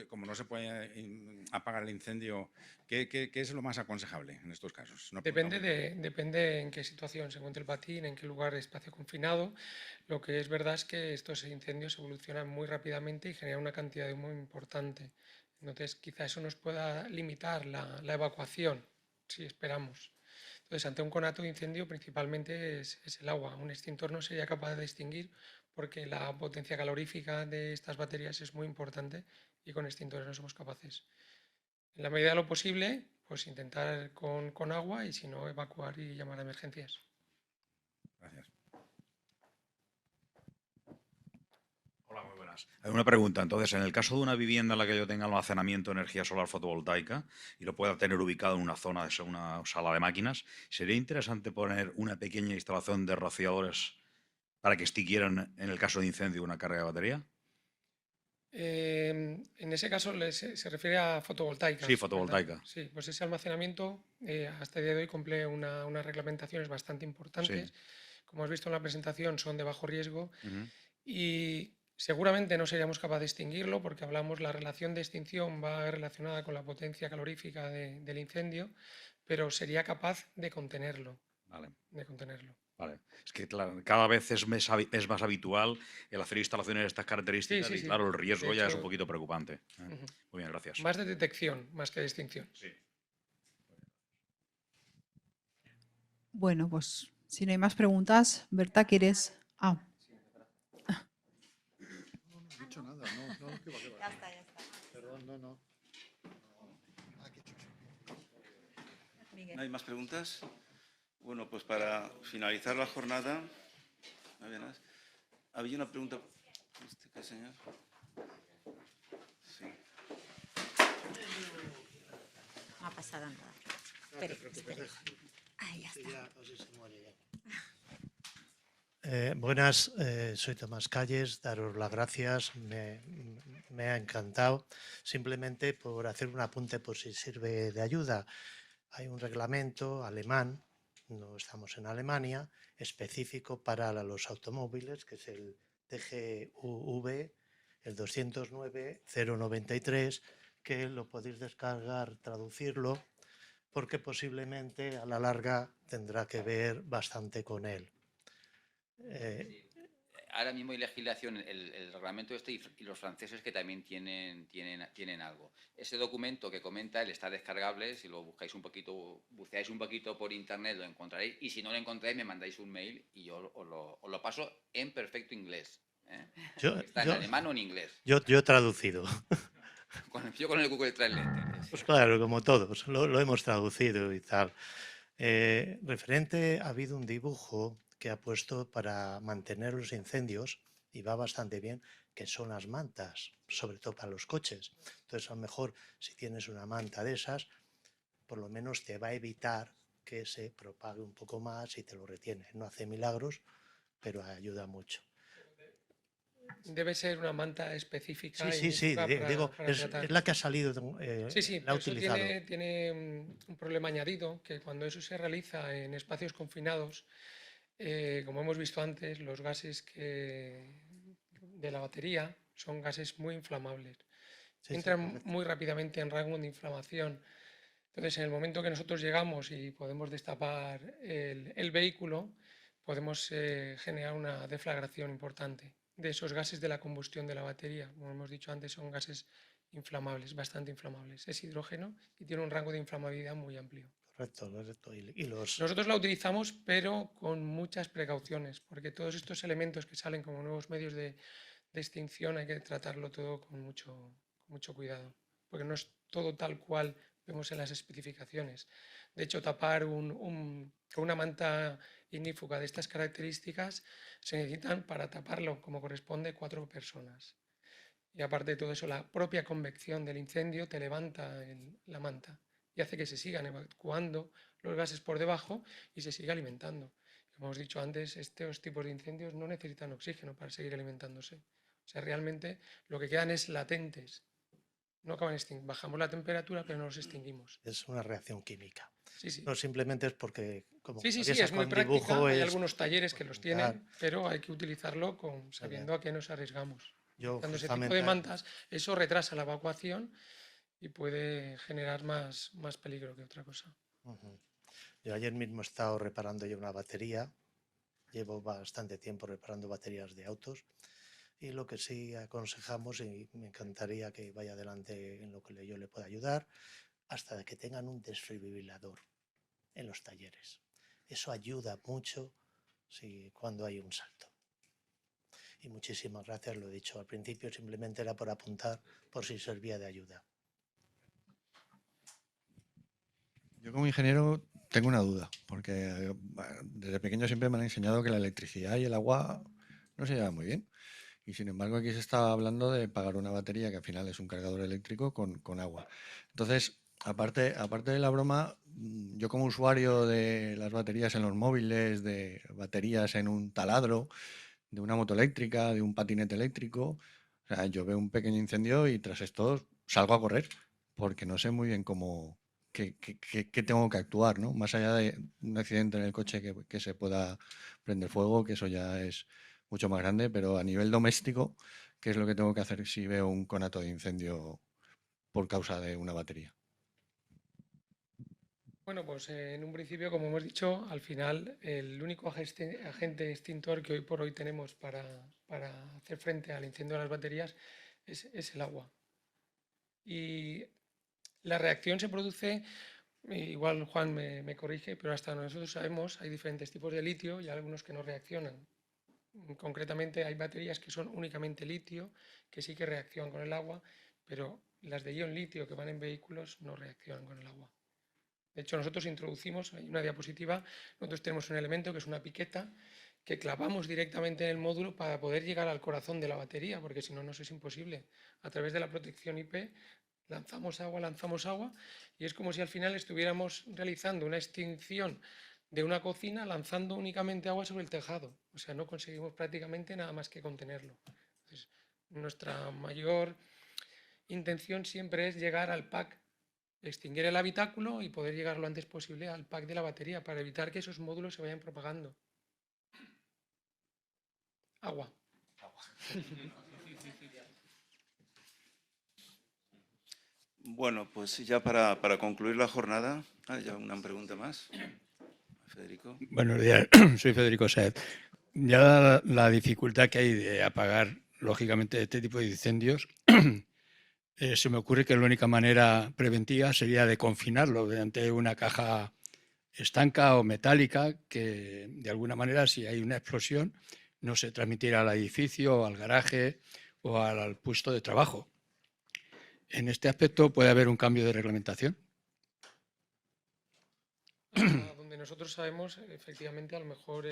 Como no se puede apagar el incendio, ¿qué es lo más aconsejable en estos casos?
Depende en qué situación se encuentre el patín, en qué lugar de espacio confinado. Lo que es verdad es que estos incendios evolucionan muy rápidamente y generan una cantidad de humo importante. Entonces, quizá eso nos pueda limitar la evacuación, si esperamos. Entonces, ante un conato de incendio, principalmente es el agua. Un extintor no sería capaz de extinguir porque la potencia calorífica de estas baterías es muy importante y con extintores no somos capaces. En la medida de lo posible, pues intentar con agua y si no, evacuar y llamar a emergencias.
Gracias.
Hola, muy buenas. Una pregunta. Entonces, en el caso de una vivienda en la que yo tenga almacenamiento de energía solar fotovoltaica y lo pueda tener ubicado en una zona, de una sala de máquinas, ¿sería interesante poner una pequeña instalación de rociadores para que extinguieran, en el caso de incendio, una carga de batería?
En ese caso se refiere a fotovoltaicas.
Sí, fotovoltaica.
¿Verdad? Sí, pues ese almacenamiento hasta el día de hoy cumple unas reglamentaciones bastante importantes.
Sí.
Como has visto en la presentación, son de bajo riesgo
Ujú.
y seguramente no seríamos capaces de extinguirlo porque hablamos, la relación de extinción va relacionada con la potencia calorífica del incendio, pero sería capaz de contenerlo.
Vale.
De contenerlo.
Vale. Es que cada vez es más habitual el hacer instalaciones de estas características y claro, el riesgo ya es un poquito preocupante. Muy bien, gracias.
Más de detección, más que de extinción.
Sí.
Bueno, pues si no hay más preguntas, Berta, ¿quieres? Ah.
No he dicho nada, no, que va.
Ya está.
Perdón, no.
¿No hay más preguntas? Bueno, pues para finalizar la jornada, había una pregunta. ¿Usted qué, señor? Sí.
No ha pasado nada. Espere. Ahí ya está.
Buenas, soy Tomás Calles, daros las gracias, me ha encantado. Simplemente por hacer un apunte por si sirve de ayuda. Hay un reglamento alemán, no estamos en Alemania, específico para los automóviles, que es el TGUV, el 209-093, que lo podéis descargar, traducirlo, porque posiblemente a la larga tendrá que ver bastante con él.
Ahora mismo hay legislación, el reglamento este y los franceses que también tienen algo. Ese documento que comenta él está descargable, si lo buscáis buceáis un poquito por internet lo encontraréis y si no lo encontráis me mandáis un mail y yo os lo paso en perfecto inglés. Está en alemán o en inglés.
Yo he traducido.
Yo con el Google Translate.
Pues claro, como todos, lo hemos traducido y tal. Referente, ha habido un dibujo que ha puesto para mantener los incendios, y va bastante bien, que son las mantas, sobre todo para los coches. Entonces, a lo mejor, si tienes una manta de esas, por lo menos te va a evitar que se propague un poco más y te lo retiene. No hace milagros, pero ayuda mucho.
Debe ser una manta específica.
Sí, digo, es la que ha salido, la ha utilizado.
Tiene un problema añadido, que cuando eso se realiza en espacios confinados, como hemos visto antes, los gases de la batería son gases muy inflamables. Entran muy rápidamente en rango de inflamación. Entonces, en el momento que nosotros llegamos y podemos destapar el vehículo, podemos generar una deflagración importante de esos gases de la combustión de la batería. Como hemos dicho antes, son gases inflamables, bastante inflamables. Es hidrógeno y tiene un rango de inflamabilidad muy amplio.
Correcto.
Nosotros la utilizamos, pero con muchas precauciones, porque todos estos elementos que salen como nuevos medios de extinción hay que tratarlo todo con mucho cuidado, porque no es todo tal cual vemos en las especificaciones. De hecho, tapar con una manta ignífuga de estas características se necesitan para taparlo como corresponde 4 personas. Y aparte de todo eso, la propia convección del incendio te levanta la manta y hace que se sigan evacuando los gases por debajo y se siga alimentando. Como hemos dicho antes, estos tipos de incendios no necesitan oxígeno para seguir alimentándose. O sea, realmente lo que quedan es latentes. No acaban bajamos la temperatura, pero no los extinguimos.
Es una reacción química.
Sí.
No simplemente es porque como
Sí, sí,
había
sí, es
sacado
muy
un
práctica.
dibujo,
Hay
es
algunos talleres que los
fundamental.
tienen, pero hay que utilizarlo sabiendo a qué nos arriesgamos.
Yo
Cuando ese tipo
justamente
de mantas, eso retrasa la evacuación y puede generar más peligro que otra cosa.
Ujú. Yo ayer mismo he estado reparando yo una batería. Llevo bastante tiempo reparando baterías de autos y lo que sí aconsejamos, y me encantaría que vaya adelante en lo que yo le pueda ayudar, hasta que tengan un desfibrilador en los talleres. Eso ayuda mucho cuando hay un salto. Y muchísimas gracias, lo he dicho al principio, simplemente era por apuntar por si servía de ayuda.
Yo como ingeniero tengo una duda, porque desde pequeño siempre me han enseñado que la electricidad y el agua no se llevan muy bien. Y sin embargo aquí se está hablando de pagar una batería que al final es un cargador eléctrico con agua. Entonces, aparte de la broma, yo como usuario de las baterías en los móviles, de baterías en un taladro, de una moto eléctrica, de un patinete eléctrico, o sea, yo veo un pequeño incendio y tras esto salgo a correr, porque no sé muy bien cómo, qué tengo que actuar, ¿no? Más allá de un accidente en el coche que se pueda prender fuego, que eso ya es mucho más grande, pero a nivel doméstico, ¿qué es lo que tengo que hacer si veo un conato de incendio por causa de una batería?
Bueno, pues en un principio, como hemos dicho, al final el único agente extintor que hoy por hoy tenemos para hacer frente al incendio de las baterías es el agua. Y la reacción se produce, igual Juan me corrige, pero hasta nosotros sabemos, hay diferentes tipos de litio y algunos que no reaccionan. Concretamente hay baterías que son únicamente litio, que sí que reaccionan con el agua, pero las de ion litio que van en vehículos no reaccionan con el agua. De hecho, nosotros introducimos, hay una diapositiva, nosotros tenemos un elemento que es una piqueta que clavamos directamente en el módulo para poder llegar al corazón de la batería, porque si no, nos es imposible. A través de la protección IP lanzamos agua, y es como si al final estuviéramos realizando una extinción de una cocina lanzando únicamente agua sobre el tejado. O sea, no conseguimos prácticamente nada más que contenerlo. Entonces, nuestra mayor intención siempre es llegar al pack, extinguir el habitáculo y poder llegar lo antes posible al pack de la batería para evitar que esos módulos se vayan propagando. Agua.
Bueno, pues ya para concluir la jornada, ya una pregunta más. Federico.
Buenos días, soy Federico Saez. Ya la dificultad que hay de apagar, lógicamente, este tipo de incendios, se me ocurre que la única manera preventiva sería de confinarlo mediante una caja estanca o metálica que, de alguna manera, si hay una explosión, no se transmitiera al edificio, al garaje o al puesto de trabajo. En este aspecto puede haber un cambio de reglamentación.
Donde nosotros sabemos, efectivamente, a lo mejor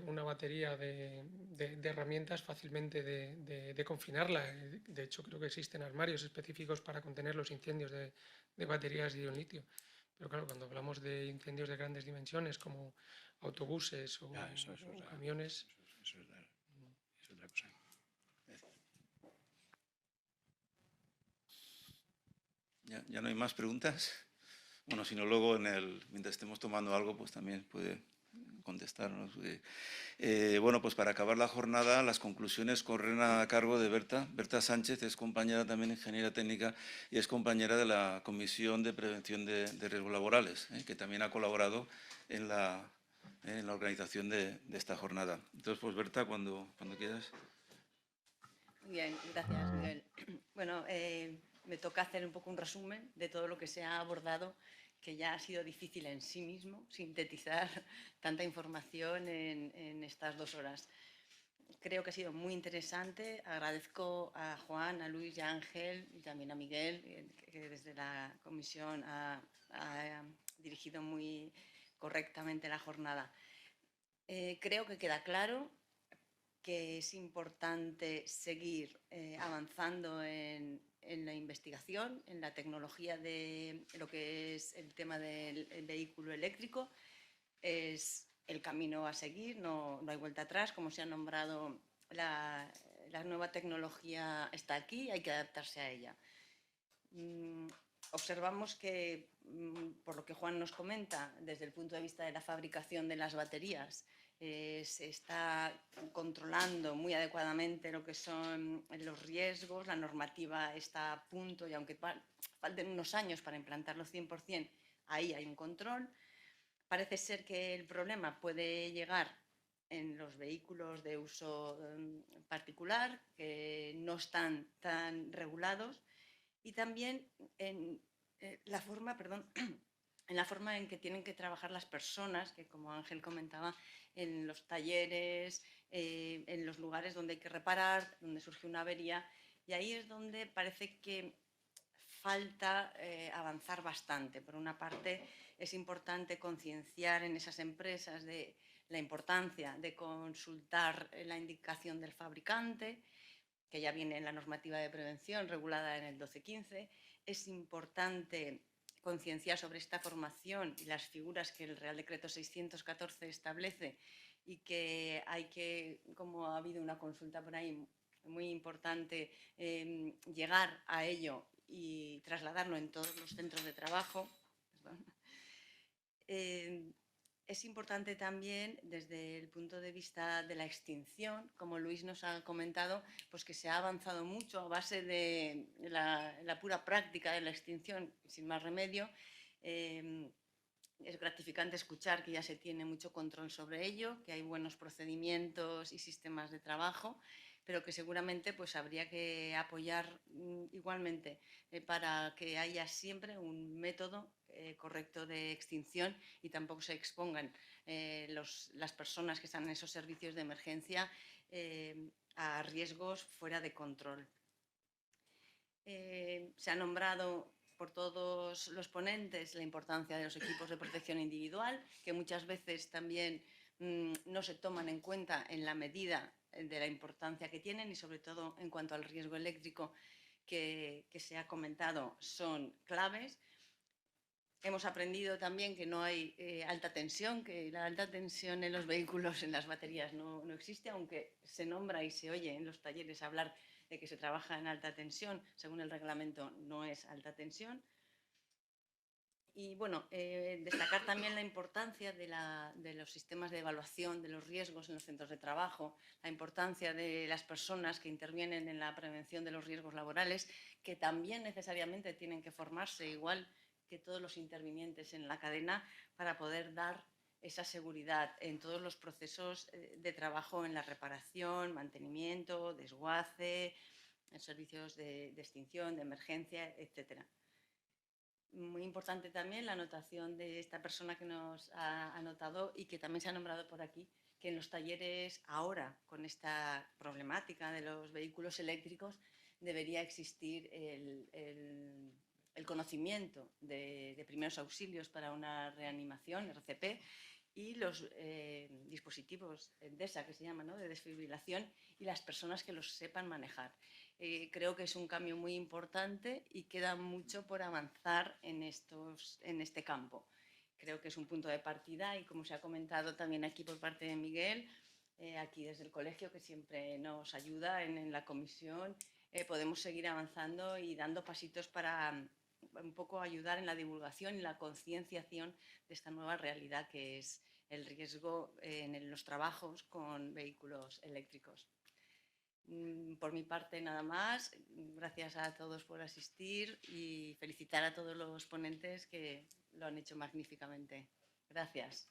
una batería de herramientas fácilmente de confinarla. De hecho, creo que existen armarios específicos para contener los incendios de baterías de ion litio. Pero claro, cuando hablamos de incendios de grandes dimensiones, como autobuses o camiones...
Eso es otra cosa.
¿Ya no hay más preguntas? Bueno, si no, luego mientras estemos tomando algo, pues también puede contestarnos. Bueno, pues para acabar la jornada, las conclusiones corren a cargo de Berta. Berta Sánchez es compañera también ingeniera técnica y es compañera de la Comisión de Prevención de Riesgos Laborales, que también ha colaborado en la organización de esta jornada. Entonces, pues Berta, cuando quieras.
Bien, gracias, Miguel. Bueno, me toca hacer un poco un resumen de todo lo que se ha abordado, que ya ha sido difícil en sí mismo sintetizar tanta información en estas 2 horas. Creo que ha sido muy interesante. Agradezco a Juan, a Luis y a Ángel y también a Miguel, que desde la comisión ha dirigido muy correctamente la jornada. Creo que queda claro que es importante seguir avanzando en la investigación, en la tecnología de lo que es el tema del vehículo eléctrico. Es el camino a seguir, no hay vuelta atrás. Como se ha nombrado, la nueva tecnología está aquí, hay que adaptarse a ella. observamos que, por lo que Juan nos comenta, desde el punto de vista de la fabricación de las baterías, se está controlando muy adecuadamente lo que son los riesgos, la normativa está a punto y aunque falten unos años para implantarlo 100%, ahí hay un control. Parece ser que el problema puede llegar en los vehículos de uso particular, que no están tan regulados, y también en la forma, en la forma en que tienen que trabajar las personas, que como Ángel comentaba, en los talleres, en los lugares donde hay que reparar, donde surge una avería, y ahí es donde parece que falta avanzar bastante. Por una parte, es importante concienciar en esas empresas de la importancia de consultar la indicación del fabricante, que ya viene en la normativa de prevención regulada en el 1215. Es importante concienciar sobre esta formación y las figuras que el Real Decreto 614 establece y que hay que, como ha habido una consulta por ahí muy importante, llegar a ello y trasladarlo en todos los centros de trabajo. Es importante también desde el punto de vista de la extinción, como Luis nos ha comentado, pues que se ha avanzado mucho a base de la pura práctica de la extinción, sin más remedio. Es gratificante escuchar que ya se tiene mucho control sobre ello, que hay buenos procedimientos y sistemas de trabajo, pero que seguramente pues, habría que apoyar igualmente para que haya siempre un método correcto de extinción y tampoco se expongan las personas que están en esos servicios de emergencia a riesgos fuera de control. Se ha nombrado por todos los ponentes la importancia de los equipos de protección individual, que muchas veces también no se toman en cuenta en la medida de la importancia que tienen y sobre todo en cuanto al riesgo eléctrico que se ha comentado son claves. Hemos aprendido también que no hay alta tensión, que la alta tensión en los vehículos, en las baterías no existe, aunque se nombra y se oye en los talleres hablar de que se trabaja en alta tensión, según el reglamento no es alta tensión. Y bueno, destacar también la importancia de los sistemas de evaluación de los riesgos en los centros de trabajo, la importancia de las personas que intervienen en la prevención de los riesgos laborales, que también necesariamente tienen que formarse igual que todos los intervinientes en la cadena para poder dar esa seguridad en todos los procesos de trabajo, en la reparación, mantenimiento, desguace, en servicios de extinción, de emergencia, etc. Muy importante también la anotación de esta persona que nos ha anotado y que también se ha nombrado por aquí, que en los talleres ahora, con esta problemática de los vehículos eléctricos, debería existir el conocimiento de primeros auxilios para una reanimación, RCP, y los dispositivos DESA, que se llama, ¿no?, de desfibrilación, y las personas que los sepan manejar. Creo que es un cambio muy importante y queda mucho por avanzar en este campo. Creo que es un punto de partida y, como se ha comentado también aquí por parte de Miguel, aquí desde el colegio, que siempre nos ayuda en la comisión, podemos seguir avanzando y dando pasitos para un poco ayudar en la divulgación y la concienciación de esta nueva realidad que es el riesgo en los trabajos con vehículos eléctricos. Por mi parte nada más, gracias a todos por asistir y felicitar a todos los ponentes que lo han hecho magníficamente. Gracias.